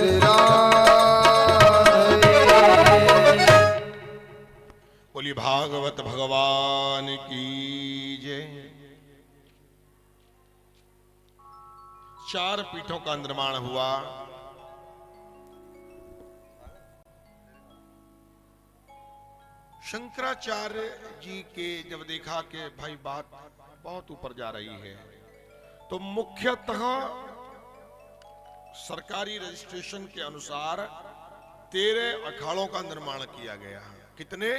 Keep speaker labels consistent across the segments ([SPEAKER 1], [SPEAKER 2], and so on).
[SPEAKER 1] राधे राधे।
[SPEAKER 2] बोली भागवत भगवान की जय। 4 पीठों का निर्माण हुआ। शंकराचार्य जी के जब देखा कि भाई बात बहुत ऊपर जा रही है, तो मुख्यतः सरकारी रजिस्ट्रेशन के अनुसार 13 अखाड़ों का निर्माण किया गया। कितने?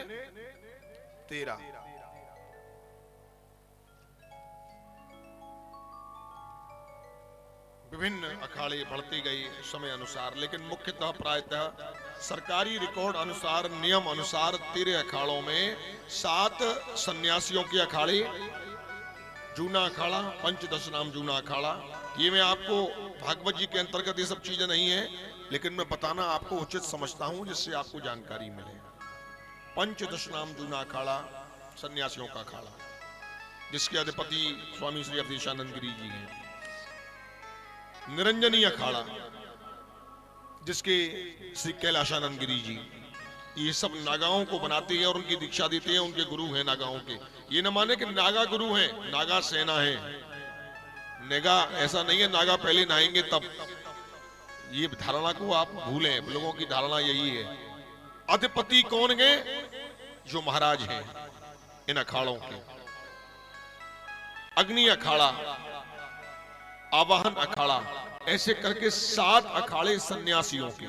[SPEAKER 2] 13। विभिन्न अखाड़े बढ़ती गई समय अनुसार, लेकिन मुख्यतः प्रायतः सरकारी रिकॉर्ड अनुसार, नियम अनुसार 13 अखाड़ों में 7 सन्यासियों के अखाड़े, जूना अखाड़ा, पंचदश नाम जूना अखाड़ा। ये मैं आपको भागवत जी के अंतर्गत ये सब चीजें नहीं है, लेकिन मैं बताना आपको उचित समझता हूं जिससे आपको जानकारी मिले। पंचदश नाम जूना अखाड़ा सन्यासियों का अखाड़ा, जिसके अधिपति स्वामी श्री अवधेशानंद गिरी जी हैं। निरंजनी अखाड़ा, जिसके श्री कैलाशानंद गिरी जी, ये सब नागाओं को बनाते हैं और उनकी दीक्षा देते हैं, उनके गुरु हैं नागाओं के। ये न माने कि नागा गुरु हैं, नागा सेना है। नेगा ऐसा नहीं है नागा पहले नहाएंगे तब, ये धारणा को आप भूलें। लोगों की धारणा यही है। अधिपति कौन है? जो महाराज हैं इन अखाड़ों के। अग्नि अखाड़ा, आवाहन अखाड़ा, ऐसे करके 7 अखाड़े सन्यासियों के।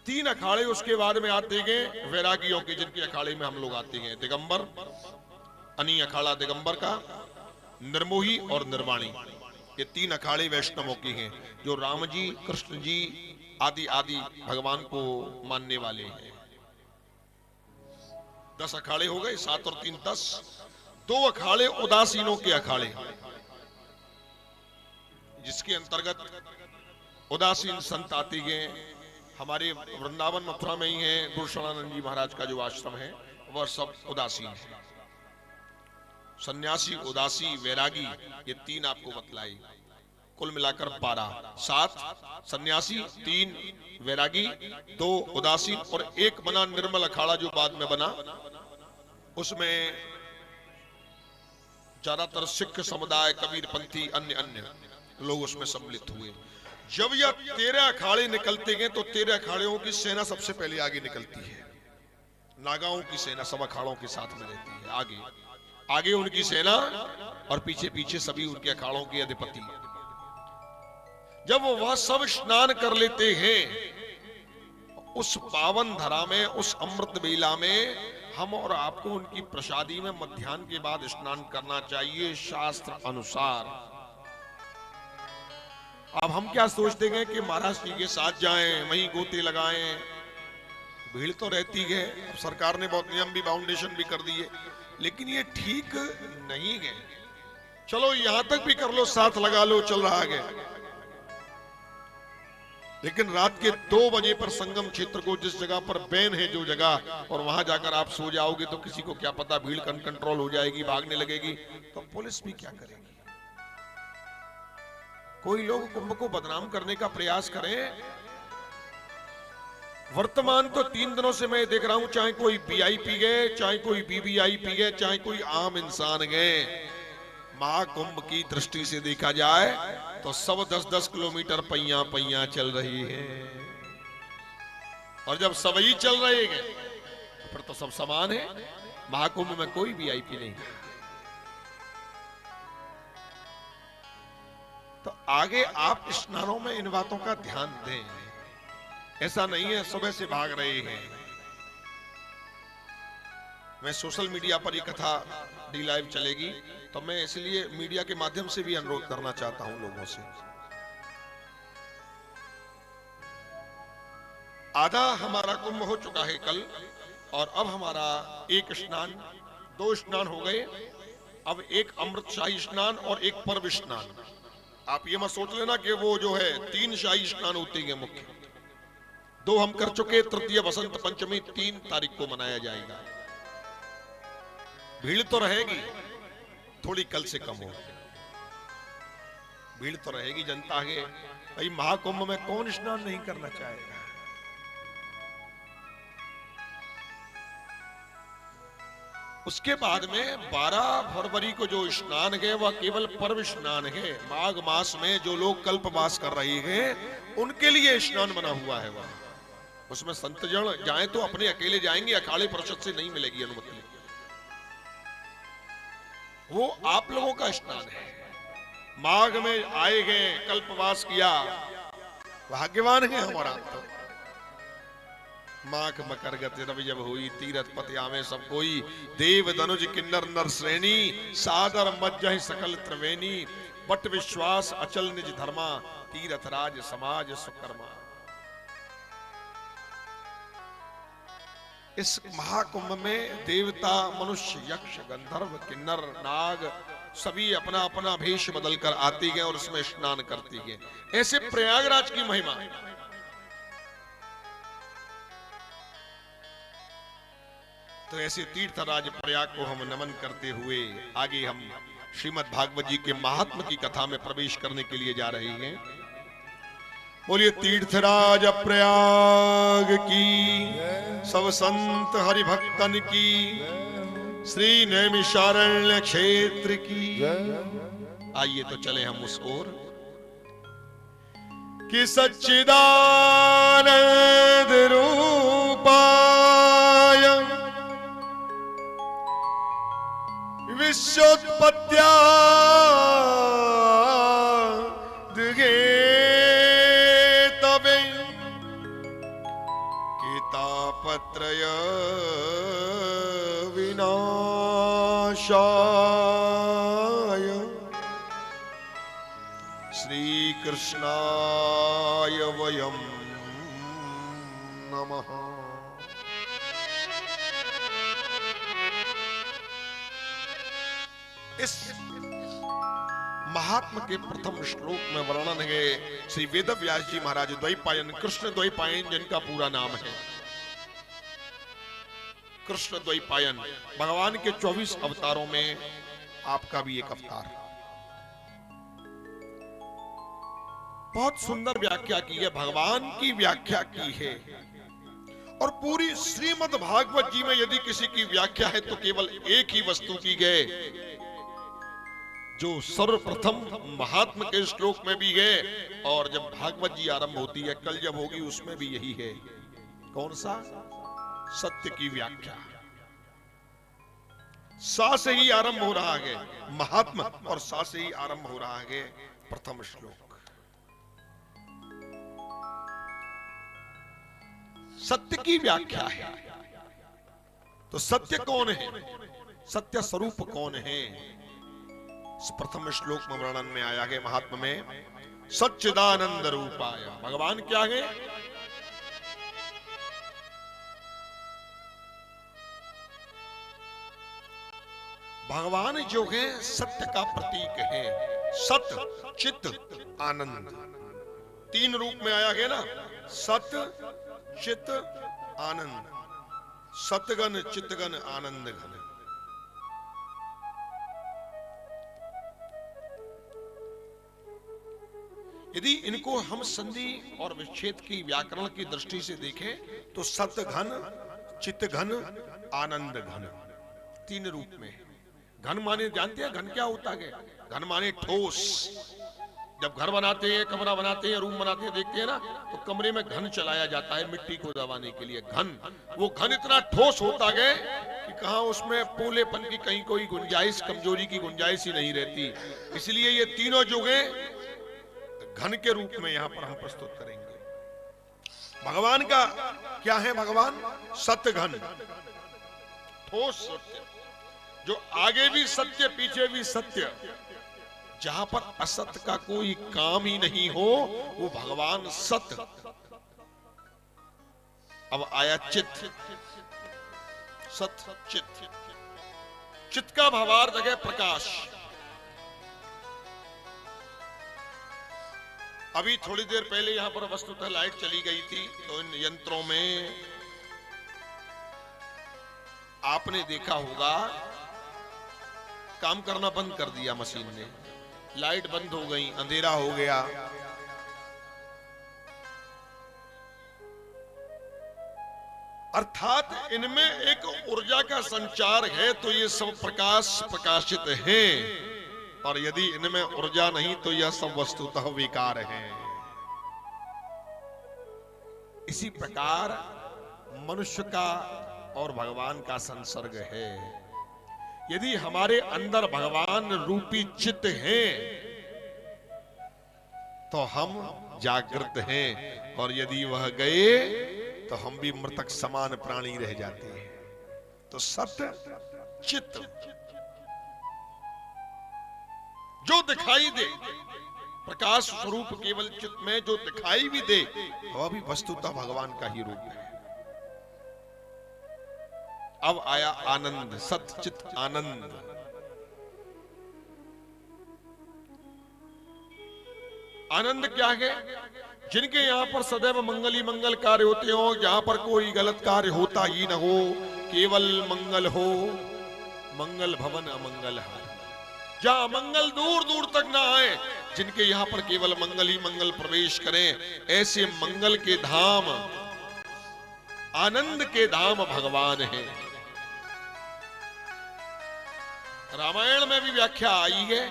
[SPEAKER 2] 3 अखाड़े उसके बाद में आते हैं वैरागियों के, जिनके अखाड़े में हम लोग आते हैं। दिगंबर, अनी अखाड़ा दिगंबर का, निर्मोही और निर्वाणी। ये 3 अखाड़े वैष्णवों के हैं, जो राम जी, कृष्ण जी आदि आदि भगवान को मानने वाले हैं। 10 अखाड़े हो गए, 7 और 3 10। 2 अखाड़े उदासीनों के अखाड़े, जिसके अंतर्गत उदासीन संत आते हैं। हमारे वृंदावन मथुरा में ही है, गुरुशरणानंद जी महाराज का जो आश्रम है वह सब उदासीन है। सन्यासी, उदासी, वैरागी, ये 3 आपको बतलाई। कुल मिलाकर 12। 7 सन्यासी, 3 वैरागी, 2 उदासीन और 1 बना निर्मल अखाड़ा, जो बाद में बना। उसमें ज्यादातर सिख समुदाय, कबीरपंथी, अन्य लोग उसमें सम्मिलित हुए। जब यह 13 अखाड़े निकलते हैं तो 13 अखाड़ों की सेना सबसे पहले आगे निकलती है। नागाओं की सेना सब अखाड़ों के साथ में रहती है। आगे उनकी सेना और पीछे पीछे सभी उनके अखाड़ों के अधिपति। जब वह सब स्नान कर लेते हैं उस पावन धरा में, उस अमृत बेला में, हम और आपको उनकी प्रसादी में मध्याह्न के बाद स्नान करना चाहिए शास्त्र अनुसार। अब हम क्या सोचते हैं कि महाराज जी के साथ जाएं, वहीं गोते लगाएं। भीड़ तो रहती है। अब सरकार ने बहुत नियम भी, बाउंडेशन भी कर दिए, लेकिन ये ठीक नहीं है। चलो यहां तक भी कर लो, साथ लगा लो, चल रहा है। लेकिन रात के 2 बजे पर संगम क्षेत्र को, जिस जगह पर बैन है जो जगह, और वहां जाकर आप सो जाओगे तो किसी को क्या पता, भीड़ कंट्रोल हो जाएगी, भागने लगेगी, तो पुलिस भी क्या करेगी। कोई लोग कुंभ को बदनाम करने का प्रयास करें। वर्तमान तो 3 दिनों से मैं देख रहा हूं, चाहे कोई वीआईपी गए, चाहे कोई वीवीआईपी गए, चाहे कोई आम इंसान गए, महाकुंभ की दृष्टि से देखा जाए तो सब 10-10 किलोमीटर पैया पैया चल रही है। और जब सब ही चल रहे हैं तो फिर तो सब समान है। महाकुंभ में कोई वीआईपी नहीं। तो आगे आप स्नानों में इन बातों का ध्यान दें। ऐसा नहीं है सुबह से भाग रहे हैं। मैं सोशल मीडिया पर ये कथा डी लाइव चलेगी, तो मैं इसलिए मीडिया के माध्यम से भी अनुरोध करना चाहता हूं लोगों से। आधा हमारा कुंभ हो चुका है कल, और अब हमारा 1 स्नान, 2 स्नान हो गए। अब 1 अमृतशाही स्नान और 1 पर्व स्नान। आप ये मत सोच लेना कि वो जो है 3 शाही स्नान होते हैं मुख्य। 2 हम कर चुके, तृतीय बसंत पंचमी 3 तारीख को मनाया जाएगा। भीड़ तो रहेगी, थोड़ी कल से कम हो। भीड़ तो रहेगी जनता के, भाई महाकुंभ में कौन स्नान नहीं करना चाहेगा। उसके बाद में 12 फरवरी को जो स्नान है वह केवल पर्व स्नान है। माघ मास में जो लोग कल्पवास कर रहे हैं उनके लिए स्नान बना हुआ है वह। उसमें संतजन जाए तो अपने अकेले जाएंगे, अखाड़े परिषद से नहीं मिलेगी अनुमति। वो आप लोगों का स्नान है। माघ में आए गए, कल्पवास किया, भाग्यवान है हमारा। तो माघ मकर गति रवि जब हुई, तीरथ पति आवे सब कोई, देव धनुज किन्नर नर श्रेणी, सादर मज्जहि सकल त्रिवेणी, बट विश्वास अचल निज धर्मा, तीरथ राज समाज सुकर्मा। इस महाकुंभ में देवता, मनुष्य, यक्ष, गंधर्व, किन्नर, नाग सभी अपना अपना भेष बदलकर आती है और उसमें स्नान करती है। ऐसे प्रयागराज की महिमा। तो ऐसे तीर्थराज प्रयाग को हम नमन करते हुए आगे हम श्रीमद् भागवत जी के महात्म की कथा में प्रवेश करने के लिए जा रहे हैं। बोलिए तीर्थराज प्रयाग की, सब संत हरिभक्तन की, श्री नैमिषारण्य क्षेत्र की। आइए तो चले हम उस ओर कि सच्चिदानंद रूपाय विश्वोत्पत्त्या तापत्रय विनाशाय श्री कृष्णाय वयं नमः। इस महात्मा के प्रथम श्लोक में वर्णन है श्री वेद व्यास जी महाराज द्वैपायन, कृष्ण द्वैपायन जिनका पूरा नाम है। कृष्ण द्वैपायन भगवान के 24 अवतारों में आपका भी एक अवतार। बहुत सुंदर व्याख्या की है, भगवान की व्याख्या की है। और पूरी श्रीमद् भागवत जी में यदि किसी की व्याख्या है तो केवल एक ही वस्तु की है, जो सर्वप्रथम महात्मा के श्लोक में भी है और जब भागवत जी आरंभ होती है, कल जब होगी उसमें भी यही है। कौन सा? सत्य की व्याख्या। सा से ही आरंभ हो रहा है महात्मा, और सा से ही आरंभ हो रहा है प्रथम श्लोक। सत्य की व्याख्या है। तो सत्य कौन है, सत्य स्वरूप कौन है? इस प्रथम श्लोक में वर्णन में आया है महात्मा में, सच्चिदानंद रूपाय। भगवान क्या है? भगवान जो है सत्य का प्रतीक है। सत्य, चित्त, आनंद, तीन रूप में आया है ना। सत्य, चित्त, आनंद। सतगन, चित्तगन, आनंद घन। यदि इनको हम संधि और विच्छेद की व्याकरण की दृष्टि से देखें तो सत घन, चित्त घन, आनंद घन, तीन रूप में। घन माने जानते हैं घन क्या होता है? घन माने ठोस। जब घर बनाते हैं, कमरा बनाते हैं, रूम बनाते हैं, देखते हैं ना, तो कमरे में घन चलाया जाता है मिट्टी को दबाने के लिए। घन, वो घन इतना ठोस होता है कि कहां उसमें पोलेपन की कहीं कोई गुंजाइश, कमजोरी की गुंजाइश ही नहीं रहती। इसलिए ये तीनों जो है घन के रूप में यहां पर हम प्रस्तुत करेंगे। भगवान का क्या है? भगवान सत्य घन, ठोस सत्य, जो आगे भी सत्य पीछे भी सत्य, जहां पर असत्य का कोई काम ही नहीं हो वो भगवान सत्य। अब आया चित्त, सत्य चित्त। चित्त का भावार्थ है प्रकाश। अभी थोड़ी देर पहले यहां पर वस्तुतः लाइट चली गई थी, तो इन यंत्रों में आपने देखा होगा काम करना बंद कर दिया मशीन ने। लाइट बंद हो गई, अंधेरा हो गया। अर्थात इनमें एक ऊर्जा का संचार है, तो ये सब प्रकाश प्रकाशित है, और यदि इनमें ऊर्जा नहीं तो यह सब वस्तुतः विकार है। इसी प्रकार मनुष्य का और भगवान का संसर्ग है। यदि हमारे अंदर भगवान रूपी चित्त है तो हम जागृत हैं, और यदि वह गए तो हम भी मृतक समान प्राणी रह जाते हैं। तो सत्य चित्त जो दिखाई दे, प्रकाश स्वरूप केवल चित्त में जो दिखाई भी दे, वह भी वस्तुतः भगवान का ही रूप है। अब आया आनंद, सत्य चित्त आनंद। आनंद क्या है? जिनके यहां पर सदैव मंगल ही मंगल कार्य होते हो, जहां पर कोई गलत कार्य होता ही न हो, केवल मंगल हो, मंगल भवन अमंगल है, जहां मंगल दूर दूर तक ना आए, जिनके यहां पर केवल मंगल ही मंगल प्रवेश करें, ऐसे मंगल के धाम, आनंद के धाम भगवान है। रामायण में भी व्याख्या आई है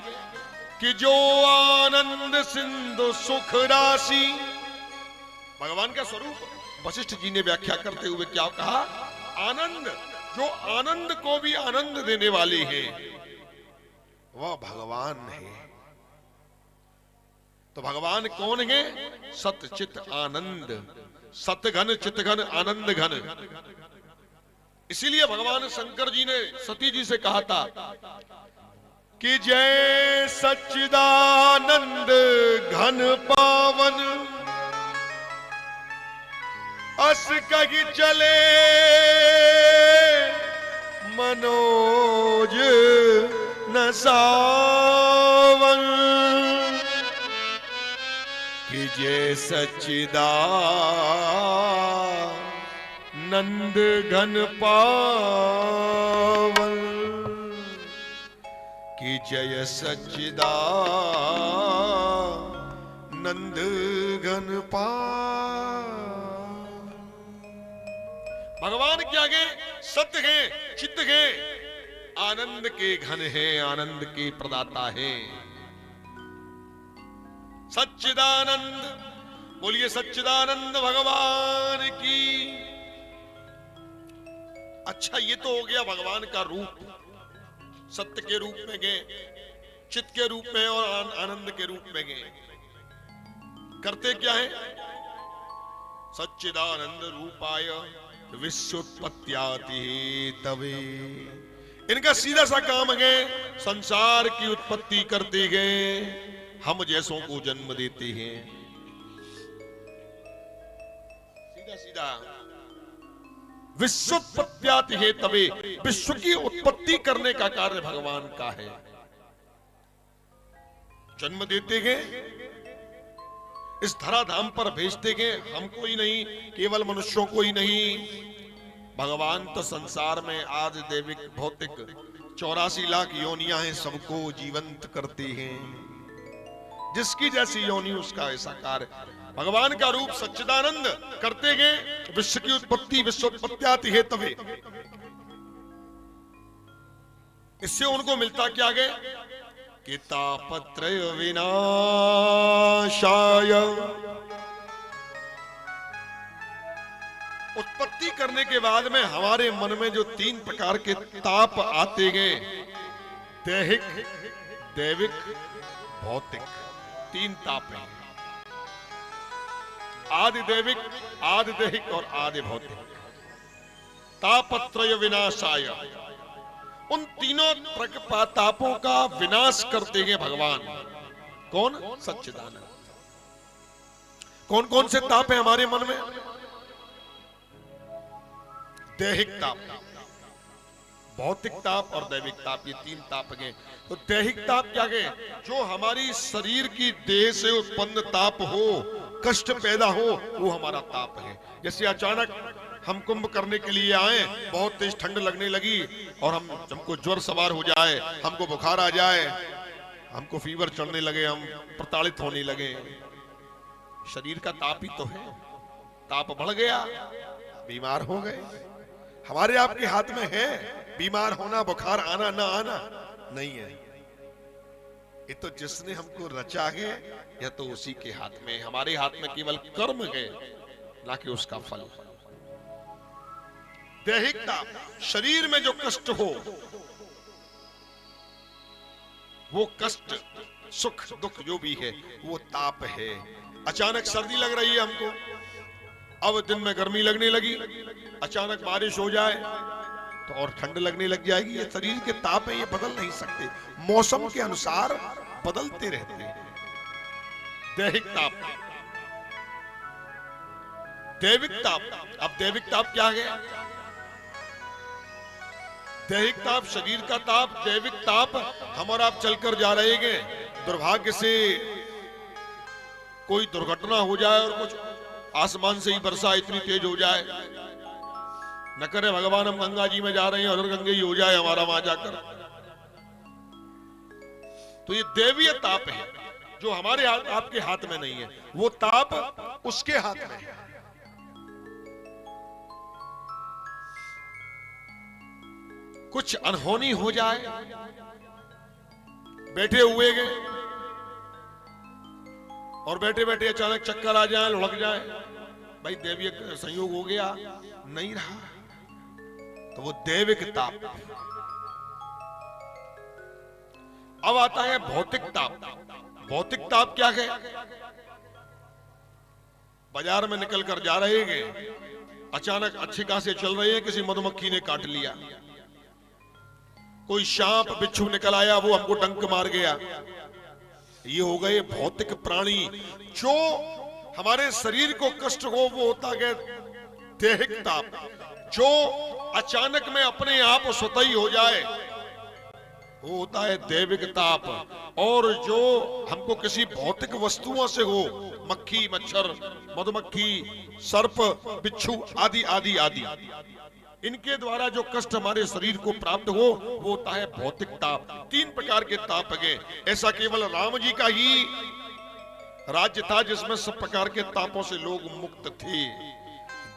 [SPEAKER 2] कि जो आनंद सिंधु सुख राशि, भगवान का स्वरूप वशिष्ठ जी ने व्याख्या करते हुए क्या कहा? आनंद, जो आनंद को भी आनंद देने वाले हैं, वह भगवान है। तो भगवान कौन है? सत चित आनंद, सत घन चित घन आनंद घन। इसीलिए भगवान शंकर जी ने सती जी से कहा था कि जय सच्चिदानंद घन पावन, अस कही चले मनोज न सावन, कि जय सच्चिदानंद घन पावन, कि जय सच्चिदानंद घन पावन। भगवान क्या है? सत्य है, चित्त है, आनंद के घन है, आनंद के प्रदाता है। सच्चिदानंद, बोलिए सच्चिदानंद भगवान की। अच्छा, ये तो हो गया भगवान का रूप, सत्य के रूप में गए, चित्त के रूप में और आनंद के रूप में गए। करते क्या है? सच्चिदानंद रूपाय विश्वोत्पत्त्याति तवे। इनका सीधा सा काम है, संसार की उत्पत्ति करते गए, हम जैसों को जन्म देते हैं। सीधा सीधा विश्वोत्पत्त्याति हे तवे, विश्व की उत्पत्ति करने का कार्य भगवान का है। जन्म देते गए, इस धराधाम पर भेजते गए, हमको ही नहीं, केवल मनुष्यों को ही नहीं, भगवान तो संसार में आज दैविक भौतिक 84 लाख योनियां हैं, सबको जीवंत करते हैं। जिसकी जैसी योनि उसका ऐसा कार्य। भगवान का रूप सच्चिदानंद करते गए, विश्व की उत्पत्ति, विश्वोत्पत्त्याति हेतवे। इससे उनको मिलता क्या गए? कि तापत्रय विनाशाय, उत्पत्ति करने के बाद में हमारे मन में जो 3 प्रकार के ताप आते गए, दैहिक, दैविक, भौतिक, 3 ताप हैं। आदि दैविक, आदि दैहिक और आदि भौतिक। तापत्रय विनाशाय, उन तीनों तापों का विनाश करते हैं भगवान। कौन? सच्चिदानंद। कौन कौन से ताप हैं हमारे मन में? दैहिक ताप, भौतिक ताप और दैविक ताप, ये 3 ताप हैं। तो दैहिक ताप क्या है? जो हमारी शरीर की देह से उत्पन्न ताप हो, कष्ट पैदा हो, वो हमारा ताप है। जैसे अचानक हम कुंभ करने के लिए आए, बहुत तेज ठंड लगने लगी और हमको ज्वर सवार हो जाए, हमको बुखार आ जाए, हमको फीवर चढ़ने लगे, हम प्रताड़ित होने लगे। शरीर का ताप ही तो है, ताप बढ़ गया, बीमार हो गए। हमारे आपके हाथ में है बीमार होना, बुखार आना ना आना नहीं है। ये तो जिसने हमको रचा है यह तो उसी के हाथ में। हमारे हाथ में केवल कर्म है, ना कि उसका फल। दैहिक ताप, शरीर में जो कष्ट हो वो कष्ट, सुख दुख जो भी है वो ताप है। अचानक सर्दी लग रही है हमको, अब दिन में गर्मी लगने लगी, अचानक बारिश हो जाए तो और ठंड लगने लग जाएगी। ये शरीर के ताप है, ये बदल नहीं सकते, मौसम के अनुसार बदलते रहते हैं। दैहिक ताप, दैविक ताप। अब दैविक ताप क्या है? दैहिक ताप शरीर का ताप, दैविक ताप हम और आप चलकर जा रहे हैं, दुर्भाग्य से कोई दुर्घटना हो जाए और कुछ आसमान से ही वर्षा इतनी तेज हो जाए, न करे भगवान हम गंगा जी में जा रहे हैं और गंगे ही हो जाए हमारा वहां जाकर, तो ये दैवीय ताप है जो हमारे आपके हाथ में नहीं है, वो ताप उसके हाथ में है। कुछ अनहोनी हो जाए, बैठे हुए गए और बैठे बैठे अचानक चक्कर आ जाए, लुढ़क जाए, भाई दैवीय संयोग हो गया, नहीं रहा, तो वो दैविक ताप। अब आता है भौतिक ताप। भौतिक ताप क्या है? बाजार में निकल कर जा रहे हैं, अचानक अच्छी खासे चल रहे हैं, किसी मधुमक्खी ने काट लिया, कोई सांप बिच्छू निकल आया, वो हमको डंक मार गया। ये हो गए भौतिक प्राणी। जो हमारे शरीर को कष्ट हो वो होता है दैहिक ताप। जो अचानक में अपने आप स्वतः ही हो जाए वो होता है दैविक ताप। और जो हमको किसी भौतिक वस्तुओं से हो, मक्खी मच्छर मधुमक्खी सर्प बिच्छू आदि आदि आदि, इनके द्वारा जो कष्ट हमारे शरीर को प्राप्त हो वो होता है भौतिक ताप। 3 प्रकार के ताप है। ऐसा केवल राम जी का ही राज्य था जिसमें सब प्रकार के तापों से लोग मुक्त थे।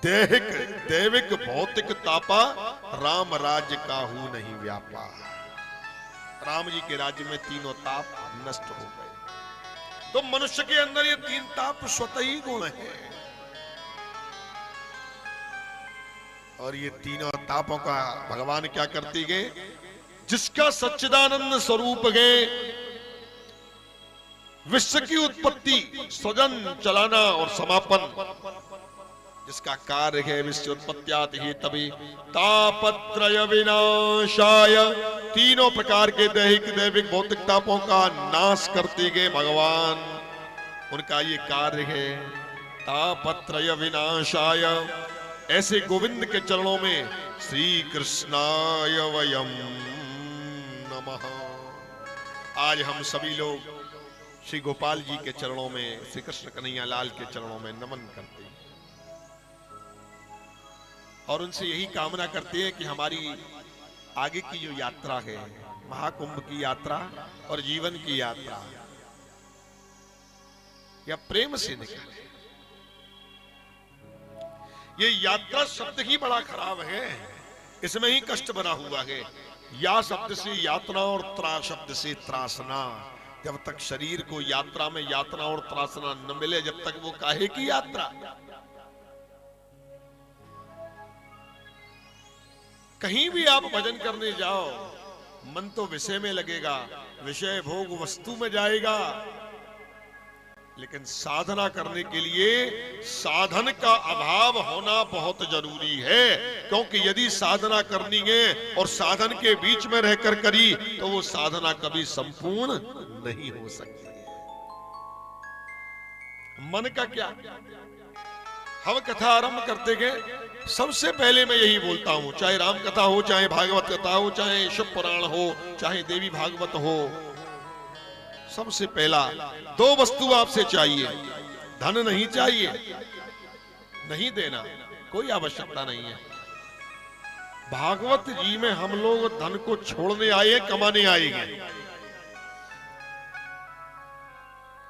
[SPEAKER 2] दैहिक दैविक भौतिक तापा, राम राज्य काहू नहीं व्यापा। राम जी के राज्य में तीनों ताप नष्ट हो गए। तो मनुष्य के अंदर ये 3 ताप स्वतः ही गुण है, और ये तीनों तापों का भगवान क्या करती गए? जिसका सच्चिदानंद स्वरूप है, विश्व की उत्पत्ति स्वजन चलाना और समापन, जिसका कार्य है विश्व उत्पत्त्यात् ही तभी तापत्रय विनाशाय, तीनों प्रकार के दैहिक दैविक भौतिक तापों का नाश करते गए भगवान, उनका ये कार्य है तापत्रय विनाशाय। ऐसे गोविंद के चरणों में श्री कृष्णाय वयम नमः। आज हम सभी लोग श्री गोपाल जी के चरणों में, श्री कृष्ण कन्हैया लाल के चरणों में नमन करते हैं और उनसे यही कामना करते हैं कि हमारी आगे की जो यात्रा है, महाकुंभ की यात्रा और जीवन की यात्रा, या प्रेम से निकले। ये यात्रा शब्द ही बड़ा खराब है, इसमें ही कष्ट बना हुआ है। या शब्द से यातना और त्रा शब्द से त्रासना। जब तक शरीर को यात्रा में यातना और त्रासना न मिले, जब तक वो काहे की यात्रा। कहीं भी आप भजन करने जाओ, मन तो विषय में लगेगा, विषय भोग वस्तु में जाएगा, लेकिन साधना करने के लिए साधन का अभाव होना बहुत जरूरी है। क्योंकि यदि साधना करनी है और साधन के बीच में रहकर करी तो वो साधना कभी संपूर्ण नहीं हो सकती है। मन का क्या? हम कथा आरंभ करते गए, सबसे पहले मैं यही बोलता हूं, चाहे राम कथा हो, चाहे भागवत कथा हो, चाहे शिव पुराण हो, चाहे देवी भागवत हो, सबसे पहला 2 वस्तु आपसे चाहिए। धन नहीं चाहिए, नहीं देना, कोई आवश्यकता नहीं है। भागवत जी में हम लोग धन को छोड़ने आए, कमाने आएंगे।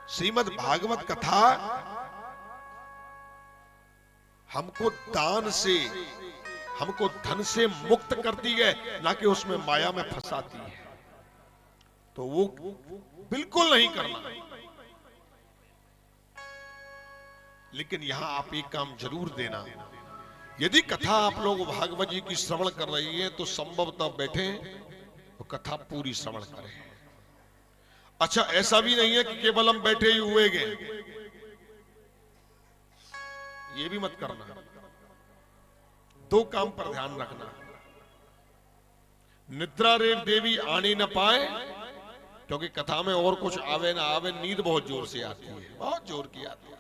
[SPEAKER 2] श्रीमद् भागवत कथा हमको दान से, हमको धन से मुक्त करती है, ना कि उसमें माया में फंसाती है। तो वो बिल्कुल नहीं करना। लेकिन यहां आप एक काम जरूर देना, यदि कथा आप लोग भागवत जी की श्रवण कर रही है तो संभवतः बैठे तो कथा पूरी श्रवण करें। अच्छा, ऐसा भी नहीं है कि केवल हम बैठे ही हुए गए, ये भी मत करना। दो काम पर ध्यान रखना। निद्रा देवी आने न पाए, क्योंकि कथा में और कुछ आवे ना आवे, नींद बहुत जोर से आती है, बहुत जोर की आती है।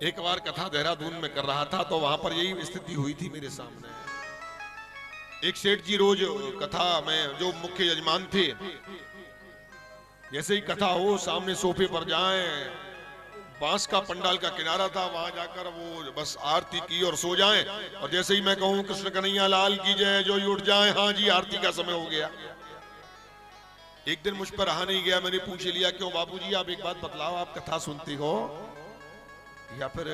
[SPEAKER 2] एक बार कथा देहरादून में कर रहा था तो वहां पर यही स्थिति हुई थी मेरे सामने। एक सेठ जी रोज कथा में जो मुख्य यजमान थे, जैसे ही कथा हो सामने सोफे पर जाएं, बांस का पंडाल का किनारा था, वहां जाकर वो बस आरती की और सो जाएं, और जैसे ही मैं कहूं कृष्ण कन्हैया लाल की जय, जो उठ जाएं, हाँ जी आरती का समय हो गया। एक दिन मुझ पर रहा नहीं गया, मैंने पूछ लिया, क्यों बाबूजी आप एक बात बतलाओ, आप कथा सुनती हो या फिर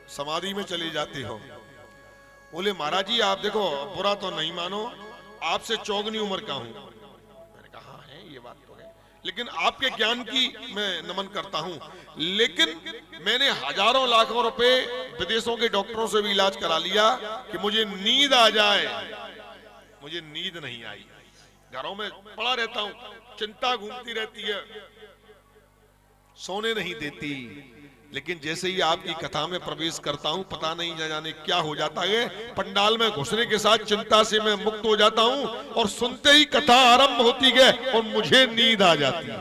[SPEAKER 2] समाधि में चली जाती हो? बोले महाराज जी आप देखो, बुरा तो नहीं मानो, आपसे चौगनी उम्र का हूं। मैंने कहा है ये बात तो है, लेकिन आपके ज्ञान की मैं नमन करता हूं, लेकिन मैंने हजारों लाखों रुपए विदेशों के डॉक्टरों से भी इलाज करा लिया कि मुझे नींद आ जाए, मुझे नींद नहीं आई। घरों में पड़ा रहता हूं, चिंता घूमती रहती है, सोने नहीं देती। लेकिन जैसे ही आपकी कथा में प्रवेश करता हूं, पता नहीं जाने क्या हो जाता है, पंडाल में घुसने के साथ चिंता से मैं मुक्त हो जाता हूं, और सुनते ही कथा आरंभ होती है और मुझे नींद आ जाती है।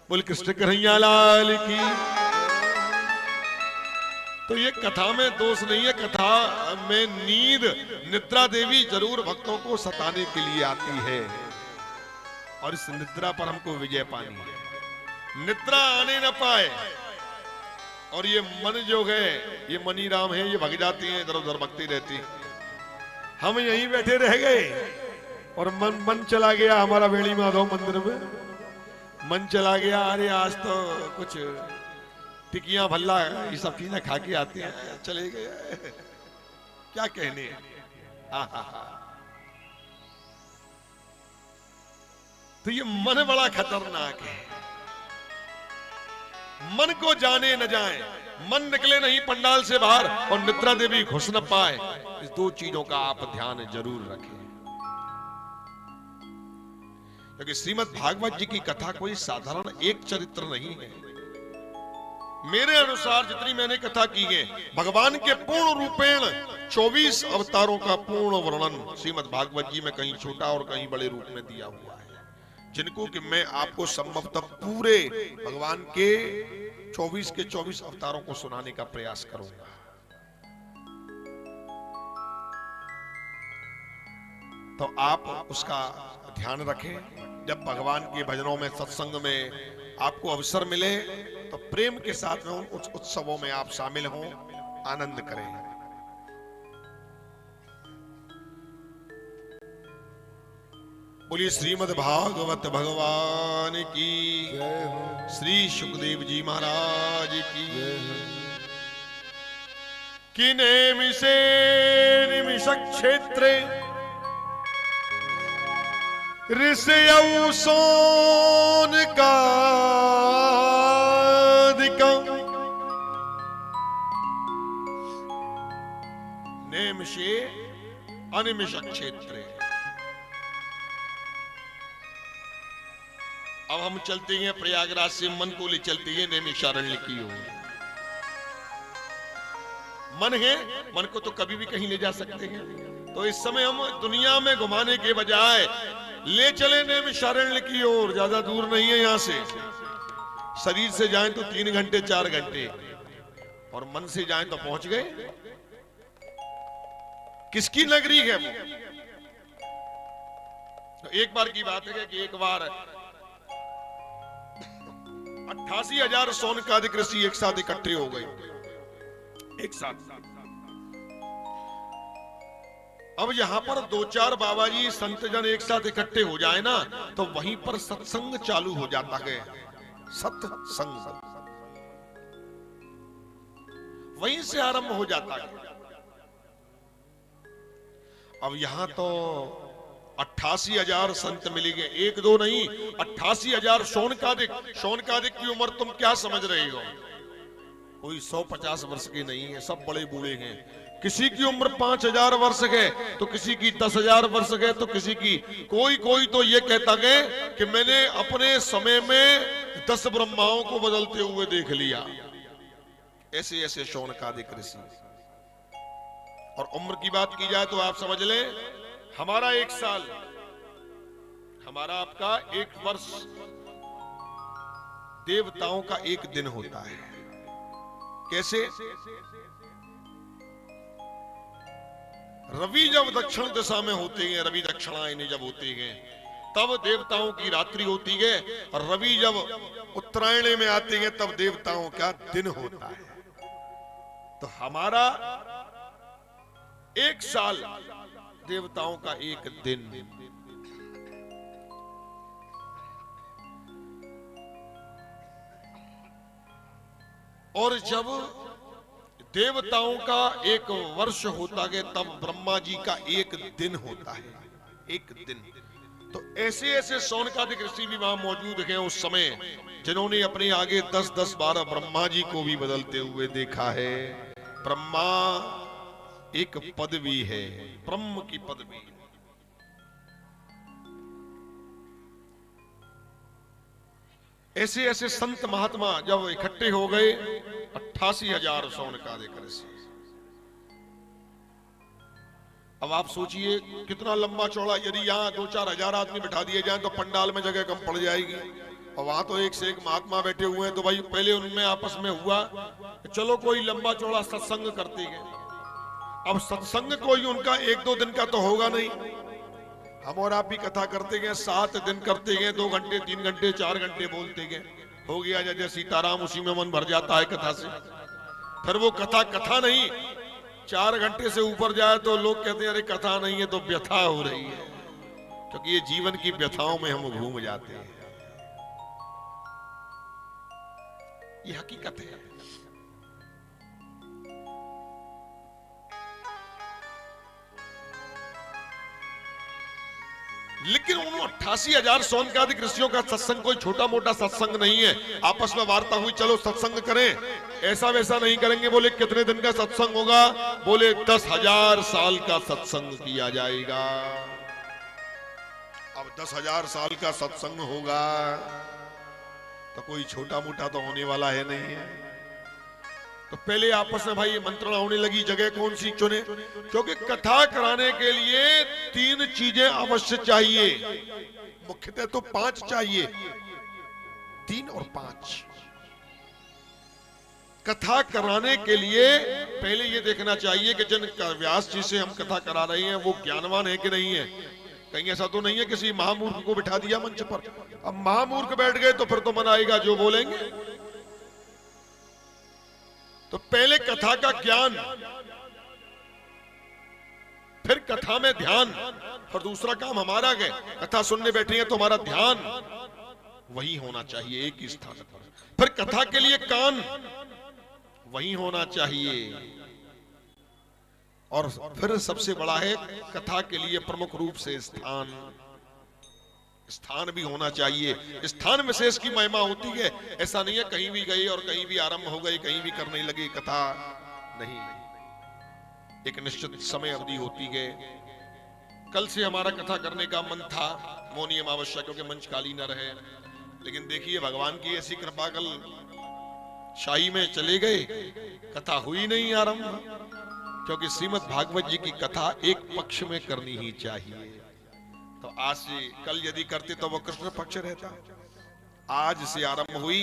[SPEAKER 2] बोल कृष्ण कन्हैया लाल की। तो ये कथा में दोष नहीं है, कथा में नींद, निद्रा देवी जरूर भक्तों को सताने के लिए आती है, और इस निद्रा पर हमको विजय पानी है। निद्रा आने न पाए, और ये मन जो है, ये मनी राम है, ये भग जाती है, इधर उधर भगती रहती। हम यहीं बैठे रह गए और मन चला गया हमारा वेणी माधव मंदिर में, मन चला गया, अरे आज तो कुछ टिकियां भल्ला ये सब चीजें खा के आते हैं, चले गए, क्या कहने। तो ये मन बड़ा खतरनाक है। मन को जाने न जाए, मन निकले नहीं पंडाल से बाहर और निद्रा देवी घुस न पाए, इस दो चीजों का आप ध्यान जरूर रखें। क्योंकि श्रीमद् भागवत जी की कथा कोई साधारण एक चरित्र नहीं है। मेरे अनुसार जितनी मैंने कथा की है, भगवान के पूर्ण रूपेण 24 अवतारों का पूर्ण वर्णन श्रीमद् भागवत जी में कहीं छोटा और कहीं बड़े रूप में दिया हुआ है, जिनको कि मैं आपको संभवतः पूरे भगवान के 24 के 24 अवतारों को सुनाने का प्रयास करूंगा। तो आप उसका ध्यान रखें। जब भगवान के भजनों में, सत्संग में आपको अवसर मिले तो प्रेम के साथ में उन उत्सवों में आप शामिल हों, आनंद करें। बोलिए श्रीमद् भागवत भगवान की जय, श्री सुखदेव जी महाराज की कि नेमिषे निमिष क्षेत्रे ऋषयौ सोनकादिकं नेमिषे अनिमिष क्षेत्रे। अब हम चलते हैं प्रयागराज से, मन को ले चलते हैं नैमिषारण्य की ओर। मन है, मन को तो कभी भी कहीं ले जा सकते हैं। तो इस समय हम दुनिया में घुमाने के बजाय ले चले नैमिषारण्य की ओर। ज्यादा दूर नहीं है यहां से, शरीर से जाएं तो 3 घंटे 4 घंटे, और मन से जाएं तो पहुंच गए। किसकी नगरी है वो? तो एक बार की बात है कि एक बार 88,000 सोनकादिक ऋषि एक साथ इकट्ठे हो गए, एक साथ। अब यहां पर दो चार बाबा जी संत जन एक साथ इकट्ठे हो जाए ना, तो वहीं पर सत्संग चालू हो जाता है। सत्संग वहीं से आरंभ हो जाता है। अब यहां तो 88,000 संत मिलेंगे, एक दो नहीं, 88,000 शौनकादिक की उम्र तुम क्या समझ रहे हो? कोई 150 वर्ष की नहीं है, सब बड़े बूढ़े हैं। किसी की उम्र 5,000 वर्ष है, तो किसी की 10,000 वर्ष है, तो किसी की कोई तो ये कहता है कि मैंने अपने समय में 10 ब्रह्माओं को बदलते हुए देख लिया। ऐसे ऐसे शौनकादिक ऋषि। और उम्र की बात की जाए तो आप समझ लें, हमारा 1 साल, हमारा आपका 1 वर्ष देवताओं का 1 दिन होता है। कैसे? रवि जब दक्षिण दिशा में होते हैं, रवि दक्षिणायनी जब होती हैं, तब देवताओं की रात्रि होती है, और रवि जब उत्तरायण में आते हैं तब देवताओं का दिन होता है। तो हमारा 1 साल देवताओं का 1 दिन। और जब देवताओं का 1 वर्ष होता है, तब ब्रह्मा जी का 1 दिन होता है। 1 दिन। तो ऐसे ऐसे शौनकादिक ऋषि भी वहां मौजूद हैं उस समय, जिन्होंने अपने आगे 10-10, 12 ब्रह्मा जी को भी बदलते हुए देखा है। ब्रह्मा एक पदवी है, ब्रह्म की पदवी। ऐसे ऐसे संत महात्मा जब इकट्ठे हो गए, 88,000 शौनकादिक ऋषि। अब आप सोचिए कितना लंबा चौड़ा, यदि यहाँ 2-4 हजार आदमी बिठा दिए जाएं तो पंडाल में जगह कम पड़ जाएगी। और वहां तो एक से एक महात्मा बैठे हुए हैं, तो भाई पहले उनमें आपस में हुआ चलो कोई लंबा चौड़ा सत्संग करते हैं। अब सत्संग कोई उनका 1-2 दिन का तो होगा नहीं। हम और आप भी कथा करते हैं, 7 दिन करते हैं, 2 घंटे 3 घंटे 4 घंटे बोलते हैं, हो गया जैसे सीताराम, उसी में मन भर जाता है कथा से। फिर वो कथा नहीं, 4 घंटे से ऊपर जाए तो लोग कहते हैं अरे कथा नहीं है, तो व्यथा हो रही है। क्योंकि ये जीवन की व्यथाओं में हम घूम जाते हैं। ये हकीकत है। लेकिन उन 88,000 शौनकादिक ऋषियों का सत्संग कोई छोटा मोटा सत्संग नहीं है। आपस में वार्ता हुई, चलो सत्संग करें, ऐसा वैसा नहीं करेंगे। बोले कितने दिन का सत्संग होगा? बोले 10,000 साल का सत्संग किया जाएगा। अब 10,000 साल का सत्संग होगा तो कोई छोटा मोटा तो होने वाला है नहीं है। तो पहले आपस में भाई मंत्रणा होने लगी, जगह कौन सी चुने, क्योंकि कथा कराने के लिए 3 चीजें अवश्य चाहिए। मुख्यतः तो 5 चाहिए, 3 और 5। कथा कराने के लिए पहले ये देखना चाहिए कि जिन व्यास जी से हम कथा करा रहे हैं वो ज्ञानवान है कि नहीं है। कहीं ऐसा तो नहीं है किसी महामूर्ख को बिठा दिया मंच पर, अब महामूर्ख बैठ गए तो फिर तो मन आएगा जो बोलेंगे। तो पहले कथा का ज्ञान, फिर कथा में ध्यान, और दूसरा काम हमारा है, कथा सुनने बैठे हैं तो हमारा ध्यान वही होना चाहिए एक ही स्थान पर। फिर कथा के लिए कान वही होना चाहिए। और फिर सबसे बड़ा है कथा के लिए प्रमुख रूप से स्थान भी होना चाहिए। स्थान विशेष की महिमा होती है। ऐसा नहीं है कहीं भी गए और कहीं भी आरंभ हो गई, कहीं भी करने लगी कथा, नहीं। एक निश्चित समय अवधि होती है। कल से हमारा कथा करने का मन था, मौनी अमावस्या, क्योंकि मंच खाली न रहे। लेकिन देखिए भगवान की ऐसी कृपा, कल शाही में चले गए, कथा हुई नहीं आरंभ। क्योंकि श्रीमद् भागवत जी की कथा एक पक्ष में करनी ही चाहिए। तो आज से कल यदि करते तो वो कृष्ण पक्ष रहता। आज से आरंभ हुई,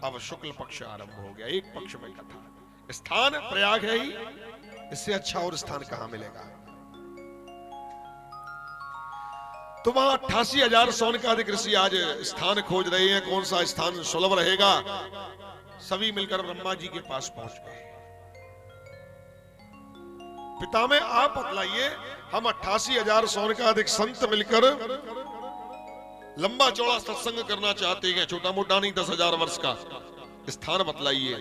[SPEAKER 2] अब शुक्ल पक्ष आरंभ हो गया, एक पक्ष में कथा। स्थान प्रयाग है ही, इससे अच्छा और स्थान कहां मिलेगा। तो वहां 88,000 शौनकादिक ऋषि आज स्थान खोज रहे हैं, कौन सा स्थान सुलभ रहेगा। सभी मिलकर ब्रह्मा जी के पास पहुंच गए। पिता में आप बतलाइए, हम 88,000 स्वर्ण का अधिक संत मिलकर लंबा चौड़ा सत्संग करना चाहते हैं, छोटा मोटा नहीं, 10,000 वर्ष का स्थान बतलाइए।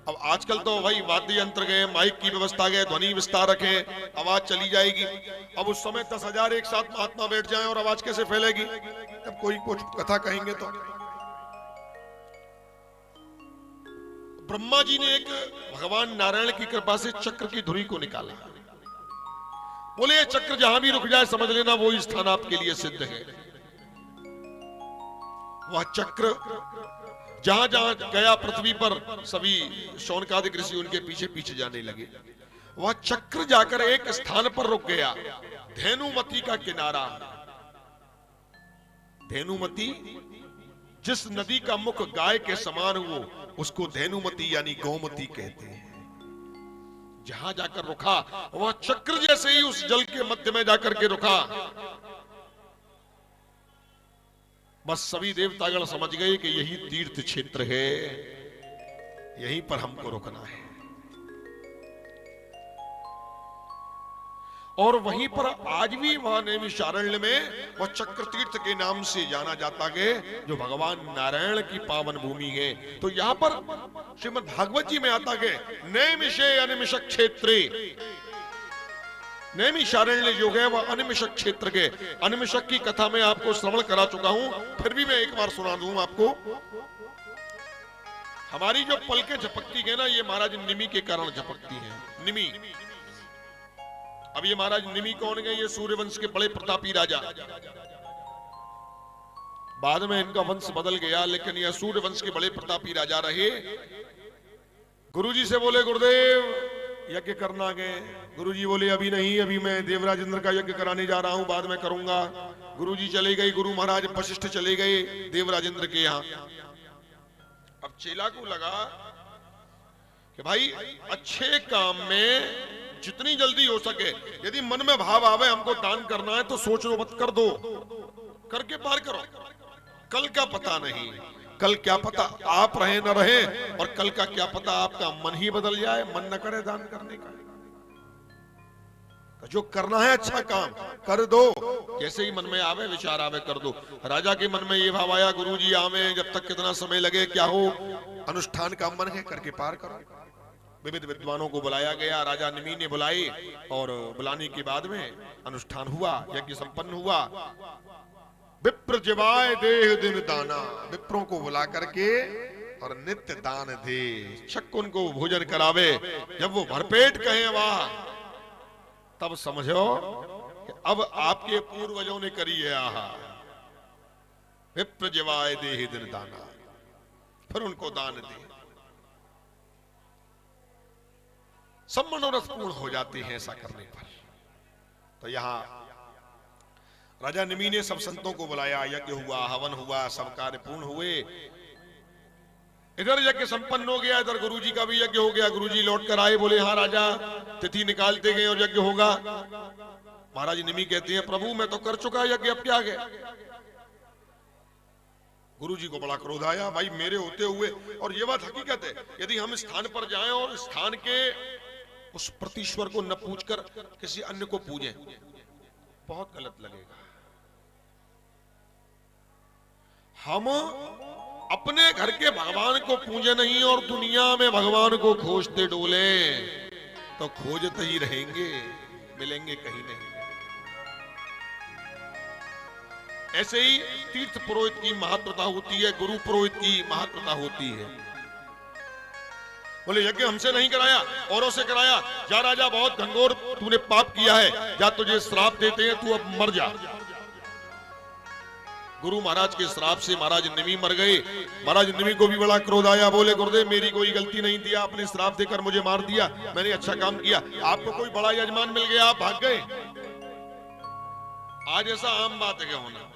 [SPEAKER 2] अब आजकल तो भाई वाद्य यंत्र गए, माइक की व्यवस्था गए, ध्वनि विस्तारक है, आवाज चली जाएगी। अब उस समय 10,000 एक साथ महात्मा बैठ जाएं और आवाज कैसे फैलेगी? अब कोई कुछ कथा कहेंगे तो ब्रह्मा जी ने एक भगवान नारायण की कृपा से चक्र की धुरी को निकाला। बोले ये चक्र जहां भी रुक जाए समझ लेना वो स्थान आपके लिए सिद्ध है। वह चक्र जहां जहां गया पृथ्वी पर सभी शौनकादिक ऋषि उनके पीछे पीछे जाने लगे। वह चक्र जाकर एक स्थान पर रुक गया, धेनुमती का किनारा। धेनुमती जिस नदी का मुख गाय के समान हो उसको धेनुमती यानी गौमती कहते हैं। जहां जाकर रुका वह चक्र जैसे ही उस जल के मध्य में जाकर के रुका, बस सभी देवतागण समझ गए कि यही तीर्थ क्षेत्र है, यहीं पर हमको रुकना है। और वहीं पर आज भी वहां नैमिषारण्य में वह चक्र तीर्थ के नाम से जाना जाता है, जो भगवान नारायण की पावन भूमि है। तो यहां पर श्रीमद् भागवत जी में आता है, नैमिषे अनिमिषक क्षेत्रे। नैमिषारण्य जो है वह अनिमिषक क्षेत्र के, अनिमिषक की कथा मैं आपको श्रवण करा चुका हूं, फिर भी मैं एक बार सुना दूं आपको। हमारी जो पलकें झपकती है ना, ये महाराज निमि के कारण झपकती हैं। निमि, अब ये महाराज निमि कौन है? ये सूर्यवंश के बड़े प्रतापी राजा, बाद में इनका वंश बदल गया, लेकिन यह सूर्यवंश के बड़े प्रतापी राजा रहे। गुरुजी से बोले गुरुदेव यज्ञ करना गए। गुरुजी बोले अभी नहीं, अभी मैं देवराज इंद्र का यज्ञ कराने जा रहा हूं, बाद में करूंगा। गुरुजी चले गए, गुरु महाराज वशिष्ठ चले गए देवराज इंद्र के यहाँ। अब चेला को लगा कि भाई अच्छे काम में जितनी जल्दी हो सके, यदि मन में भाव आवे हमको दान करना है तो सोच लो मत, कर दो, करके पार करो। कल का पता नहीं, कल क्या पता आप रहे न रहे, और कल का क्या पता आपका मन ही बदल जाए, मन न करे दान करने का। तो जो करना है अच्छा काम कर दो, जैसे ही मन में आवे विचार आवे कर दो। राजा के मन में ये भाव आया, गुरुजी आवे, जब तक कितना समय लगे क्या हो, अनुष्ठान का मन है करके पार करो। विविध विद्वानों को बुलाया गया, राजा निमि ने बुलाई, और बुलाने के बाद में अनुष्ठान हुआ, यज्ञ संपन्न हुआ। विप्र जिवाय देह दिन दाना, विप्रों को बुला करके और नित्य दान दे, छक उनको भोजन करावे। जब वो भरपेट कहे वाह, तब समझो कि अब आपके पूर्वजों ने करी है आहा। विप्र जिवाय देह दिन दाना, फिर उनको दान दे, सब मनोरथ पूर्ण हो जाते हैं ऐसा करने पर। तो यहां राजा निमि ने सब संतों को बुलाया, यज्ञ हुआ, हवन हुआ, सब कार्य पूर्ण हुए। इधर यज्ञ संपन्न हो गया, इधर गुरुजी का भी यज्ञ हो गया। गुरुजी लौट कर आए, बोले हाँ राजा, तिथि निकालते गए और यज्ञ होगा। महाराज निमि कहते हैं प्रभु मैं तो कर चुका यज्ञ, अब क्या गया? गुरुजी को बड़ा क्रोध आया, भाई मेरे होते हुए, और ये बात हकीकत है, यदि हम स्थान पर जाएं और स्थान के उस प्रतीश्वर को न पूजकर किसी अन्य को पूजें, बहुत गलत लगेगा। हम अपने घर के भगवान को पूजे नहीं और दुनिया में भगवान को खोजते डोले तो खोजते ही रहेंगे, मिलेंगे कहीं नहीं। ऐसे ही तीर्थ पुरोहित की महत्वता होती है, गुरु पुरोहित की महत्वता होती है। बोले यज्ञ हमसे नहीं कराया, औरों से कराया। जा राजा बहुत घनघोर तूने पाप किया है, जा तुझे श्राप देते हैं, तू अब मर जा। गुरु महाराज के श्राप से महाराज निमि मर गए। महाराज निमि को भी बड़ा क्रोध आया, बोले गुरुदेव मेरी कोई गलती नहीं थी, आपने श्राप देकर मुझे मार दिया, मैंने अच्छा काम किया, आपको कोई बड़ा यजमान मिल गया, आप भाग गए। आज ऐसा आम बात है, होना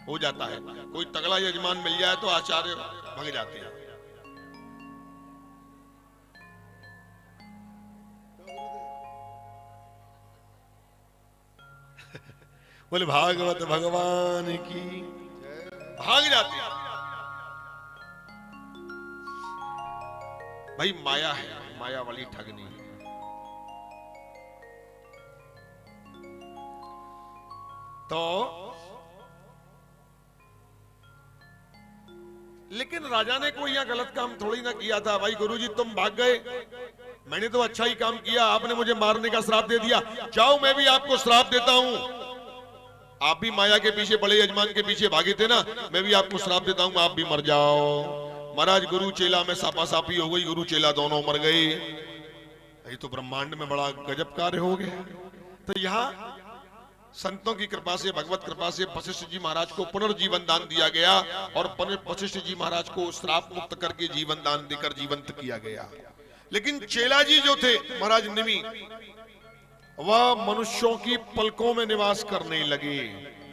[SPEAKER 2] हो जाता है, कोई तगड़ा यजमान मिल जाए तो आचार्य भाग जाते हैं। बोले भागवत भगवान की, भाग जाते हैं। भाई माया है, माया वाली ठगनी है। तो लेकिन राजा ने कोई यहां गलत काम थोड़ी ना किया था। भाई गुरुजी तुम भाग गए, मैंने तो अच्छा ही काम किया, आपने मुझे मारने का श्राप दे दिया, जाओ मैं भी आपको श्राप देता हूं। आप भी माया के पीछे, बड़े यजमान के पीछे भागे थे ना, मैं भी आपको श्राप देता हूं, आप भी मर जाओ। महाराज गुरु चेला में सापासापी हो गई, गुरु चेला दोनों मर गए। ये तो ब्रह्मांड में बड़ा गजब कार्य हो गया। तो यहाँ संतों की कृपा से, भगवत कृपा से वशिष्ठ जी महाराज को पुनर्जीवन दान दिया गया और वशिष्ठ जी महाराज को श्राप मुक्त करके जीवन दान देकर जीवंत किया गया। लेकिन चेला जी जो थे महाराज निमि, वह मनुष्यों की पलकों में निवास करने लगे।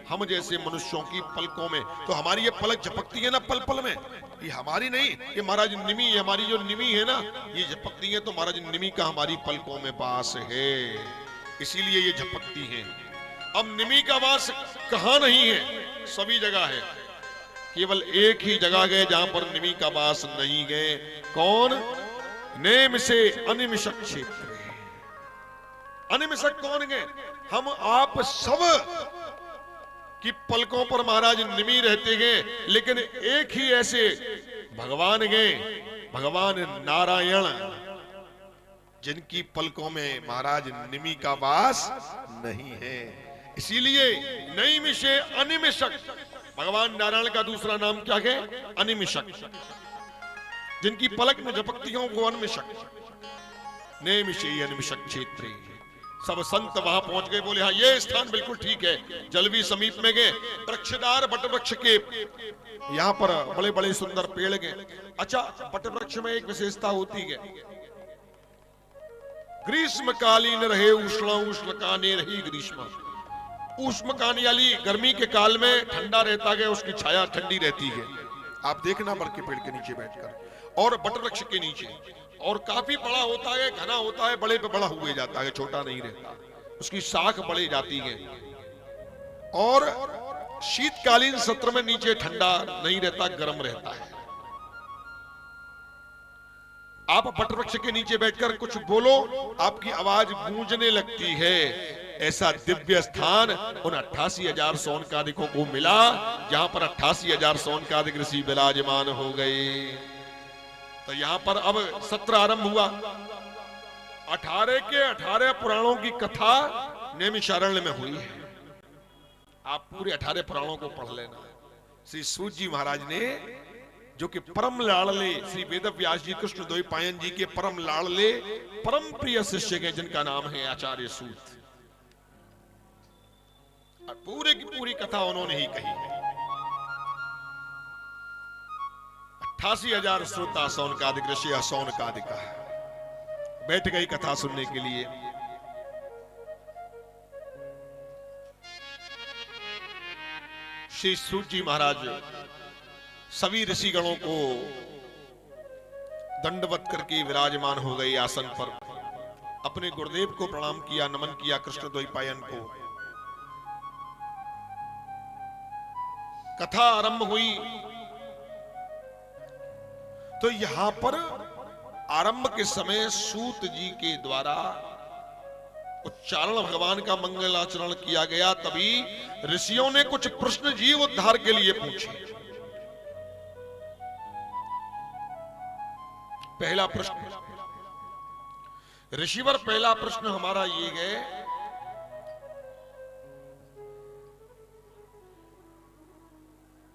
[SPEAKER 2] हम जैसे मनुष्यों की पलकों में, तो हमारी ये पलक झपकती है ना पल पल में, ये हमारी नहीं, ये महाराज निमि, हमारी जो निमि है ना, ये झपकती है, तो महाराज निमि का हमारी पलकों में वास है, इसीलिए ये झपकती है। अब निमि का वास कहां नहीं है, सभी जगह है, केवल एक ही जगह गए जहां पर निमि का वास नहीं गए। कौन? नेम से अनिमिषक क्षेत्र। अनिमिषक कौन गए? हम आप सब की पलकों पर महाराज निमि रहते गए, लेकिन एक ही ऐसे भगवान गए, भगवान नारायण, जिनकी पलकों में महाराज निमि का वास नहीं है। इसीलिए नैमिषे अनिमिषक, भगवान नारायण का दूसरा नाम क्या है? अनिमिषक। जिनकी पलक में झपकती हो वो अनिमिषक। नैमिषे अनिमिषक क्षेत्रे। सब संत वहां पहुंच गए, बोले हाँ ये स्थान बिल्कुल ठीक है। जल भी समीप में गए, वृक्षदार बट वृक्ष के यहाँ पर बड़े बड़े सुंदर पेड़ गए। अच्छा, बट वृक्ष में एक विशेषता होती है, ग्रीष्मकालीन रहे उष्ण, उष्ण काने रही ग्रीष्म। उष्मकानी वाली गर्मी के काल में ठंडा रहता है, उसकी छाया ठंडी रहती है। आप देखना बड़ के पेड़ के नीचे बैठकर, और बट वृक्ष के नीचे, और काफी बड़ा होता है, घना होता है, बड़े पे बड़ा हुए जाता है, छोटा नहीं रहता, उसकी शाख बढ़े जाती है। और शीतकालीन सत्र में नीचे ठंडा नहीं रहता, गर्म रहता है। आप बट वृक्ष के नीचे बैठकर कुछ बोलो, आपकी आवाज गूंजने लगती है। ऐसा दिव्य स्थान उन 88,000 सोनकादिकों को मिला, जहां पर 88,000 सोनकादिक ऋषि विराजमान हो गए। तो यहां पर अब सत्र आरंभ हुआ। 18 के 18 पुराणों की कथा नैमिषारण्य में हुई है। आप पूरे 18 पुराणों को पढ़ लेना। श्री सूत जी महाराज ने, जो कि परम लाड़ले श्री वेद व्यास जी कृष्ण द्वैपायन जी के परम लाड़ले परम प्रिय शिष्य के, जिनका नाम है आचार्य सूत, पूरे की पूरी कथा उन्होंने ही कही है। 88,000 श्रोता सौनकादिक ऋषि सौनकादिका बैठ गई कथा सुनने के लिए। श्री सूत जी महाराज सभी ऋषिगणों को दंडवत करके विराजमान हो गए आसन पर। अपने गुरुदेव को प्रणाम किया, नमन किया, कृष्ण द्वैपायन को। कथा आरंभ हुई तो यहां पर आरंभ के समय सूत जी के द्वारा उच्चारण भगवान का मंगलाचरण किया गया। तभी ऋषियों ने कुछ प्रश्न जीव उद्धार के लिए पूछे। पहला प्रश्न, ऋषिवर पहला प्रश्न हमारा ये है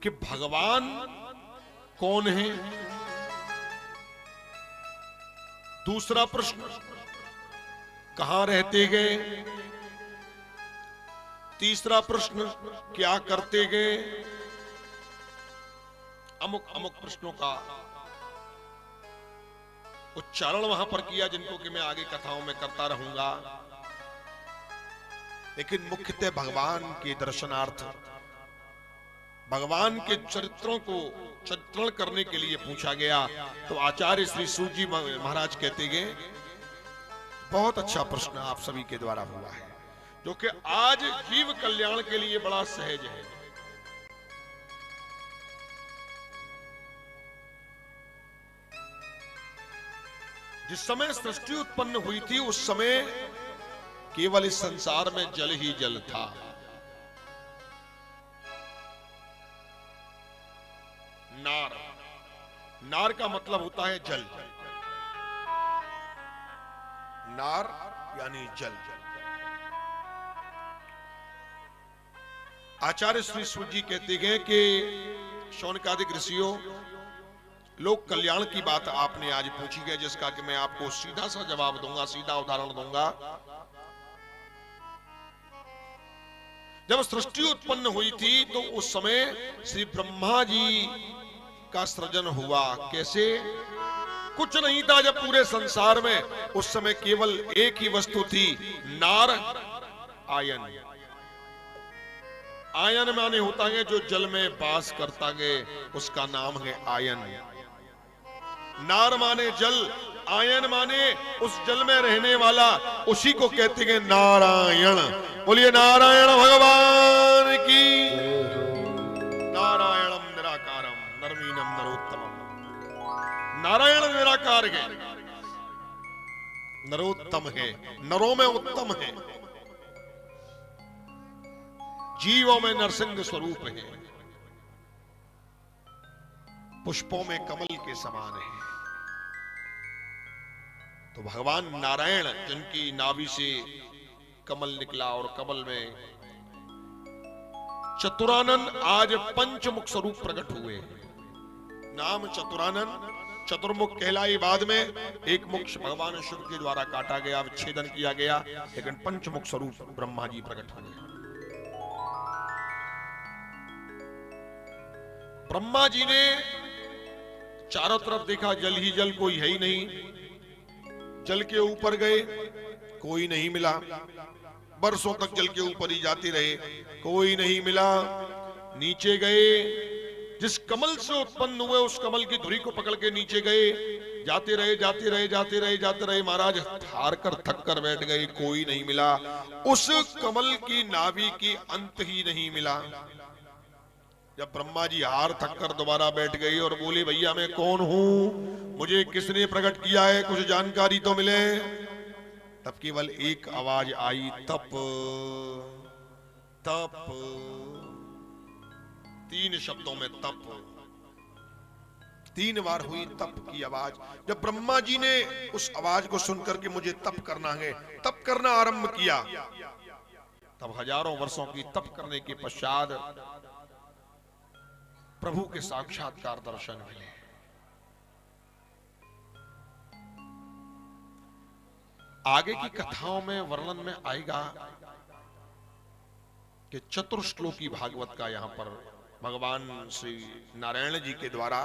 [SPEAKER 2] कि भगवान कौन है। दूसरा प्रश्न, कहां रहते गए। तीसरा प्रश्न, क्या करते गए। अमुक अमुक प्रश्नों का उच्चारण वहां पर किया, जिनको कि मैं आगे कथाओं में करता रहूंगा। लेकिन मुख्यतः भगवान के दर्शनार्थ, भगवान के चरित्रों को चित्रण करने के लिए पूछा गया। तो आचार्य श्री सूत जी महाराज कहते गए, बहुत अच्छा प्रश्न आप सभी के द्वारा हुआ है, जो कि आज जीव कल्याण के लिए बड़ा सहज है। जिस समय सृष्टि उत्पन्न हुई थी, उस समय केवल इस संसार में जल ही जल था। नार। नार का मतलब होता है जल। नार यानी जल। आचार्य श्री सूत जी कहते हैं कि शौनकादिक ऋषियों, लोक कल्याण की बात आपने आज पूछी है, जिसका कि मैं आपको सीधा सा जवाब दूंगा, सीधा उदाहरण दूंगा। जब सृष्टि उत्पन्न हुई थी तो उस समय श्री ब्रह्मा जी का सृजन हुआ। कैसे? कुछ नहीं था जब पूरे संसार में, उस समय केवल एक ही वस्तु थी, नार, आयन। आयन माने होता है जो जल में वास करता है, उसका नाम है आयन। नार माने जल, आयन माने उस जल में रहने वाला, उसी को कहते हैं नारायण। बोलिए नारायण भगवान की। नारायणम निराकारम नरवीनम नरोत्तमम। नारायण निराकार है, नरोत्तम है, नरों में उत्तम है, जीवों में नरसिंह स्वरूप है, पुष्पों में कमल के समान है। तो भगवान नारायण, जिनकी नाभि से कमल निकला और कमल में चतुरानन, आज पंचमुख स्वरूप प्रकट हुए। नाम चतुरानन, चतुर्मुख कहलाई। बाद में एक मुख भगवान शिव के द्वारा काटा गया, विच्छेदन किया गया, लेकिन पंचमुख स्वरूप ब्रह्मा जी प्रकट हुए। ब्रह्मा जी ने चारों तरफ देखा, जल ही जल, कोई है ही नहीं। जल के ऊपर गए, कोई नहीं मिला। बरसों तक जल के ऊपर ही जाते रहे, कोई नहीं मिला। नीचे गए, जिस कमल से उत्पन्न हुए उस कमल की धुरी को पकड़ के नीचे गए, जाते रहे, जाते रहे, जाते रहे, जाते रहे। महाराज हार कर थक कर बैठ गए, कोई नहीं मिला। उस कमल की नाभि की अंत ही नहीं मिला। जब ब्रह्मा जी हार थक कर दोबारा बैठ गई और बोले, भैया मैं कौन हूं, मुझे किसने प्रकट किया है, कुछ जानकारी तो मिले। तब केवल एक आवाज आई, तप तप। 3 शब्दों में तप, 3 बार हुई तप की आवाज। जब ब्रह्मा जी ने उस आवाज को सुनकर के मुझे तप करना है, तप करना आरंभ किया, तब हजारों वर्षों की तप करने के पश्चात प्रभु के साक्षात्कार दर्शन मिले। आगे की कथाओं में वर्णन में आएगा कि चतुर्श्लोकी भागवत का यहां पर भगवान श्री नारायण जी के द्वारा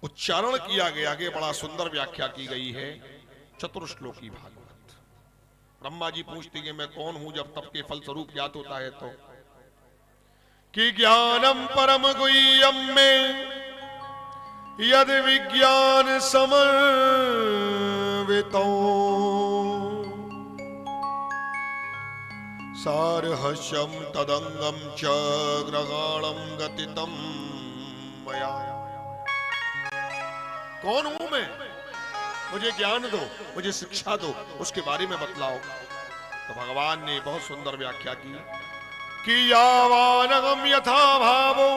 [SPEAKER 2] उच्चारण किया गया कि बड़ा सुंदर व्याख्या की गई है। चतुर्श्लोकी भागवत। ब्रह्मा जी पूछते हैं मैं कौन हूं, जब तप के फल स्वरूप ज्ञात होता है तो। कि ज्ञानम परम गुह्यम में यद विज्ञान समन्वितो सारहस्यम तदंगम च ग्रहाणम गतितम मया। कौन हूं मैं, मुझे ज्ञान दो, मुझे शिक्षा दो, उसके बारे में बतलाओ। तो भगवान ने बहुत सुंदर व्याख्या की कि यावानहम यथा भावो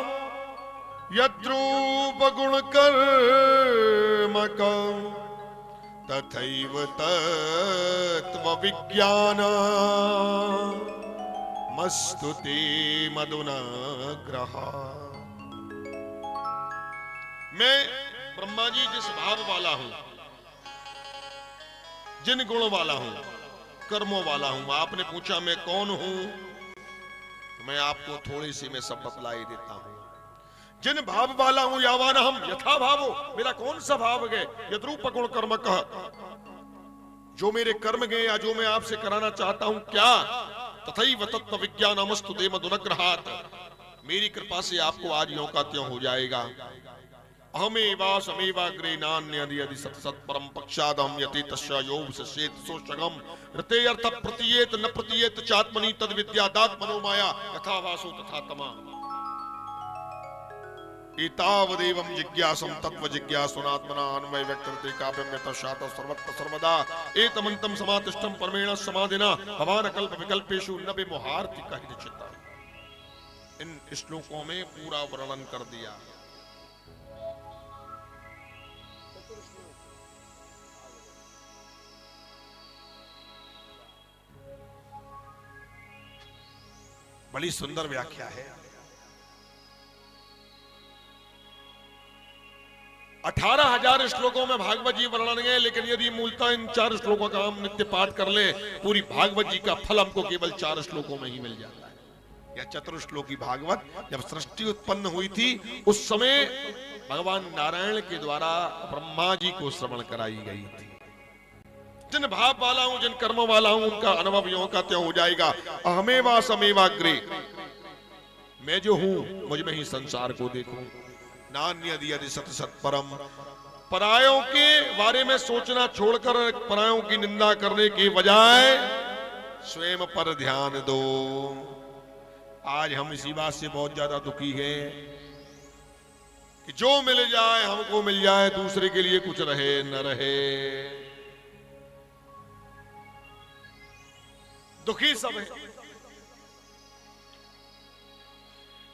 [SPEAKER 2] यद्रूप गुण कर्मक तथैव तत्व विज्ञान मस्तुते मदुनग्रह। मैं ब्रह्मा जी जिस भाव वाला हूं, जिन गुण वाला हूं, कर्मों वाला हूं। आपने पूछा मैं कौन हूं, मैं आपको थोड़ी सी में सब बतलाई देता हूं। जिन भाव वाला हूं, यावान हम यथा भावो, मेरा कौन सा भाव है, यद्रूप गुण कर्म कह, जो मेरे कर्म गए या जो मैं आपसे कराना चाहता हूं क्या, तथैव तत्व विज्ञानमस्तु ते मदुनग्रहात्, मेरी कृपा से आपको आज यों का त्यों हो जाएगा। अहमेवा समेवाग्रे नान्यदि यदि सत सत परम पक्षादहं यति तस्य योग सचेत सोषगम रते अर्थ प्रतीयेत न प्रतीयेत चात्मनि तद विद्यादात मनोमाया यथा वासो तथा तमा। एतावदेवं जिज्ञासं तत्व जिज्ञासुनात्मना अन्वय व्यक्तते काव्यं यतशात सर्वत्र सर्वदा एतमन्तं समातिष्ठं परमेण समाधिना भवान कल्प विकल्पेषु न विमोहार्ति कहिचित्। इन श्लोकों में पूरा वर्णन कर दिया। बड़ी सुंदर व्याख्या है। 18,000 श्लोकों में भागवत जी वर्णन है, लेकिन यदि मूलतः इन 4 श्लोकों का हम नित्य पाठ कर ले, पूरी भागवत जी का फल हमको केवल 4 श्लोकों में ही मिल जाता है। यह चतुर्श्लोकी भागवत जब सृष्टि उत्पन्न हुई थी, उस समय भगवान नारायण के द्वारा ब्रह्मा जी को श्रवण कराई गई थी। जिन भाव वाला हूं, जिन कर्म वाला हूं, उनका अनुभव यों का त्यों हो जाएगा। अहमेवा समेवाग्रे, मैं जो हूं मुझ में ही संसार को देखूं। नान्यदि यदि सत सत परम, परायों के बारे में सोचना छोड़कर परायों की निंदा करने के बजाय स्वयं पर ध्यान दो। आज हम इसी बात से बहुत ज्यादा दुखी हैं कि जो मिल जाए हमको मिल जाए, दूसरे के लिए कुछ रहे न रहे। दुखी सब है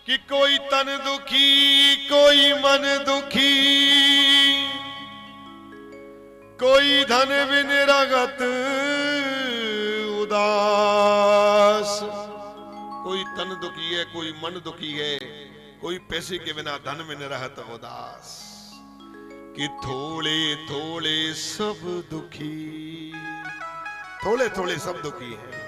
[SPEAKER 2] कि कोई तन दुखी, कोई मन दुखी, कोई धन बिन रगत उदास। कोई तन दुखी है, कोई मन दुखी है, कोई पैसे के बिना धन बिन रहत उदास। कि थोड़े थोड़े सब दुखी, थोड़े थोड़े सब दुखी हैं।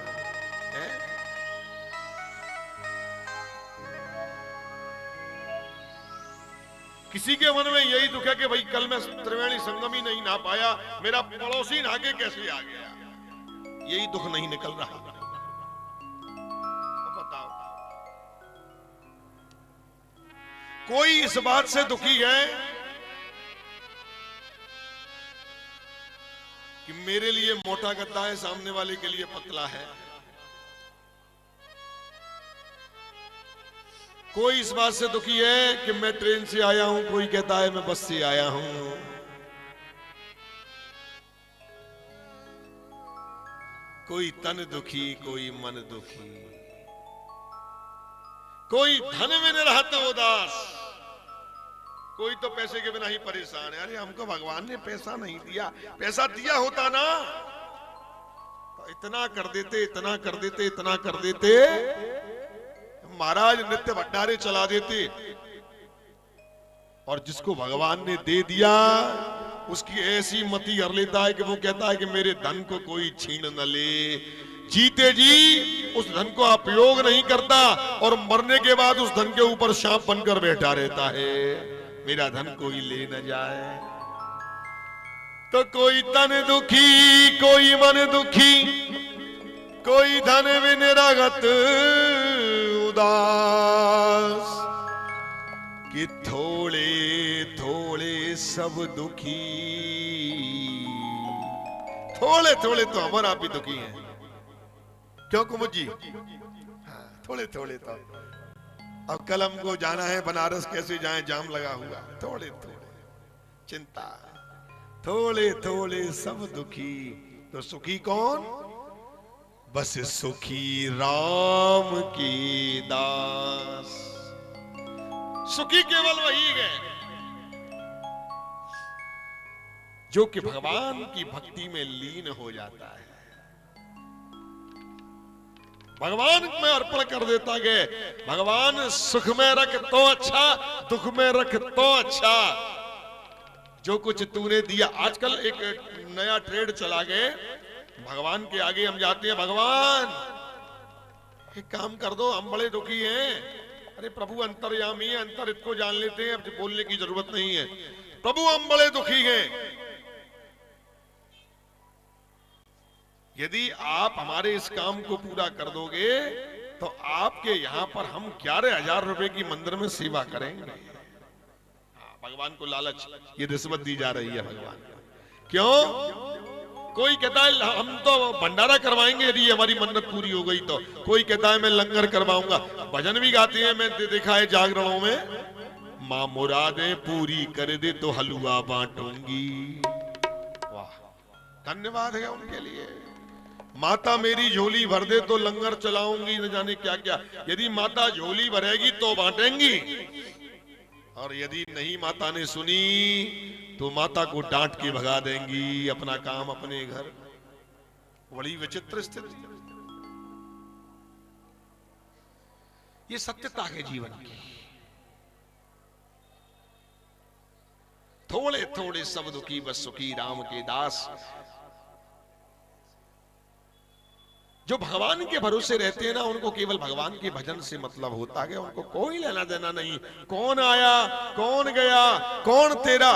[SPEAKER 2] किसी के मन में यही दुख है कि भाई कल मैं त्रिवेणी संगम ही नहीं नहा पाया, मेरा पड़ोसी नहा के कैसे आ गया। यही दुख नहीं निकल रहा। बताओ, कोई इस बात से दुखी है कि मेरे लिए मोटा गद्दा है, सामने वाले के लिए पतला है। कोई इस बात से दुखी है कि मैं ट्रेन से आया हूं, कोई कहता है मैं बस से आया हूं। कोई तन दुखी, कोई मन दुखी, कोई धन में न रहता उदास, कोई तो पैसे के बिना ही परेशान है। अरे हमको भगवान ने पैसा नहीं दिया, पैसा दिया होता ना तो इतना कर देते, इतना कर देते, इतना कर देते, महाराज नित्य भंडारे चला देते। और जिसको भगवान ने दे दिया उसकी ऐसी मति हर लेता है कि वो कहता है कि मेरे धन को कोई छीन न ले। जीते जी उस धन को उपयोग नहीं करता और मरने के बाद उस धन के ऊपर सांप बनकर बैठा रहता है, मेरा धन कोई ले न जाए। तो कोई तन दुखी, कोई मन दुखी, कोई धन बिन रगत उदास। कि थोड़े थोड़े सब दुखी, थोड़े थोड़े तो हमारा भी दुखी हैं। क्यों कुमुद जी? हाँ, थोड़े थोड़े तो। अब कल हमको जाना है बनारस, कैसे जाएं, जाम लगा हुआ। थोड़े थोड़े चिंता, थोड़े थोड़े सब दुखी। तो सुखी कौन? बस सुखी राम की दास। सुखी केवल वही है जो कि भगवान की भक्ति में लीन हो जाता है, भगवान में अर्पण कर देता है। भगवान सुख में रख तो अच्छा, दुख में रख तो अच्छा। जो कुछ तूने दिया, आजकल एक नया ट्रेड चला गया, भगवान के आगे हम जाते हैं, भगवान एक काम कर दो, हम बड़े दुखी हैं। अरे प्रभु अंतर्यामी है, अंतरित को जान लेते हैं, अब बोलने की जरूरत नहीं है। प्रभु हम बड़े दुखी हैं। यदि आप हमारे इस काम को पूरा कर दोगे तो आपके यहाँ पर हम 11,000 रुपए की मंदिर में सेवा करेंगे। भगवान को लालच, ये रिश्वत दी जा रही है भगवान। क्यों? कोई कहता है हम तो भंडारा करवाएंगे यदि हमारी मन्नत पूरी हो गई तो। कोई कहता है मैं लंगर करवाऊंगा। भजन भी गाते हैं, मैं देखा है जागरणों में, मां मुरादे पूरी कर दे तो हलवा बांटूंगी। वाह, धन्यवाद है उनके लिए। माता मेरी झोली भर दे तो लंगर चलाऊंगी, न जाने क्या क्या। यदि माता झोली भरेगी तो बांटेंगी, और यदि नहीं माता ने सुनी तो माता को डांट के भगा देंगी, अपना काम अपने घर। बड़ी विचित्र स्थिति। ये सत्यता है जीवन की। थोड़े थोड़े सब दुखी बस सुखी राम के दास। जो भगवान के भरोसे रहते हैं ना, उनको केवल भगवान के भजन से मतलब होता है, उनको कोई लेना देना नहीं। कौन आया कौन गया कौन तेरा,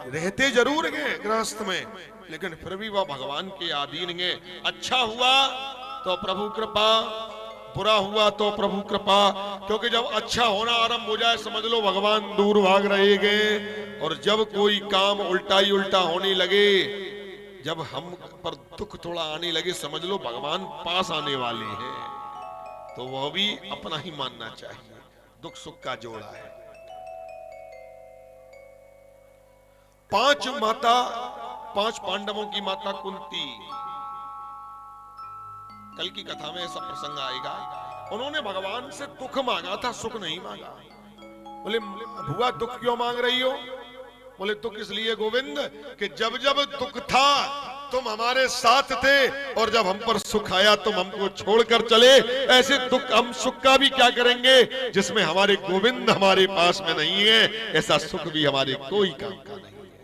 [SPEAKER 2] रहते जरूर हैं गृहस्थ में, लेकिन फिर भी वह भगवान के अधीन है। अच्छा हुआ तो प्रभु कृपा, बुरा हुआ तो प्रभु कृपा। क्योंकि जब अच्छा होना आरंभ हो जाए समझ लो भगवान दूर भाग रहेंगे, और जब कोई काम उल्टा ही उल्टा होने लगे, जब हम पर दुख थोड़ा आने लगे, समझ लो भगवान पास आने वाले हैं। तो वह भी अपना ही मानना चाहिए, दुख सुख का जोड़ा है। 5 पांडवों की माता कुंती, कल की कथा में ऐसा प्रसंग आएगा। उन्होंने भगवान से दुख मांगा था, सुख नहीं मांगा। बोले बुआ दुख क्यों मांग रही हो? बोले दुख इसलिए गोविंद कि जब जब दुख था तुम हमारे साथ थे, और जब हम पर सुख आया तुम हमको छोड़कर चले। ऐसे दुख हम सुख का भी क्या करेंगे जिसमें हमारे गोविंद हमारे पास में नहीं है। ऐसा सुख भी हमारे कोई काम का नहीं है।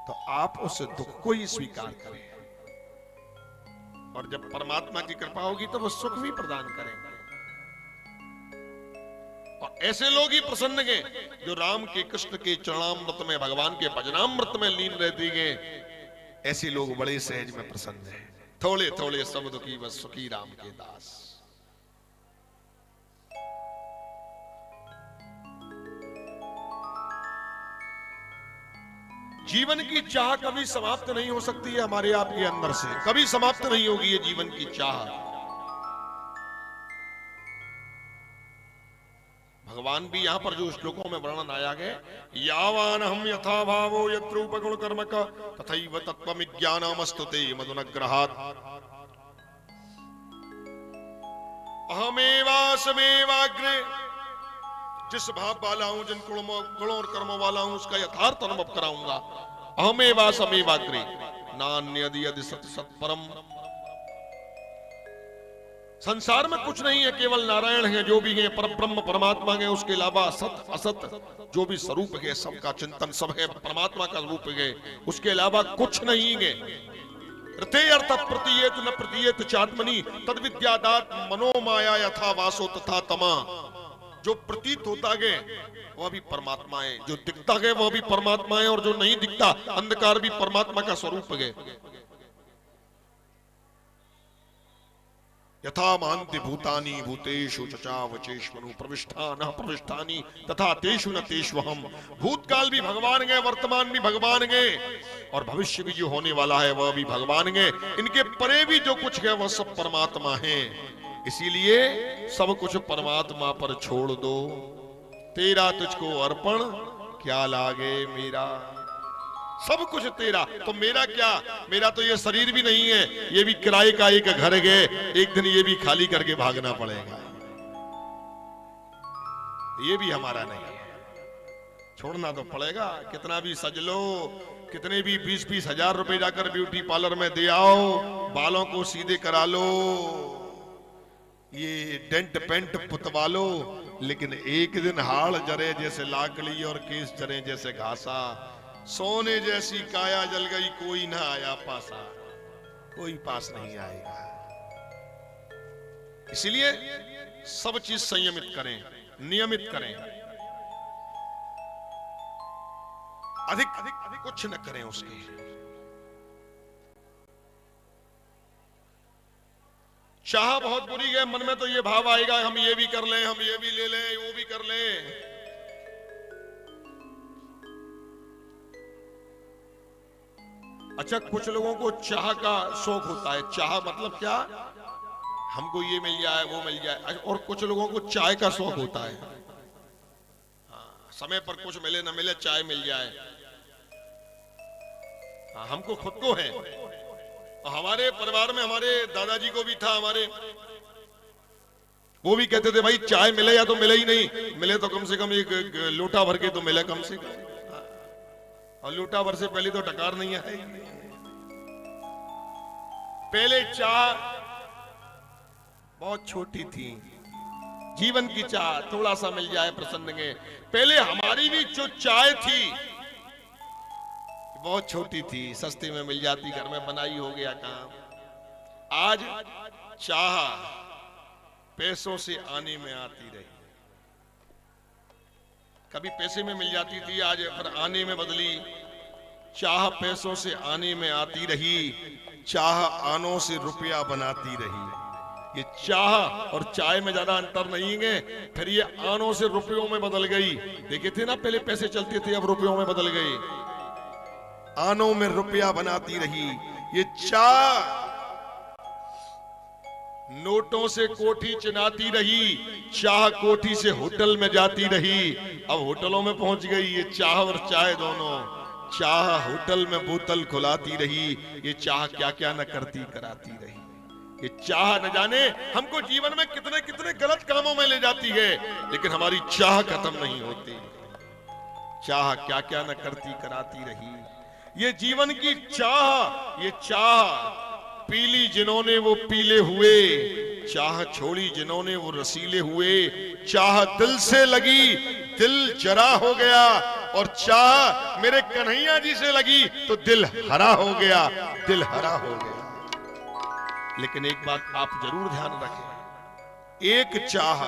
[SPEAKER 2] तो आप उस दुख को ही स्वीकार करें, और जब परमात्मा की कृपा होगी तो वो सुख भी प्रदान करेंगे। और ऐसे लोग ही प्रसन्न हैं जो राम के कृष्ण के चरणामृत में, भगवान के भजनामृत में लीन रहती हैं। ऐसे लोग बड़े सहज में प्रसन्न हैं। थोड़े थोड़े सब दुखी बस सुखी राम के दास। जीवन की चाह कभी समाप्त नहीं हो सकती है हमारे आपके अंदर से, कभी समाप्त नहीं होगी ये जीवन की चाह। भगवान भी यहां पर जो श्लोकों में वर्णन आया गया, यावान हम यथा भावो यत्रूप गुण कर्म का तथैव तत्त्वमिज्ञानमस्तुते मदुनग्रहात् अहमेवासमेवाग्रे। जिस भाव वाला हूं, जिन गुणों और कर्मों वाला हूं, उसका यथार्थ अनुभव कराऊंगा। अहमेवासमेवाग्रे नान्यदि यदि सत सत्परम। संसार में कुछ नहीं है, केवल नारायण है जो भी है, परब्रह्म परमात्मा है। उसके अलावा सत असत जो भी स्वरूप है, सबका चिंतन सब है, परमात्मा का रूप है। उसके अलावा कुछ नहीं है। रते अर्थ प्रतीयेत न प्रतीयेत चात्मनि तद विद्यादात मनोमाया यथा वासो तथा तमा। जो प्रतीत होता है वह भी परमात्मा है, जो दिखता है वह भी परमात्मा है, और जो नहीं दिखता अंधकार भी परमात्मा का स्वरूप है। यथा मान्ति भूतानि भूतेषु चचावचेष्मनु प्रविष्टानः प्रविष्टानि तथा तेषु न तेष्वहम्। भूतकाल भी भगवान है, वर्तमान भी भगवान है, और भविष्य भी जो होने वाला है वह भी भगवान है। इनके परे भी जो कुछ है वह सब परमात्मा है। इसीलिए सब कुछ परमात्मा पर छोड़ दो। तेरा तुझको अर्पण क्या लागे मेरा। सब कुछ तेरा, तो मेरा क्या? मेरा तो ये शरीर भी नहीं है, ये भी किराए का एक घर है, एक दिन ये भी खाली करके भागना पड़ेगा। ये भी हमारा नहीं है, छोड़ना तो पड़ेगा। कितना भी सज लो, कितने भी 20-20 हजार रुपए जाकर ब्यूटी पार्लर में दे आओ, बालों को सीधे करा लो, ये डेंट पेंट पुतवा लो, लेकिन एक दिन हाड़ जरे जैसे लाकड़ी और केस जरे जैसे घासा। सोने जैसी काया जल गई, कोई ना आया पासा, कोई पास नहीं आएगा। इसलिए सब चीज संयमित करें, नियमित करें, अधिक कुछ न करें उसकी। चाह बहुत बुरी है, मन में तो ये भाव आएगा हम ये भी कर लें, हम ये भी ले लें, वो भी कर लें। अच्छा, कुछ लोगों को चाह का शौक होता है। चाह मतलब क्या? हमको ये मिल जाए वो मिल जाए। और कुछ लोगों को चाय का शौक होता है। समय पर कुछ मिले ना मिले, चाय मिल जाए। हमको खुद को है, हमारे परिवार में हमारे दादाजी को भी था, हमारे वो भी कहते थे भाई चाय मिले या तो मिले ही नहीं, मिले तो कम से कम एक लोटा भर के तो मिले कम से कम, और लोटा भर से पहले तो डकार नहीं आएगी। पहले चाय बहुत छोटी थी, जीवन की चाह थोड़ा सा मिल जाए प्रसन्न के। पहले हमारी भी जो चाय थी बहुत छोटी थी, सस्ते में मिल जाती, घर में बनाई, हो गया काम। आज चाह पैसों से आने में आती रही, कभी पैसे में मिल जाती थी, आज पर आने में बदली। चाह पैसों से आने में आती रही, चाह आनों से रुपया बनाती रही। ये चाह और चाय में ज्यादा अंतर नहीं है, फिर ये आनों से रुपयों में बदल गई। देखे थे ना, पहले पैसे चलते थे, अब रुपयों में बदल गए, आनों में रुपया बनाती रही। ये चाह नोटों से कोठी चिनाती रही, चाह कोठी से होटल में जाती रही, अब होटलों में पहुंच गई। ये चाह और चाय दोनों, चाह होटल में बोतल खुलाती रही, ये चाह क्या क्या न करती कराती रही। ये चाह न जाने हमको जीवन में कितने कितने गलत कामों में ले जाती है, लेकिन हमारी चाह खत्म नहीं होती। चाह क्या क्या न करती कराती रही। ये जीवन की चाह, ये चाह पीली जिन्होंने वो पीले हुए, चाह छोड़ी जिन्होंने वो रसीले हुए। चाह दिल से लगी, दिल जरा हो गया, और चाह मेरे कन्हैया जी से लगी तो दिल हरा हो गया, दिल हरा हो गया। लेकिन एक बात आप जरूर ध्यान रखें, एक चाह,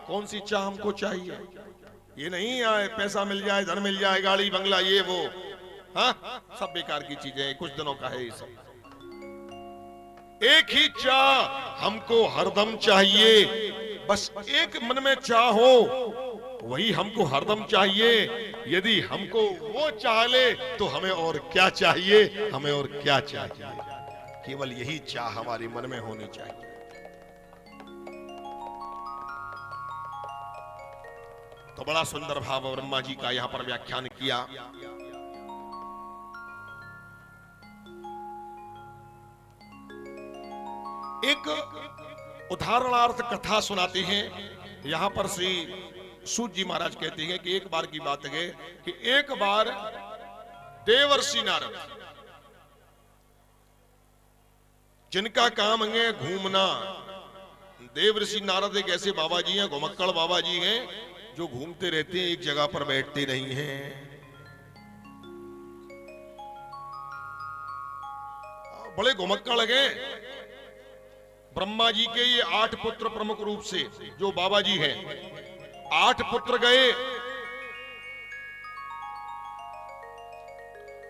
[SPEAKER 2] कौन सी चाह हमको चाहिए? ये नहीं आए पैसा मिल जाए, धन मिल जाए, गाड़ी बंगला, ये वो, हाँ सब बेकार की चीजें, कुछ दिनों का है ये सब। एक ही चाह हमको हरदम चाहिए, बस एक मन में चाह हो, वही हमको हरदम चाहिए। यदि हमको वो चाह ले तो हमें और क्या चाहिए, हमें और क्या चाहिए? केवल यही चाह हमारे मन में होनी चाहिए। तो बड़ा सुंदर भाव ब्रह्मा जी का यहां पर व्याख्यान किया। एक उदाहरणार्थ कथा सुनाते हैं। यहां पर श्री सूत जी महाराज कहते हैं कि एक बार की बात है कि एक बार देवर्षि नारद, जिनका काम है घूमना, देवर्षि नारद एक ऐसे बाबा जी हैं, घुमक्कड़ बाबा जी हैं, जो घूमते रहते हैं, एक जगह पर बैठते नहीं हैं। बड़े घुमक्कड़ गए। ब्रह्मा जी के ये 8 पुत्र प्रमुख रूप से जो बाबा जी हैं, 8 पुत्र गए।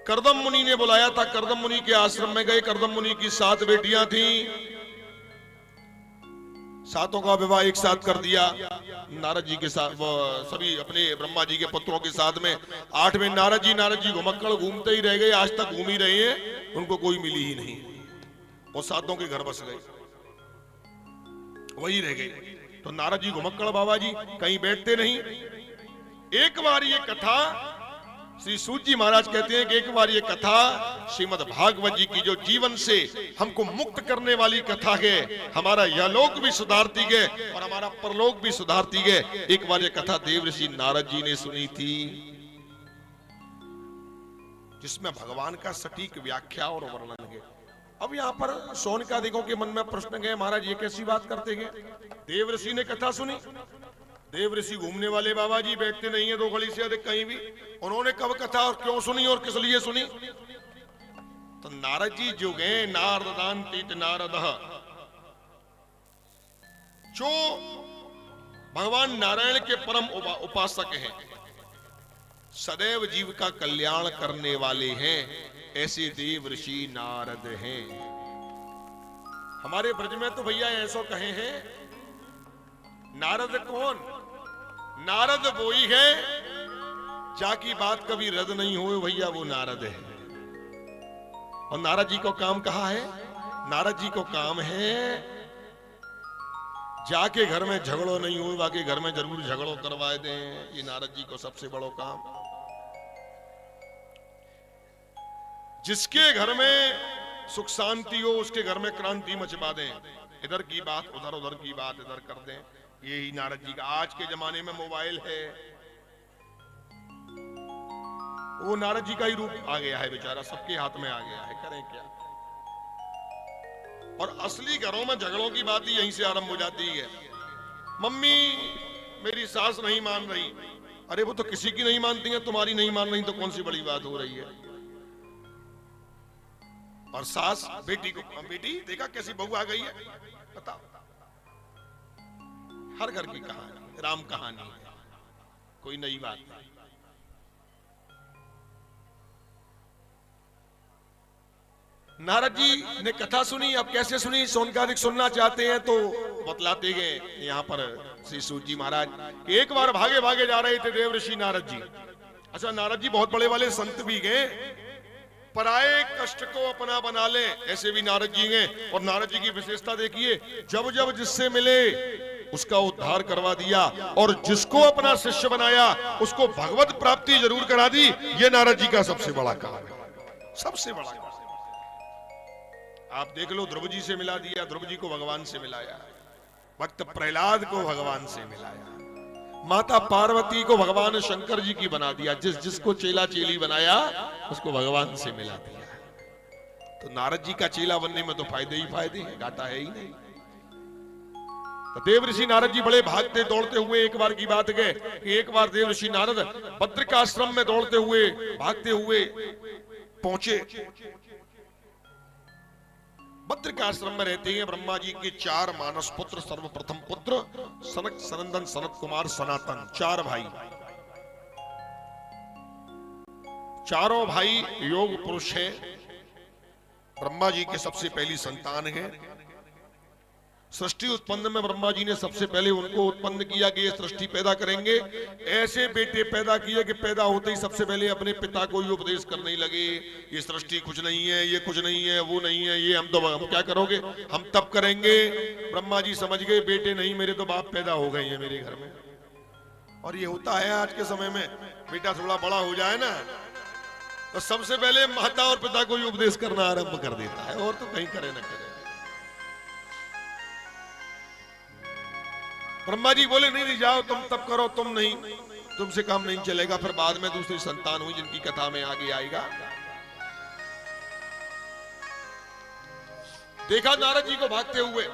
[SPEAKER 2] करदम मुनि ने बुलाया था, करदम मुनि के आश्रम में गए। करदम मुनि की 7 बेटियां थीं, 7 का विवाह एक साथ कर दिया नारद जी के साथ, सभी अपने ब्रह्मा जी के पुत्रों के साथ में। 8वें नारद जी घुमक्कड़ घूमते ही रह गए, आज तक घूम ही रहे हैं, उनको कोई मिली ही नहीं। वो 7 के घर बस गए, वही रह गए। तो नारद जी घुमक्कड़ बाबा जी कहीं बैठते नहीं। एक बार ये कथा, श्री सूत जी महाराज कहते हैं कि एक बार ये कथा श्रीमद् भागवत जी की, जो जीवन से हमको मुक्त करने वाली कथा है, हमारा यह लोक भी सुधारती है और हमारा परलोक भी सुधारती है। एक बार ये कथा देवर्षि नारद जी ने सुनी थी, जिसमें भगवान का सटीक व्याख्या और वर्णन है। अब यहाँ पर सोनकादिकों के मन में प्रश्न गए, महाराज ये कैसी बात करते हैं? देवर्षि ने कथा सुनी, देवर्षि घूमने वाले बाबा जी, बैठते नहीं है 2 घड़ी से अधिक कहीं भी, उन्होंने कब कथा और क्यों सुनी और किस लिए सुनी? तो नारद जी जो गए, नारदान्तित नारदः, जो भगवान नारायण के परम उपासक हैं, सदैव जीव का कल्याण करने वाले हैं, ऐसे देवर्षि नारद हैं। हमारे ब्रज में तो भैया ऐसा कहे हैं, नारद कौन? नारद वो ही है जाकी बात कभी रद्द नहीं हुए, भैया वो नारद है। और नारद जी को काम कहा है? नारद जी को काम है जाके घर में झगड़ो नहीं हुए, बाकी घर में जरूर झगड़ो करवाए दें। ये नारद जी को सबसे बड़ा काम। जिसके घर में सुख शांति हो, उसके घर में क्रांति मचवा दें, इधर की बात उधर, उधर की बात इधर कर दें। यही नारद जी का आज के जमाने में मोबाइल है, वो नारद जी का ही रूप आ गया है, बेचारा सबके हाथ में आ गया है, करें क्या। और असली घरों में झगड़ों की बात ही यहीं से आरंभ हो जाती है। मम्मी मेरी सास नहीं मान रही, अरे वो तो किसी की नहीं मानती है, तुम्हारी नहीं मान रही तो कौन सी बड़ी बात हो रही है। और सास बेटी को, बेटी देखा कैसी बहू आ गई है, बताओ। हर घर की कहानी राम कहानी है, कोई नई बात नहीं। नारद जी ने कथा सुनी, अब कैसे सुनी सोनकादिक सुनना चाहते हैं तो बतलाते गए यहाँ पर श्री सूत जी महाराज। एक बार भागे भागे जा रहे थे देव ऋषि नारद जी। अच्छा, नारद जी बहुत बड़े वाले संत भी गए, पराये कष्ट को अपना बना ले, ऐसे भी नारद जी गए। और नारद जी की विशेषता देखिए, जब जब जिससे मिले उसका उद्धार करवा दिया, और जिसको अपना शिष्य बनाया उसको भगवत प्राप्ति जरूर करा दी। ये नारद जी का सबसे बड़ा काम है, सबसे बड़ा काम। आप देख लो, ध्रुव जी से मिला दिया, ध्रुव जी को भगवान से मिलाया, भक्त प्रहलाद को भगवान से मिलाया, माता पार्वती को भगवान शंकर जी की बना दिया, जिसको चेला चेली बनाया उसको भगवान से मिला दिया। तो नारद जी का चेला बनने में तो फायदे ही फायदे हैं, घाटा है ही नहीं। तो देव ऋषि नारद जी बड़े भागते दौड़ते हुए, एक बार की बात है कि एक बार देव ऋषि नारद बद्रिकाश्रम में दौड़ते हुए भागते हुए पहुंचे। बद्रिकाश्रम में रहते हैं ब्रह्मा जी के 4 मानस पुत्र, सर्वप्रथम पुत्र सनक सनंदन सनत कुमार सनातन, 4 भाई। चारों भाई योग पुरुष हैं, ब्रह्मा जी के सबसे पहली संतान है। सृष्टि उत्पन्न में ब्रह्मा जी ने सबसे पहले उनको उत्पन्न किया कि ये सृष्टि पैदा करेंगे। ऐसे बेटे पैदा किए कि पैदा होते ही सबसे पहले अपने पिता को ही उपदेश करने लगे, ये सृष्टि कुछ नहीं है, ये कुछ नहीं है, वो नहीं है, ये हम क्या करोगे, हम तब करेंगे। ब्रह्मा जी समझ गए बेटे नहीं, मेरे तो बाप पैदा हो गए हैं मेरे घर में। और ये होता है आज के समय में, बेटा थोड़ा बड़ा हो जाए ना तो सबसे पहले माता और पिता को ही उपदेश करना आरंभ कर देता है, और तो कहीं करे ना करे। ब्रह्मा जी बोले नहीं जाओ, तुम तब करो, तुम नहीं, तुमसे काम नहीं चलेगा। फिर बाद में दूसरी संतान हुई जिनकी कथा में आगे आएगा। देखा नारद जी को भागते हुए,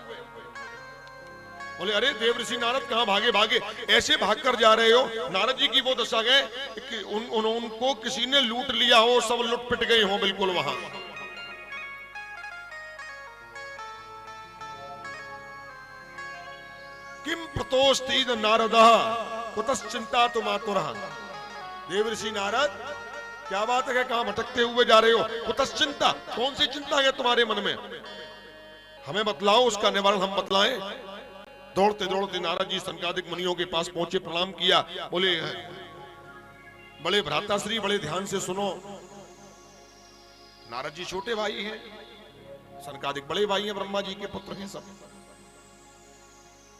[SPEAKER 2] बोले अरे देव ऋषि नारद कहां भागे भागे, ऐसे भाग कर जा रहे हो। नारद जी की वो दशा गए कि उनको किसी ने लूट लिया हो, सब लुट पिट गए हो बिल्कुल वहां। किम प्रतोस्तीद नारदः कुतश्चिंता तुम आतुरः। देव ऋषि नारद क्या बात है, कहां भटकते हुए जा रहे हो, कुतश्चिंता, कौन सी चिंता है तुम्हारे मन में, हमें बतलाओ, उसका निवारण हम बतलाएं। दौड़ते दौड़ते नारद जी सनकादिक मुनियों के पास पहुंचे, प्रणाम किया, बोले बड़े भ्राताश्री बड़े ध्यान से सुनो। नारद जी छोटे भाई हैं, सनकादिक बड़े भाई हैं, ब्रह्मा जी के पुत्र हैं सब।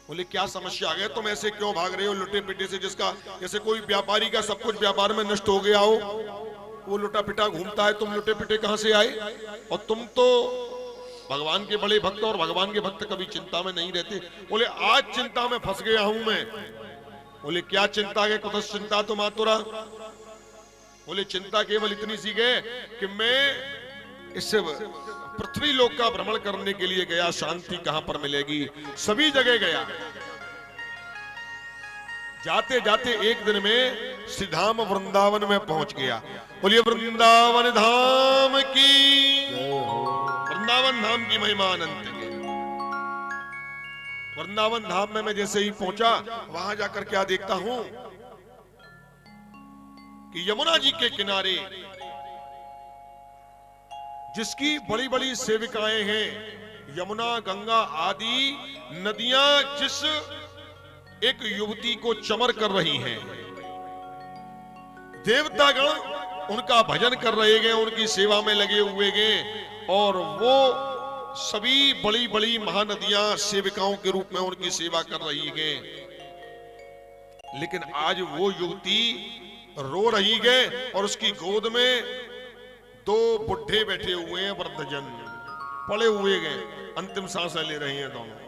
[SPEAKER 2] बोले क्या समस्या आ गया, तुम ऐसे क्यों भाग रहे हो लुटे पिटे से, जिसका जैसे कोई व्यापारी का सब कुछ व्यापार में नष्ट हो गया हो, वो लुटा पिटा घूमता है, तुम लुटे पिटे कहां से आए। और तुम तो भगवान के बड़े भक्त, और भगवान के भक्त कभी चिंता में नहीं रहते। बोले आज चिंता में फंस गया हूं मैं। बोले क्या चिंता है, कुछ चिंता तो मातुरा। बोले चिंता केवल इतनी सी है कि मैं इससे पृथ्वी लोक का भ्रमण करने के लिए गया, शांति कहां पर मिलेगी, सभी जगह गया। जाते जाते एक दिन में सिधाम वृंदावन में पहुंच गया। बोलिए वृंदावन धाम की, वृंदावन धाम की महिमा अनंत है। वृंदावन धाम में मैं जैसे ही पहुंचा, वहां जाकर क्या देखता हूं कि यमुना जी के किनारे जिसकी बड़ी बड़ी सेविकाएं हैं, यमुना गंगा आदि नदियां जिस एक युवती को चमर कर रही हैं, देवतागण उनका भजन कर रहे गए, उनकी सेवा में लगे हुए गए, और वो सभी बड़ी बड़ी महानदियां सेविकाओं के रूप में उनकी सेवा कर रही हैं। लेकिन आज वो युवती रो रही है और उसकी गोद में 2 बुढ़े बैठे हुए हैं, वृद्धजन। पड़े हुए गए, अंतिम सांसें ले रही हैं दोनों।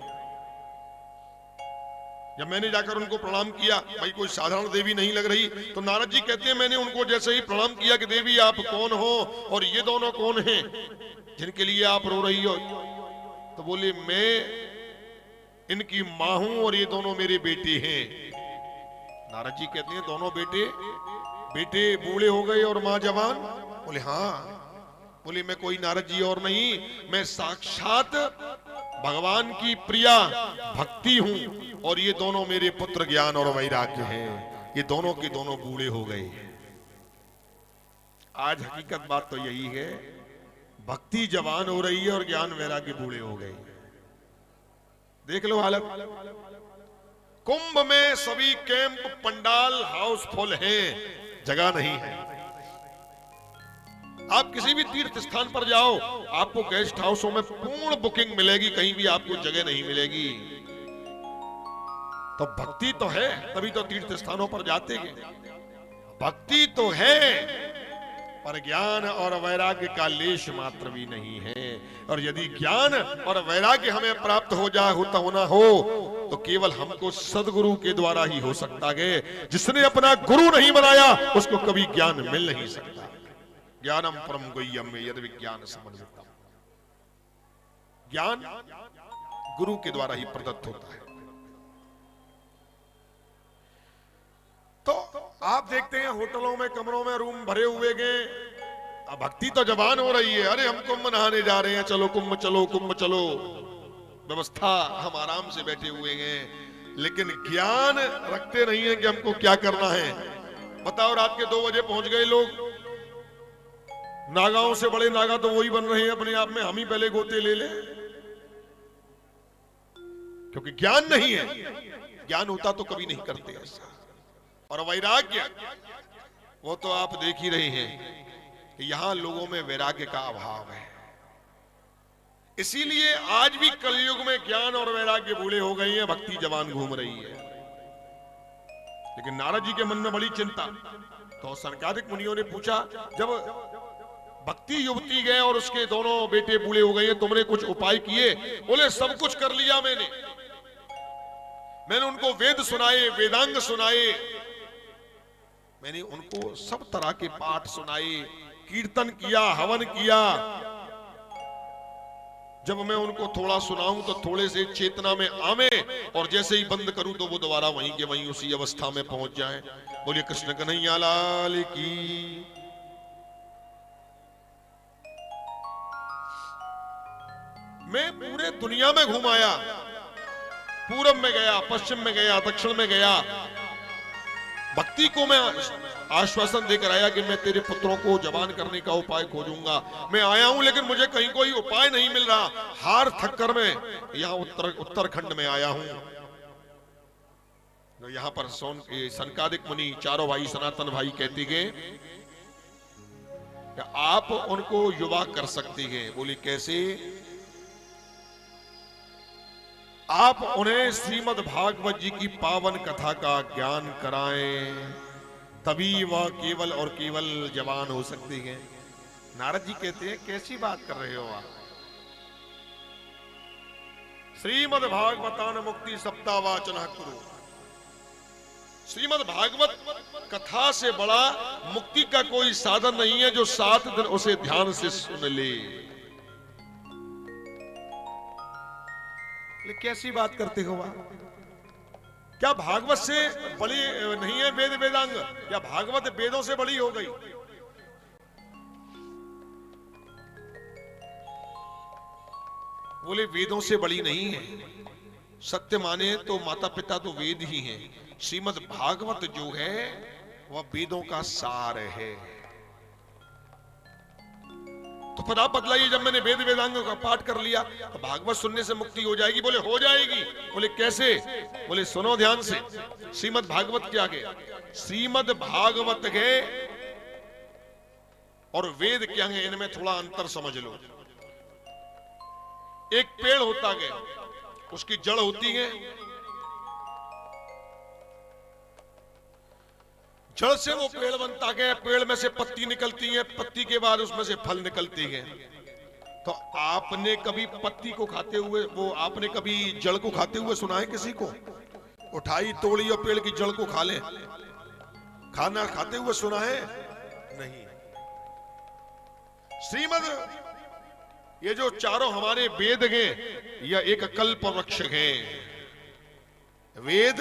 [SPEAKER 2] जब मैंने जाकर उनको प्रणाम किया, भाई कोई साधारण देवी नहीं लग रही, तो नारद जी कहते हैं मैंने उनको जैसे ही प्रणाम किया कि देवी आप कौन हो और ये दोनों कौन हैं जिनके लिए आप रो रही हो? तो बोले मैं इनकी मां हूं और ये दोनों मेरे बेटे हैं। नारद जी कहते हैं दोनों बेटे बूढ़े हो गए और मां जवान? बोले हाँ। बोले मैं कोई नारद जी और नहीं, मैं साक्षात भगवान की प्रिया भक्ति हूं और ये दोनों मेरे पुत्र ज्ञान और वैराग्य हैं। ये दोनों के दोनों बूढ़े हो गए। आज हकीकत बात तो यही है, भक्ति जवान हो रही है और ज्ञान वैराग्य बूढ़े हो गए। देख लो हालत। कुंभ में सभी कैंप पंडाल हाउसफुल हैं, जगह नहीं है। आप किसी भी तीर्थ स्थान पर जाओ, आपको गेस्ट हाउसों में पूर्ण बुकिंग मिलेगी, कहीं भी आपको जगह नहीं मिलेगी। तो भक्ति तो है, तभी तो तीर्थ स्थानों पर जाते हैं। भक्ति तो है, पर ज्ञान और वैराग्य का लेश मात्र भी नहीं है। और यदि ज्ञान और वैराग्य हमें प्राप्त हो जाए, होना हो, तो केवल हमको सदगुरु के द्वारा ही हो सकता है। जिसने अपना गुरु नहीं बनाया, उसको कभी ज्ञान मिल नहीं सकता। ज्ञानम परम गुह्यम में यद विज्ञान समन्वितम। ज्ञान गुरु के द्वारा ही प्रदत्त होता है। तो आप देखते हैं होटलों में, कमरों में रूम भरे हुए गए। अब भक्ति तो जवान हो रही है, अरे हम कुंभ नहाने जा रहे हैं, चलो कुंभ चलो, कुंभ चलो। व्यवस्था, हम आराम से बैठे हुए हैं, लेकिन ज्ञान रखते नहीं है कि हमको क्या करना है। बताओ, रात के 2 बजे पहुंच गए लोग। नागाओं से बड़े नागा तो वही बन रहे हैं अपने आप में, हम ही पहले गोते ले लें, क्योंकि ज्ञान नहीं है। ज्ञान होता तो कभी नहीं करते ऐसा। और वैराग्य, वो तो आप देख ही रहे हैं कि यहां लोगों में वैराग्य का अभाव है। इसीलिए आज भी कलयुग में ज्ञान और वैराग्य बूढ़े हो गए हैं, भक्ति जवान घूम रही है। लेकिन नारद जी के मन में बड़ी चिंता। तो सनकादिक मुनियों ने पूछा, जब भक्ति युवती गए और उसके दोनों बेटे बूढ़े हो गए, तुमने कुछ उपाय किए? बोले सब कुछ कर लिया मैंने उनको वेद सुनाए, वेदांग सुनाए, मैंने उनको सब तरह के पाठ सुनाए, कीर्तन किया, हवन किया। जब मैं उनको थोड़ा सुनाऊं तो थोड़े से चेतना में आवे, और जैसे ही बंद करूं तो वो दोबारा वहीं के वहीं उसी अवस्था में पहुंच जाए। बोलिए कृष्ण कन्हैया लाल की। मैं पूरे दुनिया में घुमाया, पूरब में गया, पश्चिम में गया, दक्षिण में गया। भक्ति को मैं आश्वासन देकर आया कि मैं तेरे पुत्रों को जवान करने का उपाय खोजूंगा। मैं आया हूं, लेकिन मुझे कहीं कोई उपाय नहीं मिल रहा। हार थक कर मैं यहाँ उत्तराखंड में आया हूं। तो यहाँ पर सनकादिक मुनि, चारों भाई, सनातन भाई कहते गए कि आप उनको युवा कर सकते हैं। बोली कैसे? आप उन्हें श्रीमद् भागवत जी की पावन कथा का ज्ञान कराएं, तभी वह केवल और केवल जवान हो सकती है। नारद जी कहते हैं कैसी बात कर रहे हो आप? श्रीमद् भागवतान मुक्ति सप्तावाचन कुरु। श्रीमद् भागवत कथा से बड़ा मुक्ति का कोई साधन नहीं है जो 7 दिन उसे ध्यान से सुन ले। कैसी बात करते हो आप? क्या भागवत से बड़ी नहीं है वेद वेदांग? या भागवत वेदों से बड़ी हो गई? बोले वेदों से बड़ी नहीं है। सत्य माने तो माता पिता तो वेद ही हैं। श्रीमद् भागवत जो है वह वेदों का सार है। तो फिर आप बतलाइए, जब मैंने वेद वेदांगों का पाठ कर लिया तो भागवत सुनने से मुक्ति हो जाएगी? बोले हो जाएगी। बोले कैसे? बोले सुनो ध्यान से। श्रीमद् भागवत क्या है? श्रीमद् भागवत है और वेद क्या है, इनमें थोड़ा अंतर समझ लो। एक पेड़ होता है, उसकी जड़ होती है, जड़ से वो पेड़ बनता है, पेड़ में से पत्ती निकलती है, पत्ती के बाद उसमें से फल निकलती है। तो आपने कभी पत्ती को खाते हुए, वो आपने कभी जड़ को खाते हुए सुना है किसी को? उठाई तोड़ी और पेड़ की जड़ को खा ले, खाना खाते हुए सुना है? नहीं। श्रीमद ये जो चारों हमारे वेद हैं, यह एक कल्प वृक्ष हैं। वेद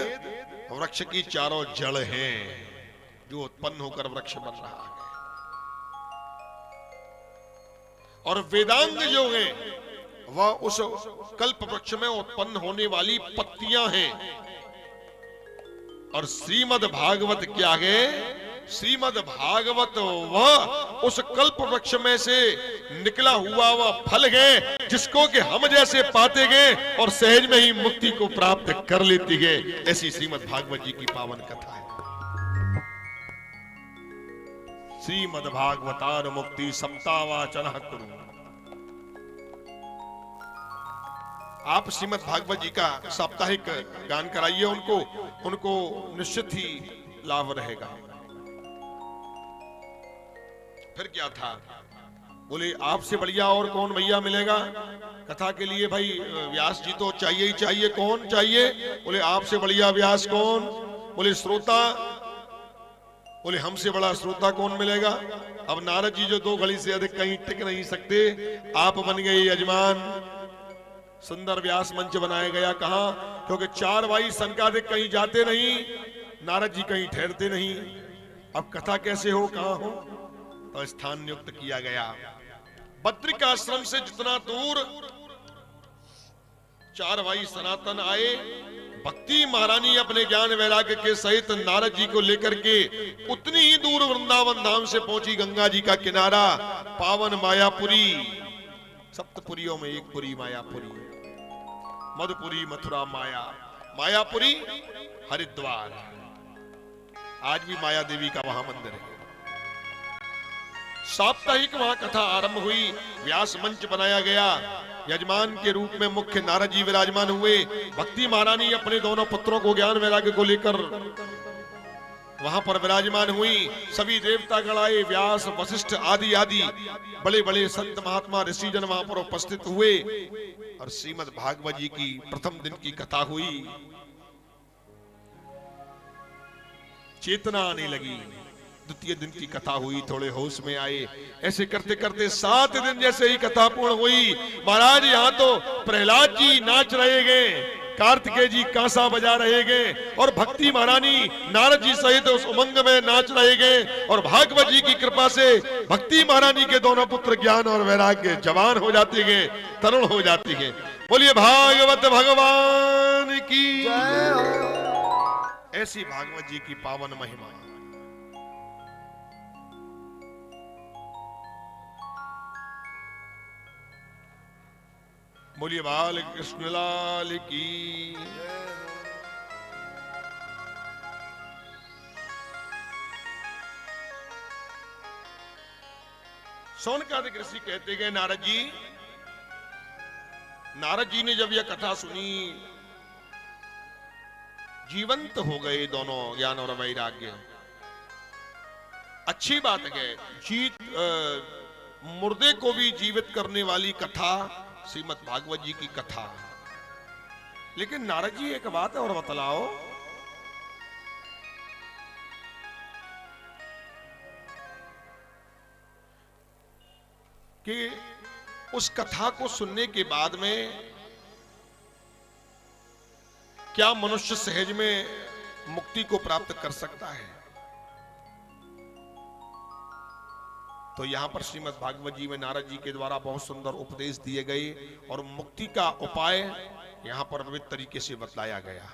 [SPEAKER 2] वृक्ष की चारों जड़ हैं जो उत्पन्न होकर वृक्ष बन रहा है। और वेदांग जो है वह उस कल्प वृक्ष में उत्पन्न होने वाली पत्तियां हैं। और श्रीमद् भागवत क्या है? श्रीमद् भागवत वह उस कल्प वृक्ष में से निकला हुआ वह फल है जिसको कि हम जैसे पाते गए और सहज में ही मुक्ति को प्राप्त कर लेती है। ऐसी श्रीमद् भागवत जी की पावन कथा है। श्रीमद् भागवतार मुक्ति सप्तावाचन कुरु। आप श्रीमद् भागवत जी का साप्ताहिक गान कराइए उनको निश्चित ही लाभ रहेगा। फिर क्या था? बोले आपसे बढ़िया और कौन भैया मिलेगा कथा के लिए? भाई व्यास जी तो चाहिए ही चाहिए। कौन चाहिए? बोले आपसे बढ़िया व्यास कौन? बोले श्रोता। बोले हमसे बड़ा श्रोता कौन मिलेगा? अब नारद जी जो 2 घड़ी से अधिक कहीं टिक नहीं सकते, आप बन गए यजमान। सुंदर व्यास मंच बनाया गया। कहा? क्योंकि 4 भाई संकादिक कहीं जाते नहीं, नारद जी कहीं ठहरते नहीं। अब कथा कैसे हो, कहां हो? तो स्थान नियुक्त किया गया। बद्रिकाश्रम से जितना दूर 4 भाई सनातन आए, भक्ति महारानी अपने ज्ञान वैराग्य के सहित नारद जी को लेकर के उतनी ही दूर वृंदावन धाम से पहुंची। गंगा जी का किनारा, पावन मायापुरी। सप्तपुरियों में एक पुरी मायापुरी, मधुपुरी मथुरा माया, मायापुरी हरिद्वार। आज भी माया देवी का वहां मंदिर है। साप्ताहिक वहां कथा आरंभ हुई। व्यास मंच बनाया गया। यजमान के रूप में मुख्य नारद जी विराजमान हुए। भक्ति महारानी अपने दोनों पुत्रों को ज्ञान वैराग्य को लेकर वहां पर विराजमान हुई। सभी देवता गण आए, व्यास वशिष्ठ आदि आदि बड़े बड़े संत महात्मा ऋषिजन वहां पर उपस्थित हुए। और श्रीमद् भागवत जी की प्रथम दिन की कथा हुई। चेतना आने लगी। द्वितीय दिन की कथा हुई, थोड़े होश में आए। ऐसे करते करते 7 दिन जैसे ही कथा पूर्ण हुई। महाराज यहाँ तो प्रहलाद जी नाच रहे गए, कार्तिकेय जी कांसा बजा रहे गए और भक्ति महारानी नारद जी सहित उस उमंग में नाच रहे गए। और भागवत जी की कृपा से भक्ति महारानी के दोनों पुत्र ज्ञान और वैराग्य जवान हो जाते गए, तरुण हो जाती है। बोलिए भागवत भगवान की जय हो। ऐसी भागवत जी की पावन महिमा। बोलिए बाल कृष्ण लाल की। शौनकादिक ऋषि कहते गए नारद जी ने जब यह कथा सुनी, जीवंत हो गए दोनों, ज्ञान और वैराग्य। अच्छी बात है, मुर्दे को भी जीवित करने वाली कथा श्रीमद् भागवत जी की कथा। लेकिन नारद जी एक बात और बतलाओ कि उस कथा को सुनने के बाद में क्या मनुष्य सहज में मुक्ति को प्राप्त कर सकता है? तो यहां पर श्रीमद् भागवत जी में नारद जी के द्वारा बहुत सुंदर उपदेश दिए गए और मुक्ति का उपाय यहां पर विविध तरीके से बतलाया गया,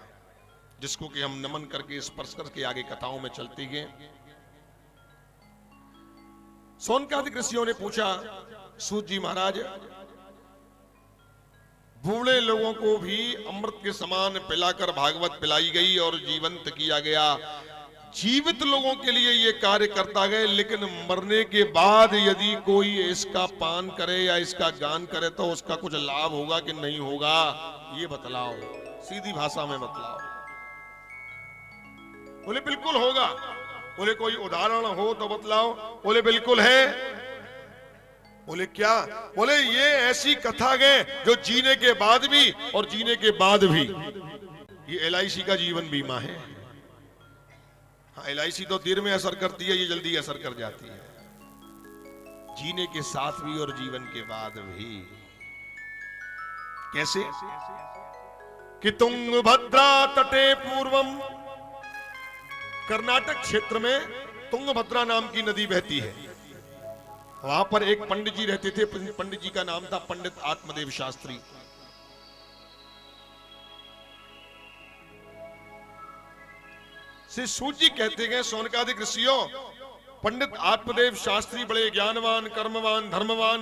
[SPEAKER 2] जिसको कि हम नमन करके स्पर्श करके आगे कथाओं में चलते गए। शौनकादिक ऋषियों ने पूछा, सूत जी महाराज, बूढ़े लोगों को भी अमृत के समान पिलाकर भागवत पिलाई गई और जीवंत किया गया। जीवित लोगों के लिए ये कार्य करता गया, लेकिन मरने के बाद यदि कोई इसका पान करे या इसका गान करे तो उसका कुछ लाभ होगा कि नहीं होगा, ये बतलाओ, सीधी भाषा में बतलाओ। बोले बिल्कुल होगा। बोले कोई उदाहरण हो तो बतलाओ। बोले बिल्कुल है। बोले क्या? बोले ये ऐसी कथा है जो जीने के बाद भी और जीने के बाद भी। ये LIC का जीवन बीमा है। हाँ, LIC तो देर में असर करती है, ये जल्दी असर कर जाती है। जीने के साथ भी और जीवन के बाद भी। कैसे? कि तुंगभद्रा तटे पूर्वम, कर्नाटक क्षेत्र में तुंगभद्रा नाम की नदी बहती है। वहां पर एक पंडित जी रहते थे। पंडित जी का नाम था पंडित आत्मदेव शास्त्री। श्री सूत जी कहते हैं, सोनकादिक ऋषियों, पंडित आत्मदेव शास्त्री बड़े ज्ञानवान, कर्मवान, धर्मवान,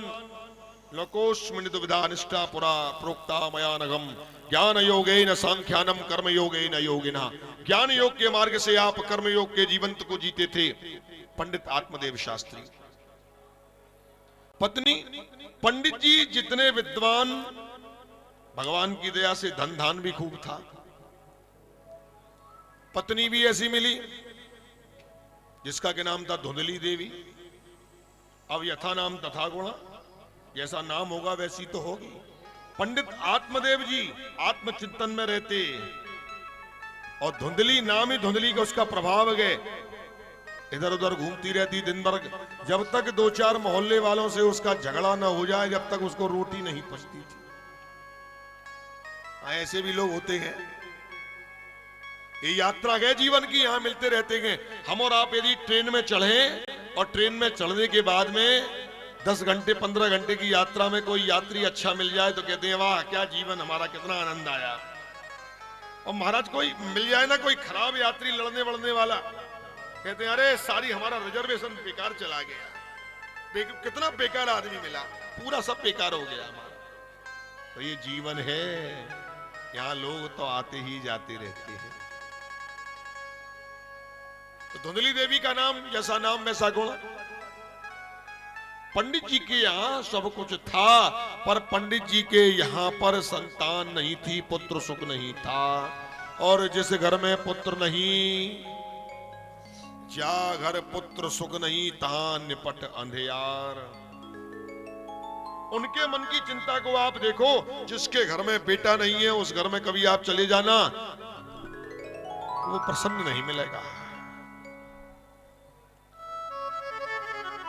[SPEAKER 2] लोकोस्मिन् दुविधा निष्ठा पुरा प्रोक्ता मया नगम ज्ञान योगेन सांख्यानम कर्म योगेन योगिना। ज्ञान योग के मार्ग से आप कर्म योग के जीवंत को जीते थे पंडित आत्मदेव शास्त्री। पत्नी, पंडित जी जितने विद्वान, भगवान की दया से धन धान भी खूब था। पत्नी भी ऐसी मिली जिसका के नाम था धुंधली देवी। अब यथा नाम तथा गुणा, जैसा नाम होगा वैसी तो होगी। पंडित आत्मदेव जी आत्मचिंतन में रहते और धुंधली नाम ही धुंधली का उसका प्रभाव है। इधर उधर घूमती रहती दिन भर, जब तक दो चार मोहल्ले वालों से उसका झगड़ा ना हो जाए जब तक उसको रोटी नहीं पचती थी। ऐसे भी लोग होते हैं। ये यात्रा है जीवन की, यहां मिलते रहते हैं। हम और आप यदि ट्रेन में चढ़े और ट्रेन में चढ़ने के बाद में 10 घंटे 15 घंटे की यात्रा में कोई यात्री अच्छा मिल जाए तो कहते हैं वाह क्या जीवन हमारा, कितना आनंद आया। और महाराज कोई मिल जाए ना कोई खराब यात्री, लड़ने वड़ने वाला, कहते हैं अरे सारी हमारा रिजर्वेशन बेकार चला गया। कितना बेकार आदमी मिला, पूरा सब बेकार हो गया हमारा। तो ये जीवन है, यहाँ लोग तो आते ही जाते रहते हैं। तो धुंधली देवी का नाम, जैसा नाम वैसा गुण। पंडित जी के यहाँ सब कुछ था, पर पंडित जी के यहाँ पर संतान नहीं थी, पुत्र सुख नहीं था। और जिस घर में पुत्र नहीं, जा घर पुत्र सुख नहीं, तहां निपट अंधियार। उनके मन की चिंता को आप देखो, जिसके घर में बेटा नहीं है उस घर में कभी आप चले जाना, वो प्रसन्न नहीं मिलेगा।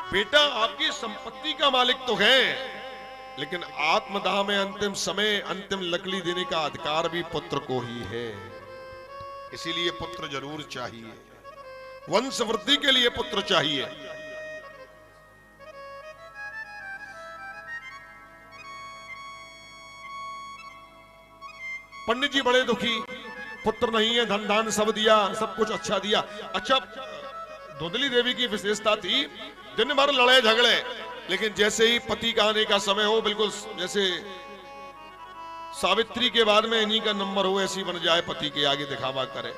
[SPEAKER 2] बेटा आपकी संपत्ति का मालिक तो है, लेकिन आत्मदाह में अंतिम समय, अंतिम लकड़ी देने का अधिकार भी पुत्र को ही है। इसीलिए पुत्र जरूर चाहिए, वंश वृद्धि के लिए पुत्र चाहिए। पंडित जी बड़े दुखी, पुत्र नहीं है, धन दान सब दिया, सब कुछ अच्छा दिया। अच्छा, धुंधली देवी की विशेषता थी, दिन भर लड़े झगड़े, लेकिन जैसे ही पति का आने का समय हो, बिल्कुल जैसे सावित्री के बाद में इन्हीं का नंबर हो, ऐसी बन जाए, पति के आगे दिखावा करे।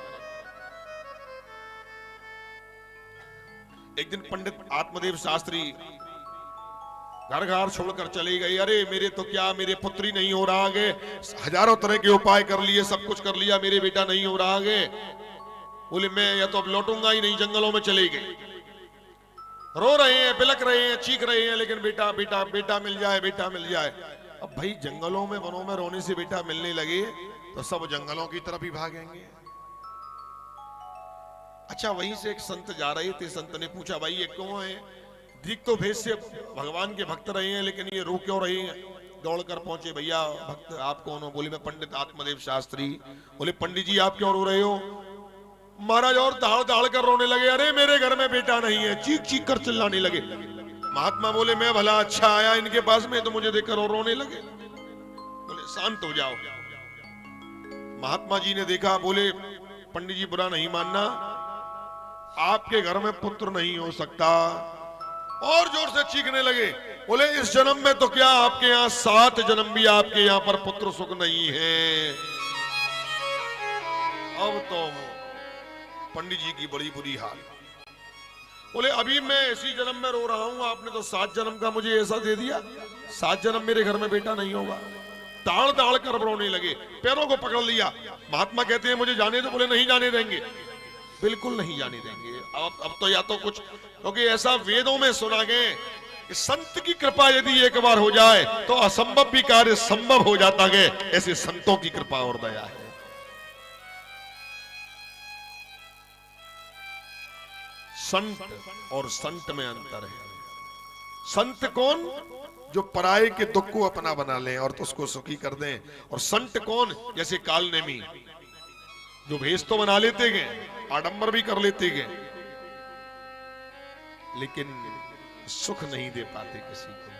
[SPEAKER 2] एक दिन पंडित आत्मदेव शास्त्री घर घर छोड़कर चले गए। अरे मेरे तो क्या, मेरे पुत्री नहीं हो रहा है, हजारों तरह के उपाय कर लिए, सब कुछ कर लिया, मेरे बेटा नहीं हो रहा है। बोले मैं या तो अब लौटूंगा ही नहीं। जंगलों में चले गए, रो रहे हैं, बिलक रहे हैं, चीख रहे हैं, लेकिन बेटा बेटा बेटा मिल जाए, बेटा मिल जाए। अब भाई जंगलों में, वनों में रोने से बेटा मिलने लगे तो सब जंगलों की तरफ ही भागेंगे। अच्छा, वहीं से एक संत जा रहे थे। संत ने पूछा, भाई ये कौन है? दिख तो भेष से भगवान के भक्त रहे हैं, लेकिन ये रो क्यों रहे हैं? दौड़कर पहुंचे, भैया भक्त आप कौन हो? बोले मैं पंडित आत्मदेव शास्त्री। बोले पंडित जी आप क्यों रो रहे हो? महाराज और दहाड़ दहाड़ कर रोने लगे, अरे मेरे घर में बेटा नहीं है, चीख चीख कर चिल्लाने लगे। महात्मा बोले मैं भला अच्छा आया इनके पास में, तो मुझे देखकर और रोने लगे। बोले शांत हो जाओ। महात्मा जी ने देखा, बोले पंडित जी बुरा नहीं मानना, आपके घर में पुत्र नहीं हो सकता। और जोर से चीखने लगे, बोले इस जन्म में तो क्या, आपके यहाँ 7 जन्म भी आपके यहाँ पर पुत्र सुख नहीं है। अब तो पंडित जी की बड़ी बुरी हाल। बोले अभी मैं इसी जन्म में रो रहा हूं, आपने तो 7 जन्म का मुझे ऐसा दे दिया, 7 जन्म मेरे घर में बेटा नहीं होगा। ताड़ ताड़ कर रोने लगे, पैरों को पकड़ लिया। महात्मा कहते हैं मुझे जाने दो। बोले नहीं जाने देंगे, बिल्कुल नहीं जाने देंगे। अब तो या तो कुछ, क्योंकि ऐसा वेदों में सुना गया कि संत की कृपा यदि एक बार हो जाए तो असंभव भी कार्य संभव हो जाता है। ऐसे संतों की कृपा और दया है। संत और संत में अंतर है। संत कौन? जो पराये के दुख को अपना बना लें और तो उसको सुखी कर दें। और संत कौन? जैसे कालनेमी, जो भेष तो बना लेते गए, आडंबर भी कर लेते गए, लेकिन सुख नहीं दे पाते किसी को,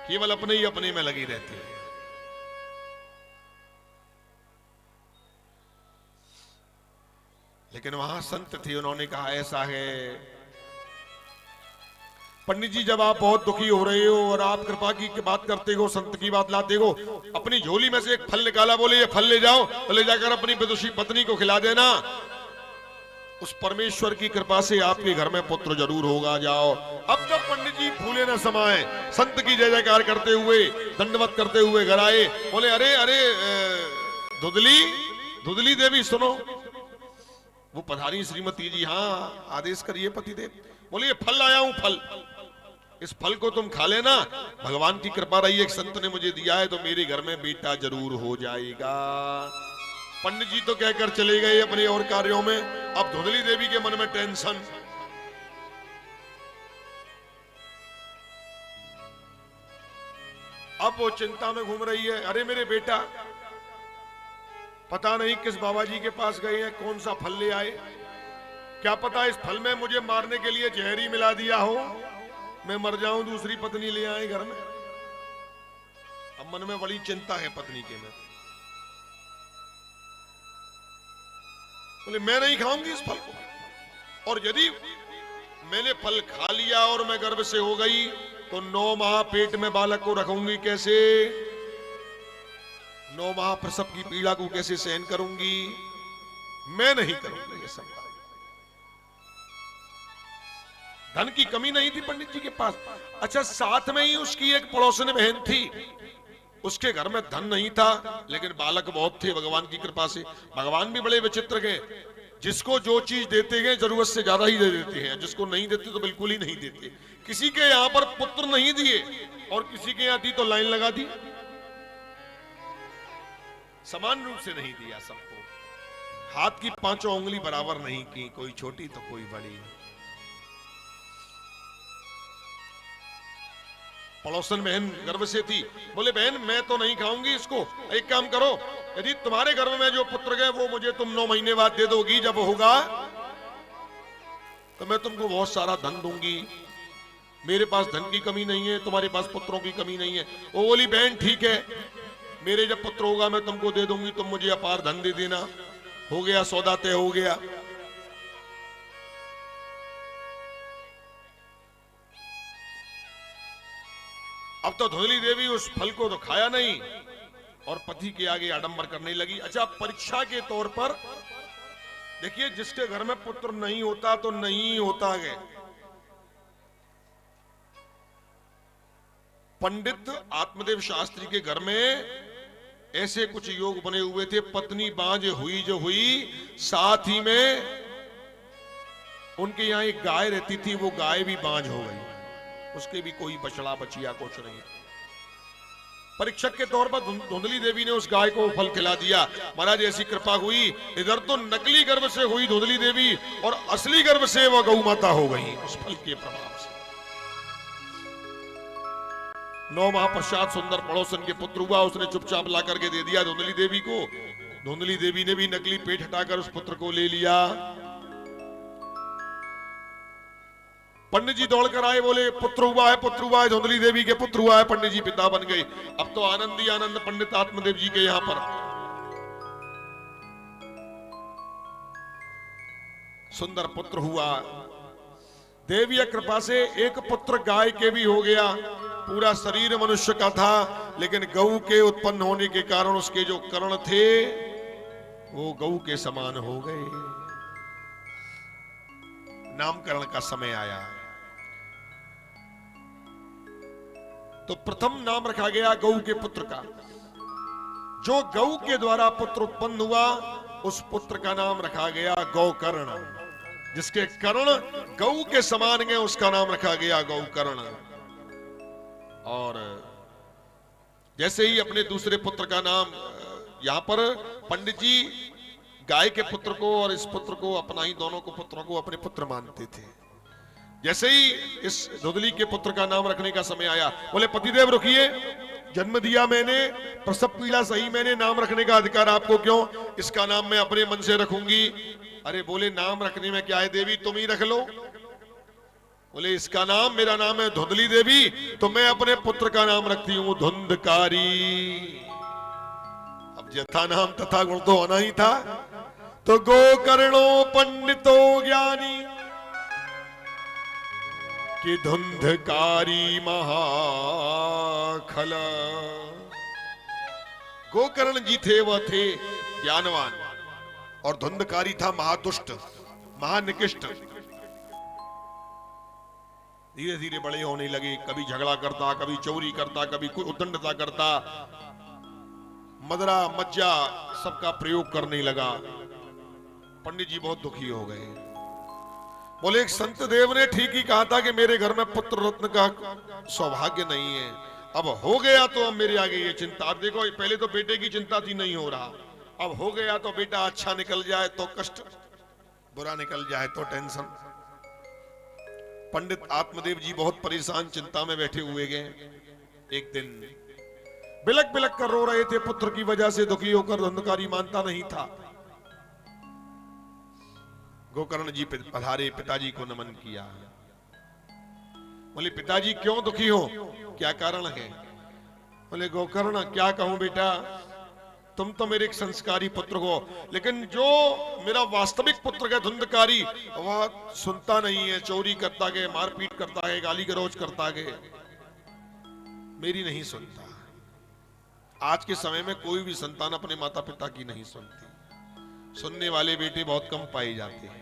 [SPEAKER 2] केवल अपने ही अपने में लगी रहती है। लेकिन वहां संत थे, उन्होंने कहा ऐसा है पंडित जी, जब आप बहुत दुखी हो रहे हो और आप कृपा की बात करते हो, संत की बात लाते हो, अपनी झोली में से एक फल निकाला, बोले ये फल ले जाओ, तो ले जाकर अपनी विदुषी पत्नी को खिला देना, उस परमेश्वर की कृपा से आपके घर में पुत्र जरूर होगा, जाओ। अब जब पंडित जी फूले न समाये, संत की जय जयकार करते हुए, दंडवत करते हुए घर आए, बोले अरे अरे धुंधली देवी सुनो। वो पधारी श्रीमती जी, हाँ आदेश करिए पतिदेव। बोले ये फल लाया हूं, फल, इस फल को तुम खा लेना, भगवान की कृपा रही, एक संत ने मुझे दिया है तो मेरे घर में बेटा जरूर हो जाएगा। पंडित जी तो कहकर चले गए अपने और कार्यों में। अब धुंधली देवी के मन में टेंशन, अब वो चिंता में घूम रही है, अरे मेरे बेटा पता नहीं किस बाबा जी के पास गए हैं, कौन सा फल ले आए, क्या पता इस फल में मुझे मारने के लिए जहर ही मिला दिया हो, मैं मर जाऊं, दूसरी पत्नी ले आए घर में। अब मन में बड़ी चिंता है पत्नी के में। बोले मैं नहीं खाऊंगी इस फल को, और यदि मैंने फल खा लिया और मैं गर्भ से हो गई तो 9 माह पेट में बालक को रखूंगी कैसे, 9 माह प्रसव की पीड़ा को कैसे सहन करूंगी, मैं नहीं करूंगा ये सब। धन की कमी नहीं थी पंडित जी के पास। अच्छा, साथ में ही उसकी एक पड़ोसन बहन थी, उसके घर में धन नहीं था लेकिन बालक बहुत थे भगवान की कृपा से। भगवान भी बड़े विचित्र गए, जिसको जो चीज देते गए जरूरत से ज्यादा ही दे देते हैं, जिसको नहीं देते तो बिल्कुल ही नहीं देते। किसी के यहां पर पुत्र नहीं दिए और किसी के यहां दी तो लाइन लगा दी, समान रूप से नहीं दिया सबको। हाथ की 5 उंगली बराबर नहीं की, कोई छोटी तो कोई बड़ी। पड़ोसन बहन गर्भ से थी, बोले बहन मैं तो नहीं खाऊंगी इसको, एक काम करो, यदि तुम्हारे गर्भ में जो पुत्र गए वो मुझे तुम 9 महीने बाद दे दोगी, जब होगा तो मैं तुमको बहुत सारा धन दूंगी, मेरे पास धन की कमी नहीं है, तुम्हारे पास पुत्रों की कमी नहीं है। वो बोली बहन ठीक है, मेरे जब पुत्र होगा मैं तुमको दे दूंगी, तुम मुझे अपार धन दे देना। हो गया, सौदा तय हो गया। अब तो धुंधली देवी उस फल को तो खाया नहीं और पति के आगे आडंबर करने लगी। अच्छा, परीक्षा के तौर पर देखिए, जिसके घर में पुत्र नहीं होता तो नहीं होता है। पंडित आत्मदेव शास्त्री के घर में ऐसे कुछ योग बने हुए थे, पत्नी बांझ हुई जो हुई, साथ ही में उनके यहां एक गाय रहती थी, वो गाय भी बांझ हो गई, उसके भी कोई बछड़ा बचिया कुछ नहीं। परीक्षक के तौर पर धुंधली देवी ने उस गाय को फल खिला दिया। महाराज ऐसी कृपा हुई, इधर तो नकली गर्भ से हुई धुंधली देवी और असली गर्भ से वह गौ माता हो गई उस फल के प्रभाव से। 9 माह पश्चात सुंदर पड़ोसन के पुत्र हुआ, उसने चुपचाप ला करके दे दिया धुंधली देवी को। धुंधली देवी ने भी नकली पेट हटाकर उस पुत्र को ले लिया। पंडित जी दौड़कर आए, बोले पुत्र हुआ है, पुत्र हुआ है, धुंधली देवी के पुत्र हुआ है। पंडित जी पिता बन गए। अब तो आनंद ही आनंद पंडित आत्मदेव जी के यहां पर। सुंदर पुत्र हुआ, देवी कृपा से एक पुत्र गाय के भी हो गया। पूरा शरीर मनुष्य का था, लेकिन गऊ के उत्पन्न होने के कारण उसके जो कर्ण थे वो गऊ के समान हो गए। नामकरण का समय आया तो प्रथम नाम रखा गया गऊ के पुत्र का। जो गऊ के द्वारा पुत्र उत्पन्न हुआ उस पुत्र का नाम रखा गया गौकर्ण। जिसके कर्ण गऊ के समान गए उसका नाम रखा गया गौकर्ण। और जैसे ही अपने दूसरे पुत्र का नाम, यहां पर पंडित जी गाय के पुत्र को और इस पुत्र को अपना ही, दोनों को पुत्रों को अपने पुत्र मानते थे। जैसे ही इस धुंधली के पुत्र का नाम रखने का समय आया, बोले पतिदेव रुकिए, जन्म दिया मैंने, प्रसव पीड़ा सही मैंने, नाम रखने का अधिकार आपको क्यों? इसका नाम मैं अपने मन से रखूंगी। अरे बोले नाम रखने में क्या है देवी, तुम ही रख लो। बोले इसका नाम, मेरा नाम है धुंधली देवी, तो मैं अपने पुत्र का नाम रखती हूं धुंधकारी। अब यथा नाम तथा गुण तो होना ही था। तो गोकर्णो पंडितो ज्ञानी कि धुंधकारी महाखल। गोकर्ण जी थे, वह थे ज्ञानवान, और धुंधकारी था महादुष्ट, महानिकृष्ट। धीरे धीरे बड़े होने लगे, कभी झगड़ा करता, कभी चोरी करता, कभी कोई उद्दंडता करता, मदरा मज्जा सबका प्रयोग करने लगा। पंडित जी बहुत दुखी हो गए। बोले एक संत देव ने ठीक ही कहा था कि मेरे घर में पुत्र रत्न का सौभाग्य नहीं है, अब हो गया तो अब मेरे आगे ये चिंता। अब देखो, पहले तो बेटे की चिंता थी, नहीं हो रहा, अब हो गया तो बेटा अच्छा निकल जाए तो कष्ट, बुरा निकल जाए तो टेंशन। पंडित आत्मदेव जी बहुत परेशान, चिंता में बैठे हुए गए। एक दिन बिलक बिलक कर रो रहे थे, पुत्र की वजह से दुखी होकर। धुंधकारी मानता नहीं था। गोकर्ण जी पधारे, पिताजी को नमन किया। बोले पिताजी क्यों दुखी हो, क्या कारण है? बोले गोकर्ण क्या कहूं बेटा, तुम तो मेरे एक संस्कारी पुत्र हो, लेकिन जो मेरा वास्तविक पुत्र है धुंधकारी, वह सुनता नहीं है, चोरी करता है, मारपीट करता है, गाली गलौज करता है, मेरी नहीं सुनता। आज के समय में कोई भी संतान अपने माता पिता की नहीं सुनती, सुनने वाले बेटे बहुत कम पाए जाते हैं।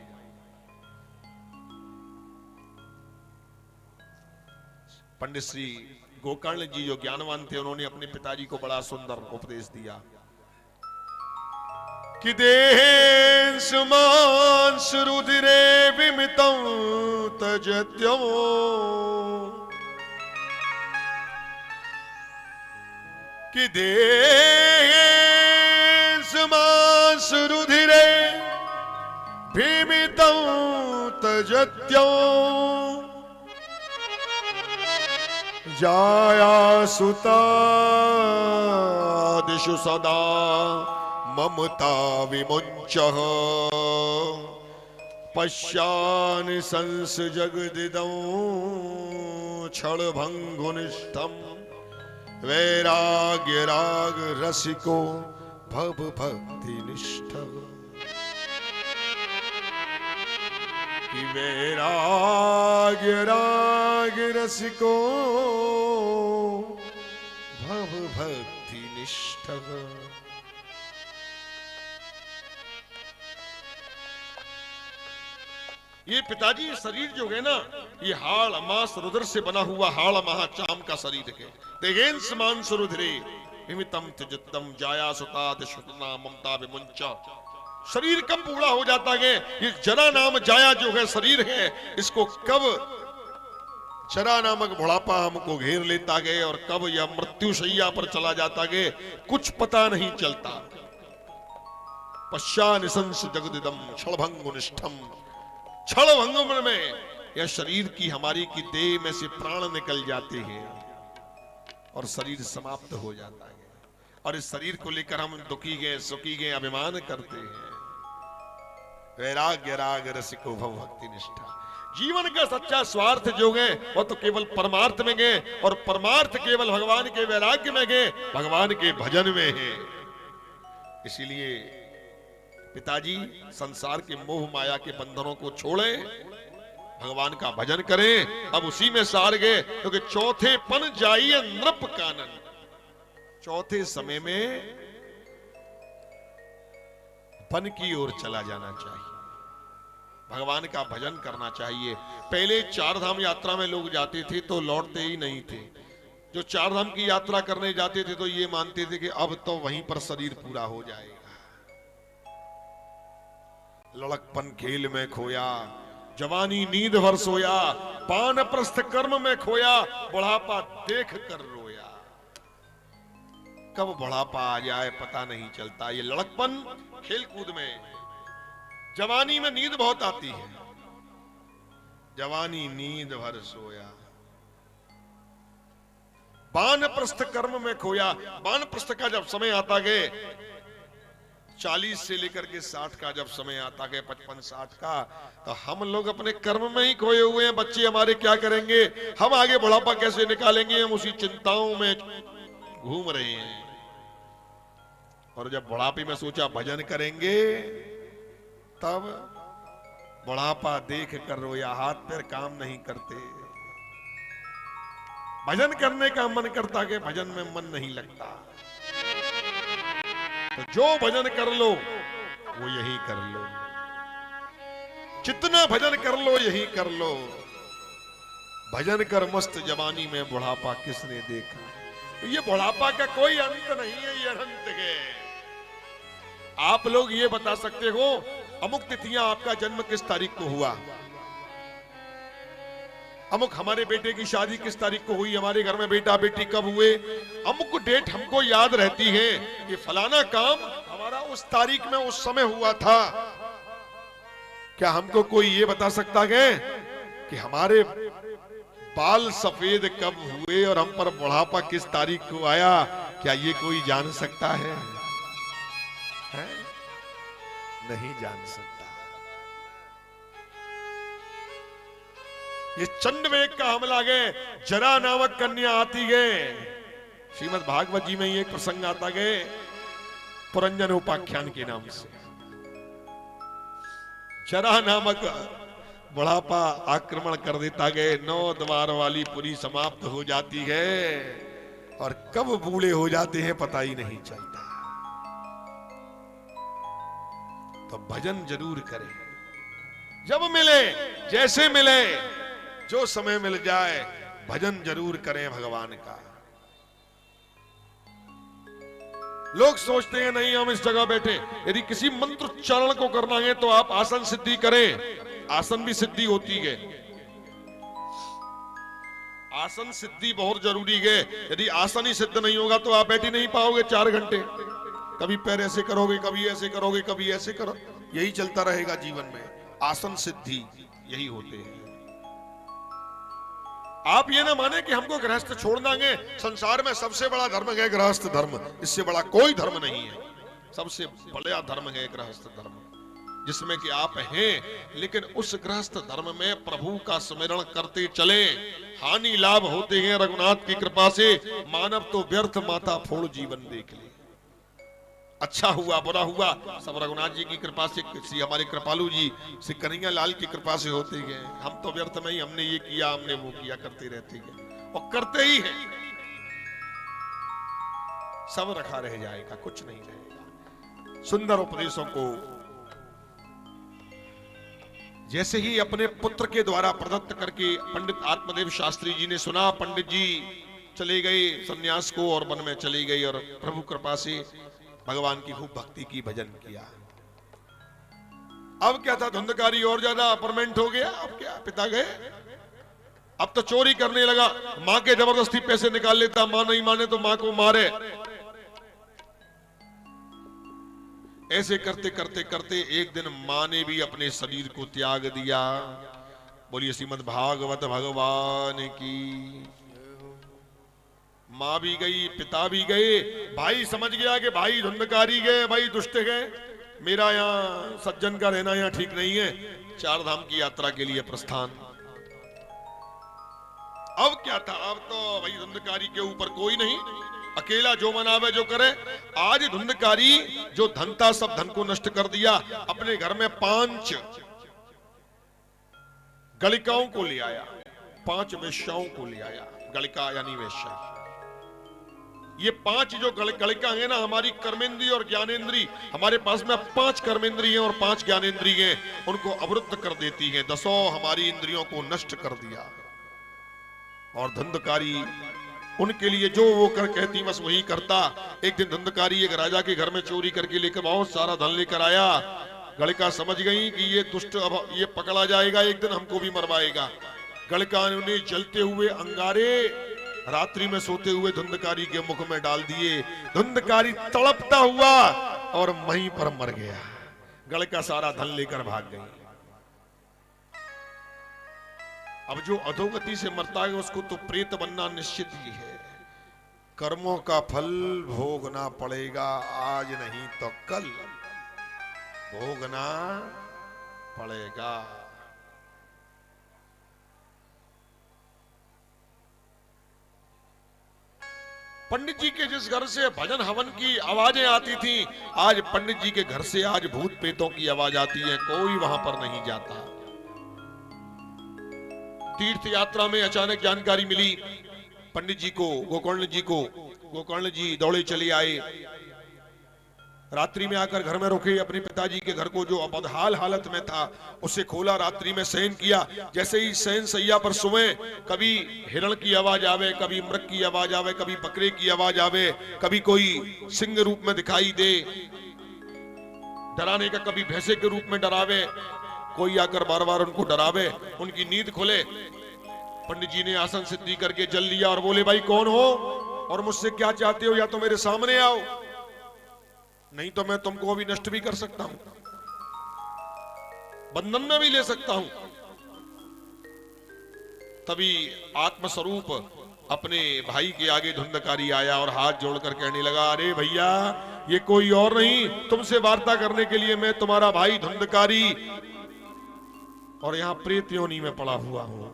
[SPEAKER 2] पंडित श्री गोकर्ण जी जो ज्ञानवान थे, उन्होंने अपने पिताजी को बड़ा सुंदर उपदेश दिया कि देहेंसमांस रुधिरे विमितं तजत्यो, कि देहेंसमांस रुधिरे विमितं तजत्यो, जाया सुतादिषु सदा ममता विमुञ्चः, पश्यानि संस जगदिदं क्षणभङ्गुनिष्ठं, वैराग्य राग रसिको भव भक्ति निष्ठः। कि वैराग्य राग रसिको भव भक्ति निष्ठः। ये पिताजी शरीर जो है ना, ये हाड़ मांस रुधिर से बना हुआ हाड़ महाचाम का शरीर है। तेगेंस मांस रुधिरे विमितम त्यजतम जाया सुता दिशुतना ममता विमुंचा। शरीर कब बूढ़ा हो जाता है? ये जरा नाम जाया जो है शरीर है, इसको कब जरा नामक बुढ़ापा हमको घेर लेता है और कब यह मृत्युशैया पर चला जाता है, कुछ पता नहीं चलता। पश्चा निशंस जगदिदम क्षणभंगुनिष्ठम, क्षण भंग में यह शरीर की हमारी की देह में से प्राण निकल जाते हैं और शरीर समाप्त हो जाता है। और इस शरीर को लेकर हम दुखी गए, सुखी गए, अभिमान करते हैं। वैराग्य राग रसिको भव भक्ति निष्ठा। जीवन का सच्चा स्वार्थ जो है वह तो केवल परमार्थ में गए, और परमार्थ केवल भगवान के वैराग्य में गए, भगवान के भजन में है। इसीलिए पिताजी संसार के मोह माया के बंधनों को छोड़े, भगवान का भजन करें। अब उसी में सार गए, क्योंकि चौथे पन जाइए नृप कानन। चौथे समय में पन की ओर चला जाना चाहिए, भगवान का भजन करना चाहिए। पहले चार धाम यात्रा में लोग जाते थे तो लौटते ही नहीं थे। जो चार धाम की यात्रा करने जाते थे तो ये मानते थे कि अब तो वहीं पर शरीर पूरा हो जाएगा। लड़कपन खेल में खोया, जवानी नींद भर सोया, वानप्रस्थ कर्म में खोया, बुढ़ापा देख कर रोया। कब बुढ़ापा आ जाए पता नहीं चलता। ये लड़कपन खेल कूद में, जवानी में नींद बहुत आती है, जवानी नींद भर सोया, वानप्रस्थ कर्म में खोया। वानप्रस्थ का जब समय आता गए, 40 से लेकर के 60 का जब समय आता गया, 55-60 का, तो हम लोग अपने कर्म में ही खोए हुए हैं। बच्चे हमारे क्या करेंगे, हम आगे बुढ़ापा कैसे निकालेंगे, हम उसी चिंताओं में घूम रहे हैं। और जब बुढ़ापे में सोचा भजन करेंगे, तब बुढ़ापा देख कर रोया, हाथ पैर काम नहीं करते, भजन करने का मन करता कि भजन में मन नहीं लगता। तो जो भजन कर लो वो यही कर लो, जितना भजन कर लो यही कर लो। भजन कर मस्त जवानी में बुढ़ापा किसने देखा। ये बुढ़ापा का कोई अंत नहीं है, ये अनंत है। आप लोग ये बता सकते हो अमुक तिथियां आपका जन्म किस तारीख को हुआ, अमुक हमारे बेटे की शादी किस तारीख को हुई, हमारे घर में बेटा बेटी कब हुए, अमुक डेट हमको याद रहती है कि फलाना काम हमारा उस तारीख में उस समय हुआ था। क्या हमको कोई ये बता सकता है कि हमारे बाल सफेद कब हुए और हम पर बुढ़ापा किस तारीख को आया? क्या ये कोई जान सकता है? नहीं जान सकता। ये चंडवेग का हमला गए, जरा नामक कन्या आती गए। श्रीमद् भागवत जी में ये प्रसंग आता गए पुरंजन उपाख्यान के नाम से। जरा नामक बुढ़ापा आक्रमण कर देता गए, 9 द्वार वाली पुरी समाप्त हो जाती है और कब बूढ़े हो जाते हैं पता ही नहीं चलता। तो भजन जरूर करें, जब मिले जैसे मिले, जो समय मिल जाए भजन जरूर करें भगवान का। लोग सोचते हैं नहीं हम इस जगह बैठे, यदि किसी मंत्र उच्चारण को करना है तो आप आसन सिद्धि करें, आसन भी सिद्धि होती है। आसन सिद्धि बहुत जरूरी है। यदि आसन ही सिद्ध नहीं होगा तो आप बैठ ही नहीं पाओगे 4 घंटे। कभी पैर ऐसे करोगे, कभी ऐसे करोगे, कभी ऐसे करो, यही चलता रहेगा जीवन में। आसन सिद्धि यही होते हैं। आप ये ना माने कि हमको गृहस्थ छोड़ना है। संसार में सबसे बड़ा धर्म है गृहस्थ धर्म, इससे बड़ा कोई धर्म नहीं है। सबसे बड़ा धर्म है गृहस्थ धर्म, जिसमें कि आप हैं, लेकिन उस गृहस्थ धर्म में प्रभु का स्मरण करते चले, हानि लाभ होते हैं रघुनाथ की कृपा से। मानव तो व्यर्थ माथा फोड़ जीवन देख ले, अच्छा हुआ बुरा हुआ सब रघुनाथ जी की कृपा से, हमारे कृपालु जी श्री कन्हैया लाल की कृपा से होते हैं। हम तो व्यर्थ में ही हमने ये किया हमने वो किया करते रहते हैं और करते ही हैं। सब रखा रह जाएगा, कुछ नहीं रहेगा। सुंदर उपदेशों को जैसे ही अपने पुत्र के द्वारा प्रदत्त करके पंडित आत्मदेव शास्त्री जी ने सुना, पंडित जी चले गए सन्यास को और वन में चली गई और प्रभु कृपा से भगवान की खूब भक्ति की, भजन किया। अब क्या था, धुंधकारी और ज्यादा परमानेंट हो गया। अब क्या, पिता गए, अब तो चोरी करने लगा, मां के जबरदस्ती पैसे निकाल लेता, मां नहीं माने तो मां को मारे। ऐसे करते करते करते एक दिन मां ने भी अपने शरीर को त्याग दिया। बोलिए श्रीमद् भागवत भगवान की। मां भी गई, पिता भी गए, भाई समझ गया कि भाई धुंधकारी गए, भाई दुष्ट गए, मेरा यहाँ सज्जन का रहना यहाँ ठीक नहीं है। 4 धाम की यात्रा के लिए प्रस्थान। अब क्या था, अब तो भाई धुंधकारी के ऊपर कोई नहीं, अकेला जो मनावे जो करे। आज धुंधकारी जो धन था सब धन को नष्ट कर दिया। अपने घर में 5 गलिकाओं को ले आया, 5 वेश्याओं को ले आया। गलिका यानी वेश्या, ये 5 जो गलिका है ना, हमारी कर्मेंद्री और ज्ञानेंद्री, हमारे पास में 5 कर्मेंद्री हैं और 5 ज्ञानेंद्री हैं, उनको अवरुद्ध कर देती हैं। 10 हमारी इंद्रियों को नष्ट कर दिया। और धुंधकारी उनके लिए जो वो कर कहती बस वही करता। एक दिन धुंधकारी एक राजा के घर में चोरी करके लेकर बहुत सारा धन लेकर आया। गलिका समझ गई कि ये दुष्ट अब ये पकड़ा जाएगा, एक दिन हमको भी मरवाएगा। गलिका ने जलते हुए अंगारे रात्रि में सोते हुए धुंधकारी के मुख में डाल दिए। धुंधकारी तड़पता हुआ और वहीं पर मर गया। गलिका सारा धन लेकर भाग गई। अब जो अधोगति से मरता है उसको तो प्रेत बनना निश्चित ही है। कर्मों का फल भोगना पड़ेगा, आज नहीं तो कल भोगना पड़ेगा। पंडित जी के जिस घर से भजन हवन की आवाजें आती थी, आज पंडित जी के घर से आज भूत प्रेतों की आवाज आती है। कोई वहां पर नहीं जाता। तीर्थ यात्रा में अचानक जानकारी मिली पंडित जी को, गोकर्ण जी को। गोकर्ण जी दौड़े चले आए, रात्रि में आकर घर में रुके। अपने पिताजी के घर को जो बदहाल हालत में था उसे खोला, रात्रि में शयन किया। जैसे ही शयन सैया पर सोए, कभी हिरण की आवाज आवे, कभी मृग की आवाज आवे, कभी बकरे की आवाज आवे, कभी कोई सिंह रूप में दिखाई दे डराने का, कभी भैंसे के रूप में डरावे, कोई आकर बार बार उनको डरावे। उनकी नींद खुले। पंडित जी ने आसन सिद्धि करके जल लिया और बोले, भाई कौन हो और मुझसे क्या चाहते हो? या तो मेरे सामने आओ, नहीं तो मैं तुमको अभी नष्ट भी कर सकता हूं, बंधन में भी ले सकता हूं। तभी आत्मस्वरूप अपने भाई के आगे धुंधकारी आया और हाथ जोड़कर कहने लगा, अरे भैया ये कोई और नहीं, तुमसे वार्ता करने के लिए मैं तुम्हारा भाई धुंधकारी और यहां प्रेत योनि में पड़ा हुआ हूं,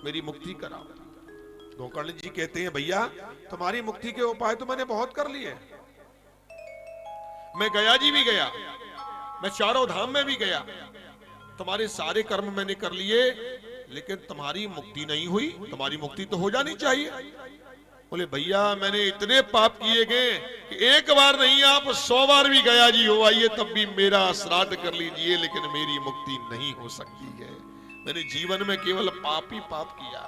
[SPEAKER 2] मेरी मुक्ति कराओ। गोकर्ण जी कहते हैं, भैया तुम्हारी मुक्ति के उपाय तो मैंने बहुत कर लिए। मैं गया जी भी गया, मैं चारों धाम में भी गया, तुम्हारे सारे कर्म मैंने कर लिए, लेकिन तुम्हारी मुक्ति नहीं हुई। तुम्हारी मुक्ति तो हो जानी चाहिए। बोले, भैया मैंने इतने पाप किए गए कि एक बार नहीं आप 100 बार भी गया जी हो आइए तब भी मेरा श्राद्ध कर लीजिए, लेकिन मेरी मुक्ति नहीं हो सकती है। मैंने जीवन में केवल पाप ही पाप किया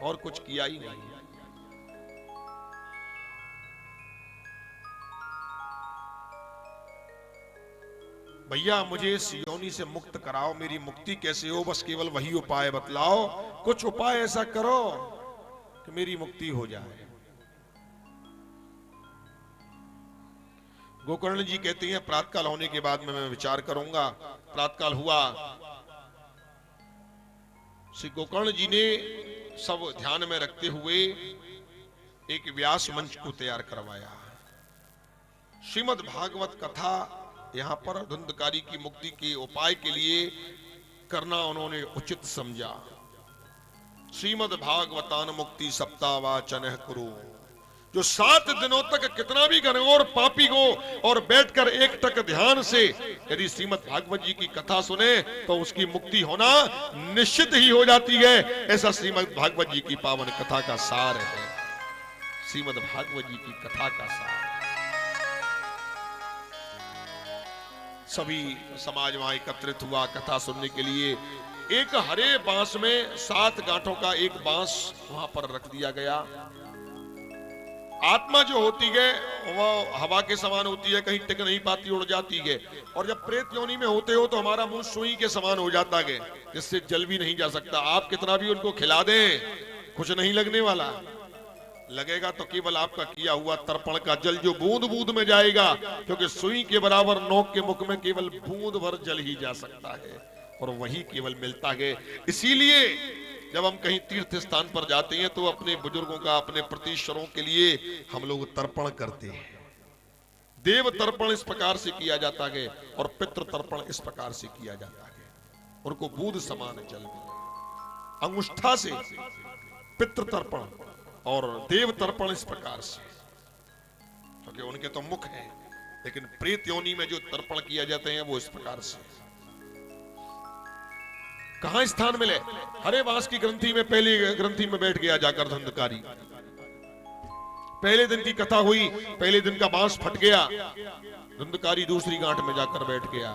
[SPEAKER 2] और कुछ किया ही नहीं। भैया मुझे इस योनि से मुक्त कराओ, मेरी मुक्ति कैसे हो, बस केवल वही उपाय बतलाओ, कुछ उपाय ऐसा करो कि मेरी मुक्ति हो जाए। गोकर्ण जी कहते हैं, प्रातःकाल होने के बाद में मैं विचार करूंगा। प्रातःकाल हुआ, श्री गोकर्ण जी ने सब ध्यान में रखते हुए एक व्यास मंच को तैयार करवाया। श्रीमद् भागवत कथा यहां पर धुंधकारी की मुक्ति के उपाय के लिए करना उन्होंने उचित समझा। श्रीमद् भागवतान मुक्ति सप्ताहवाचन कुरु, जो 7 दिनों तक कितना भी घनघोर पापी हो और बैठकर एकटक ध्यान से यदि श्रीमद् भागवत जी की कथा सुने तो उसकी मुक्ति होना निश्चित ही हो जाती है। ऐसा श्रीमद् भागवत जी की पावन कथा का सार है। श्रीमद् भागवत जी की कथा का सार, सभी समाज वहां एकत्रित हुआ कथा सुनने के लिए। एक हरे बांस में 7 गांठों का एक बांस वहां पर रख दिया गया। आत्मा जो होती है वो हवा के समान होती है, कहीं टिक नहीं पाती, उड़ जाती है। और जब प्रेत योनि में होते हो तो हमारा मुंह सुई के समान हो जाता है, जिससे जल भी नहीं जा सकता। आप कितना भी उनको खिला दें कुछ नहीं लगने वाला, लगेगा तो केवल आपका किया हुआ तर्पण का जल जो बूंद बूंद में जाएगा, क्योंकि सुई के बराबर नोक के मुख में केवल बूंद भर जल ही जा सकता है और वही केवल मिलता है। इसीलिए जब हम कहीं तीर्थ स्थान पर जाते हैं तो अपने बुजुर्गों का, अपने प्रतीश्वरों के लिए हम लोग तर्पण करते हैं। देव तर्पण इस प्रकार से किया जाता है और पितृ तर्पण इस प्रकार से किया जाता है। उनको बूंद समान जल अंगुष्ठा से पितृ तर्पण और देव तर्पण इस प्रकार से, क्योंकि उनके तो मुख हैं, लेकिन प्रेत योनि में जो तर्पण किया जाते हैं वो इस प्रकार से। कहां स्थान मिले? हरे बांस की ग्रंथि में, पहली ग्रंथि में बैठ गया जाकर धुंधकारी। पहले दिन की कथा हुई, पहले दिन का बांस फट गया, धुंधकारी दूसरी गांठ में जाकर बैठ गया।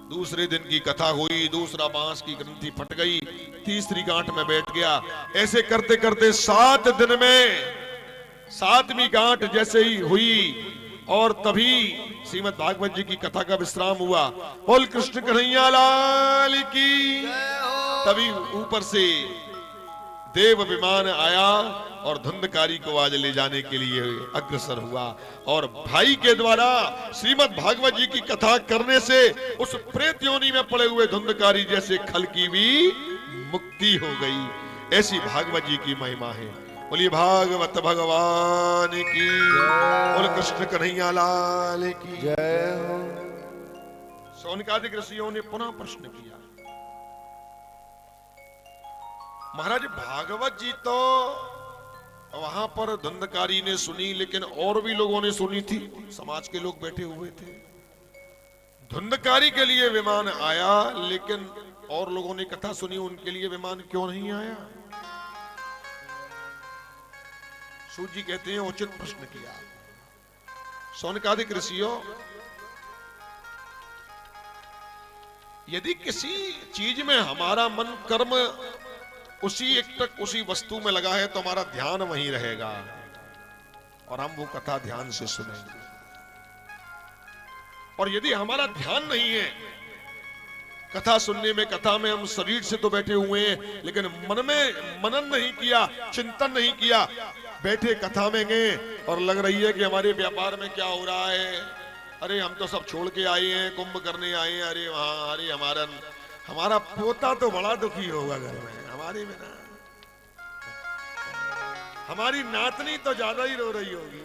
[SPEAKER 2] दूसरे दिन की कथा हुई, दूसरा बांस की ग्रंथि फट गई, तीसरी गांठ में बैठ गया। ऐसे करते करते 7 दिन में 7वीं गांठ जैसे ही हुई, और तभी श्रीमद् भागवत जी की कथा का विश्राम हुआ। बोल कृष्ण कन्हैया लाल की। तभी ऊपर से देव विमान आया और धुंधकारी को आज ले जाने के लिए अग्रसर हुआ। और भाई के द्वारा श्रीमद् भागवत जी की कथा करने से उस प्रेत योनि में पड़े हुए धुंधकारी जैसे खल की भी मुक्ति हो गई। ऐसी भागवत जी की महिमा है। बोलिए भागवत भगवान की, बोल कृष्ण कन्हैया लाल की जय हो। शौनकादिक ऋषियों ने पुनः प्रश्न किया, महाराज भागवत जी तो वहां पर धुंधकारी ने सुनी, लेकिन और भी लोगों ने सुनी थी, समाज के लोग बैठे हुए थे। धुंधकारी के लिए विमान आया, लेकिन और लोगों ने कथा सुनी, उनके लिए विमान क्यों नहीं आया? सूत जी कहते हैं उचित प्रश्न किया। शौनकादिक ऋषियों, यदि किसी चीज में हमारा मन कर्म उसी एक तक उसी वस्तु में लगा है तो हमारा ध्यान वहीं रहेगा और हम वो कथा ध्यान से सुनेंगे। और यदि हमारा ध्यान नहीं है कथा सुनने में, कथा में हम शरीर से तो बैठे हुए हैं लेकिन मन में मनन नहीं किया, चिंतन नहीं किया, बैठे कथा में गए और लग रही है कि हमारे व्यापार में क्या हो रहा है, अरे हम तो सब छोड़ के आए हैं, कुंभ करने आए हैं, अरे वहां अरे हमारा पोता तो बड़ा दुखी होगा घर में हमारे बिना, हमारी नातनी तो ज्यादा ही रो रही होगी।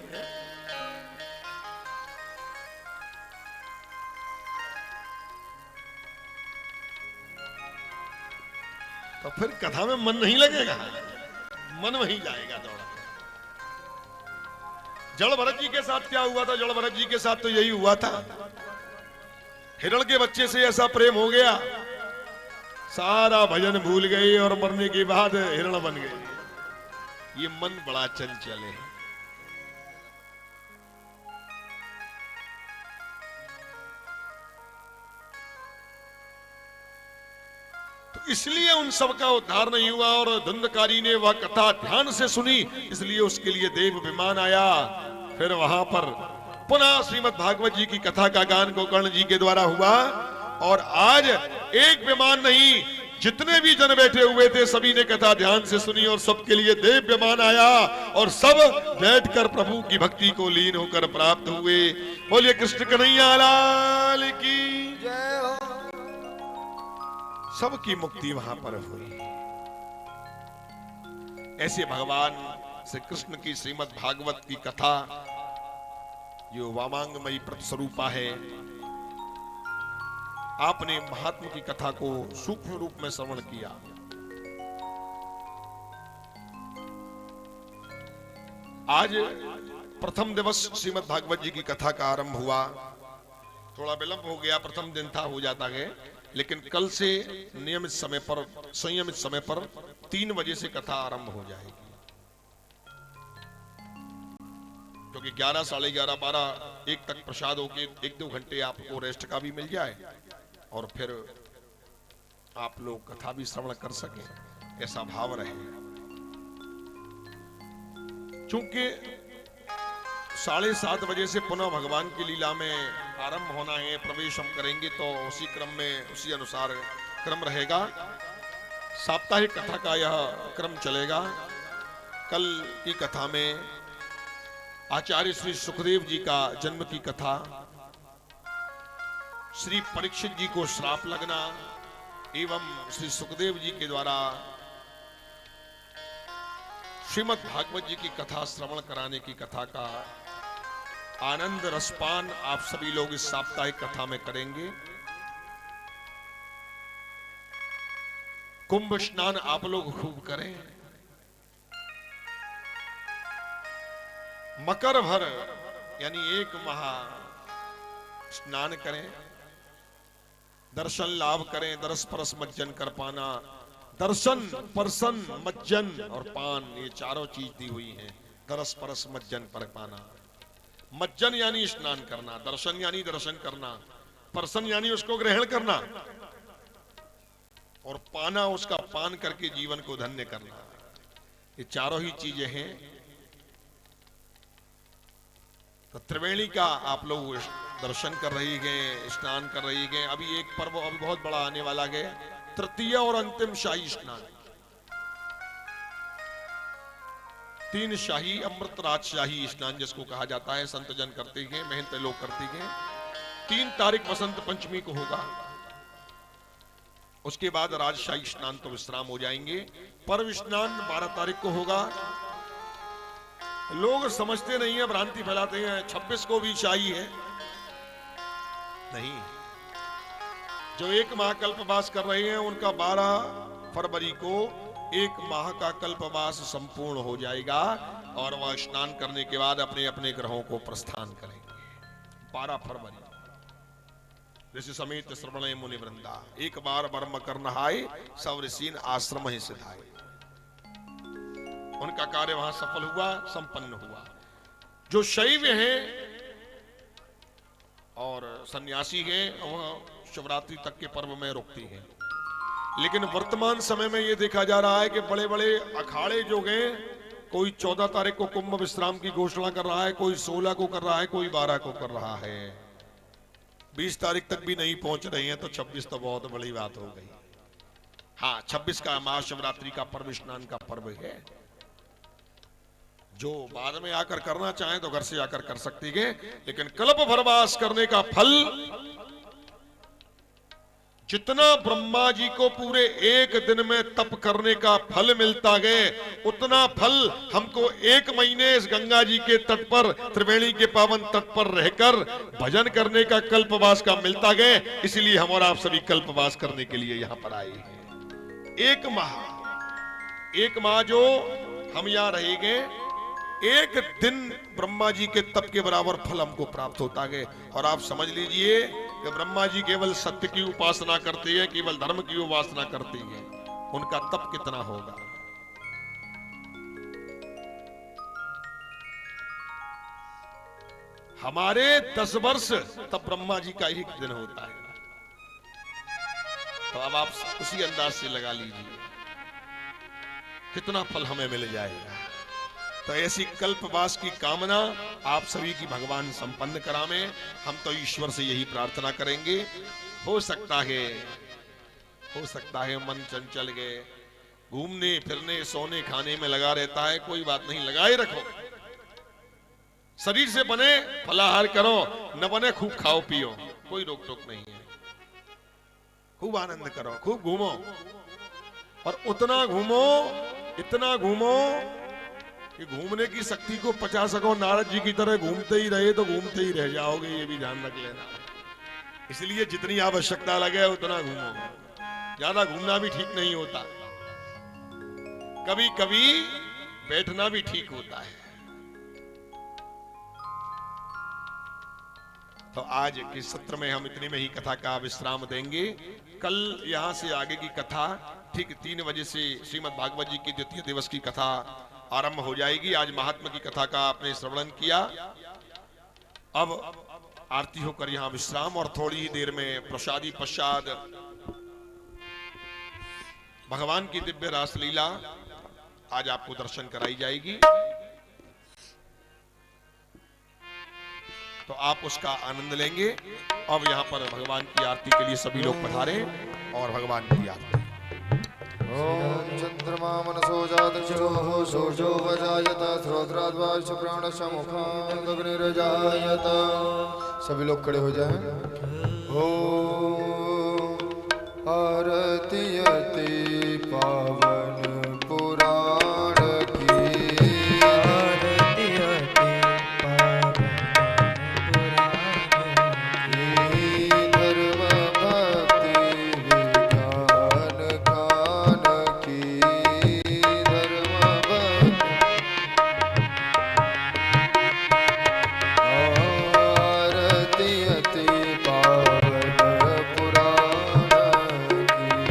[SPEAKER 2] तो फिर कथा में मन नहीं लगेगा, मन वहीं जाएगा दौड़ा। जड़ भरत जी के साथ क्या हुआ था? जड़ भरत जी के साथ तो यही हुआ था, हिरण के बच्चे से ऐसा प्रेम हो गया, सारा भजन भूल गए और मरने के बाद हिरण बन गए। ये मन बड़ा चंचल है। तो इसलिए उन सब का उद्धार नहीं हुआ और धुंधकारी ने वह कथा ध्यान से सुनी, इसलिए उसके लिए देव विमान आया। फिर वहां पर पुनः श्रीमद् भागवत जी की कथा का गान गोकर्ण जी के द्वारा हुआ। और आज एक विमान नहीं, जितने भी जन बैठे हुए थे सभी ने कथा ध्यान से सुनी और सबके लिए देव विमान आया और सब बैठकर प्रभु की भक्ति को लीन होकर प्राप्त हुए। बोलिए कृष्ण कन्हैया लाल की जय हो। सबकी मुक्ति वहां पर हुई। ऐसे भगवान श्री कृष्ण की श्रीमद् भागवत की कथा जो वामांगमयी प्रतिस्वरूपा है, आपने महात्मा की कथा को सूक्ष्म रूप में श्रवण किया। आज प्रथम दिवस श्रीमद् भागवत जी की कथा का आरंभ हुआ। थोड़ा विलंब हो गया, प्रथम दिन था, हो जाता है, लेकिन कल से नियमित समय पर, संयमित समय पर 3 बजे से कथा आरंभ हो जाएगी, क्योंकि 11, साढ़े 11, 12, 1 तक प्रसाद होके 1-2 घंटे आपको रेस्ट का भी मिल जाए और फिर आप लोग कथा भी श्रवण कर सकें, ऐसा भाव रहे। चूंकि 7:30 बजे से पुनः भगवान की लीला में आरंभ होना है, प्रवेश हम करेंगे, तो उसी क्रम में उसी अनुसार क्रम रहेगा। साप्ताहिक कथा का यह क्रम चलेगा। कल की कथा में आचार्य श्री सुखदेव जी का जन्म की कथा, श्री परीक्षित जी को श्राप लगना एवं श्री सुखदेव जी के द्वारा श्रीमद् भागवत जी की कथा श्रवण कराने की कथा का आनंद रसपान आप सभी लोग इस साप्ताहिक कथा में करेंगे। कुंभ स्नान आप लोग खूब करें। मकर भर यानी 1 माह स्नान करें, दर्शन लाभ करें, दरस परस मज्जन कर पाना। दर्शन, परसन, मज्जन और पान, ये चारों चीज दी हुई हैं। दरस परस मज्जन पर पाना। मज्जन यानी स्नान करना, दर्शन यानी दर्शन करना, परसन यानी उसको ग्रहण करना और पाना उसका पान करके जीवन को धन्य करना। ये चारों ही चीजें हैं। तो त्रिवेणी का आप लोग दर्शन कर रही गए, स्नान कर रही गए। अभी एक पर्व अभी बहुत बड़ा आने वाला है, तृतीय और अंतिम शाही स्नान। 3 शाही अमृत राजशाही स्नान जिसको कहा जाता है, संत जन करते हैं, मेहनत लोग करते हैं। 3 तारीख बसंत पंचमी को होगा। उसके बाद राजशाही स्नान तो विश्राम हो जाएंगे। पर्व स्नान 12 तारीख को होगा। लोग समझते नहीं है, भ्रांति फैलाते हैं 26 को भी शाही है। नहीं, जो 1 माह कल्पवास कर रहे हैं उनका 12 फरवरी को 1 माह का कल्पवास संपूर्ण हो जाएगा और वह स्नान करने के बाद अपने अपने ग्रहों को प्रस्थान करेंगे। 12 फरवरी ऋषि समेत श्रवणे मुनि वृंदा, 1 बार वर्म कर नहाए, सब ऋषि आश्रम ही सिधाए। उनका कार्य वहां सफल हुआ, संपन्न हुआ। जो शैव हैं और सन्यासी हैं वह शिवरात्रि तक के पर्व में रुकती हैं। लेकिन वर्तमान समय में यह देखा जा रहा है कि बड़े बड़े अखाड़े जो हैं, कोई 14 तारीख को कुंभ विश्राम की घोषणा कर रहा है, कोई 16 को कर रहा है, कोई 12 को कर रहा है। 20 तारीख तक भी नहीं पहुंच रही हैं, तो 26 तो बहुत बड़ी बात हो गई। हाँ, 26 का महाशिवरात्रि का पर्व स्नान का पर्व है। जो बाद में आकर करना चाहे तो घर से आकर कर सकती है, लेकिन कल्प भरवास करने का फल जितना ब्रह्मा जी को पूरे 1 दिन में तप करने का फल मिलता है, उतना फल हमको 1 महीने इस गंगा जी के तट पर, त्रिवेणी के पावन तट पर रहकर भजन करने का कल्पवास का मिलता है। इसलिए हम और आप सभी कल्पवास करने के लिए यहां पर आए हैं। 1 माह जो हम यहां रहेंगे, 1 दिन ब्रह्मा जी के तप के बराबर फल हमको प्राप्त होता है। और आप समझ लीजिए कि ब्रह्मा जी केवल सत्य की उपासना करते हैं, केवल धर्म की उपासना करते हैं, उनका तप कितना होगा। हमारे 10 वर्ष तब ब्रह्मा जी का 1 दिन होता है। तो अब आप उसी अंदाज से लगा लीजिए कितना फल हमें मिल जाएगा। तो ऐसी कल्पवास की कामना आप सभी की भगवान संपन्न करावे। हम तो ईश्वर से यही प्रार्थना करेंगे। हो सकता है मन चंचल गए, घूमने फिरने सोने खाने में लगा रहता है, कोई बात नहीं, लगाए रखो। शरीर से बने फलाहार करो, न बने खूब खाओ पियो, कोई रोक टोक नहीं है। खूब आनंद करो, खूब घूमो, और उतना घूमो, इतना घूमो कि घूमने की शक्ति को पचा सको। नारद जी की तरह घूमते ही रहे तो घूमते ही रह जाओगे, ये भी ध्यान रख लेना। इसलिए जितनी आवश्यकता लगे उतना घूमो। ज्यादा घूमना भी ठीक नहीं होता, कभी कभी बैठना भी ठीक होता है। तो आज के सत्र में हम इतने में ही कथा का विश्राम देंगे। कल यहां से आगे की कथा ठीक 3 बजे से श्रीमद् भागवत जी की 2 दिवस की कथा आरंभ हो जाएगी। आज महात्मा की कथा का आपने श्रवण किया। अब आरती होकर यहां विश्राम, और थोड़ी ही देर में प्रसादी पश्चात भगवान की दिव्य रासलीला आज आपको दर्शन कराई जाएगी। तो आप उसका आनंद लेंगे। अब यहाँ पर भगवान की आरती के लिए सभी लोग पधारे और भगवान की आरती।
[SPEAKER 1] ओम चंद्रमा मनसो जातक्षरो सूर्यो वजायत श्रोत्राद्वाच प्राणसमुखं अग्निर्जायत। सभी लोग खड़े हो जाएं। ओम आरती अति पावन पुराण की, आरती अति पावन पुराण की, धर्म भक्ति विज्ञान खान की, धर्म भक्ति आरती अति पावन पुराण की।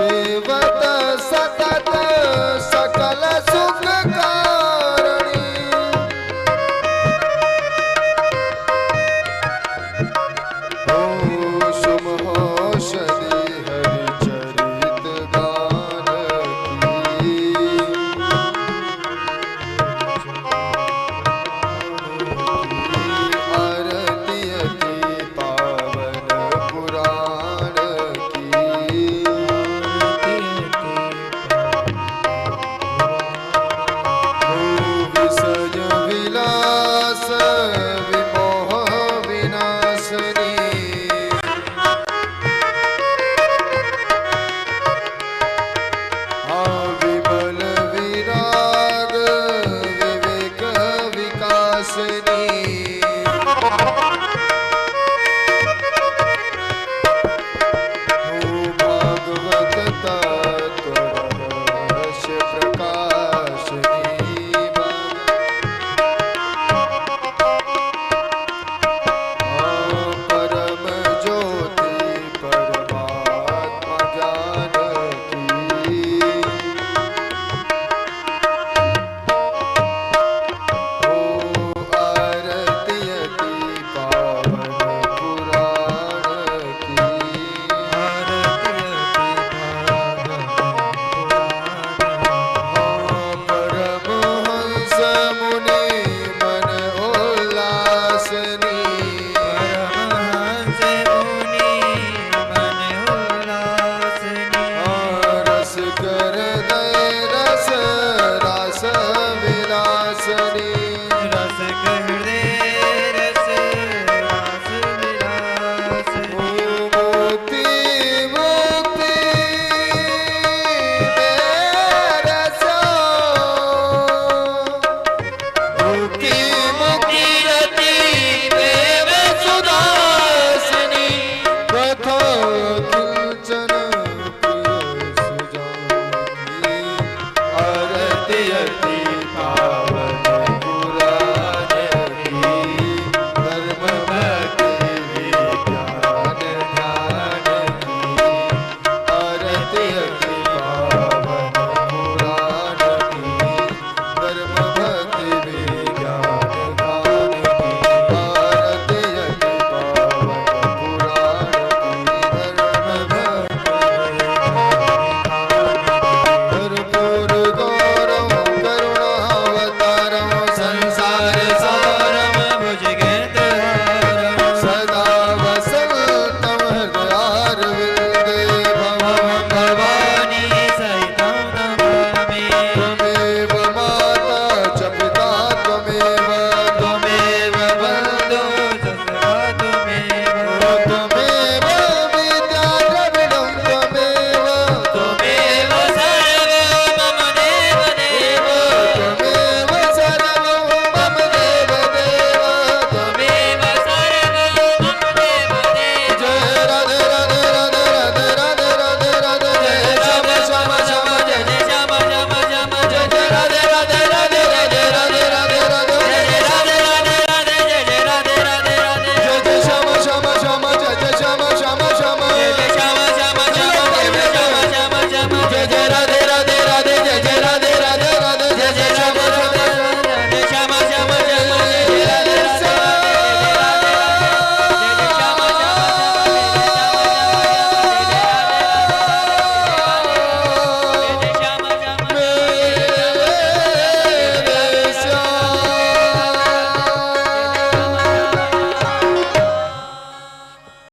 [SPEAKER 1] सेवक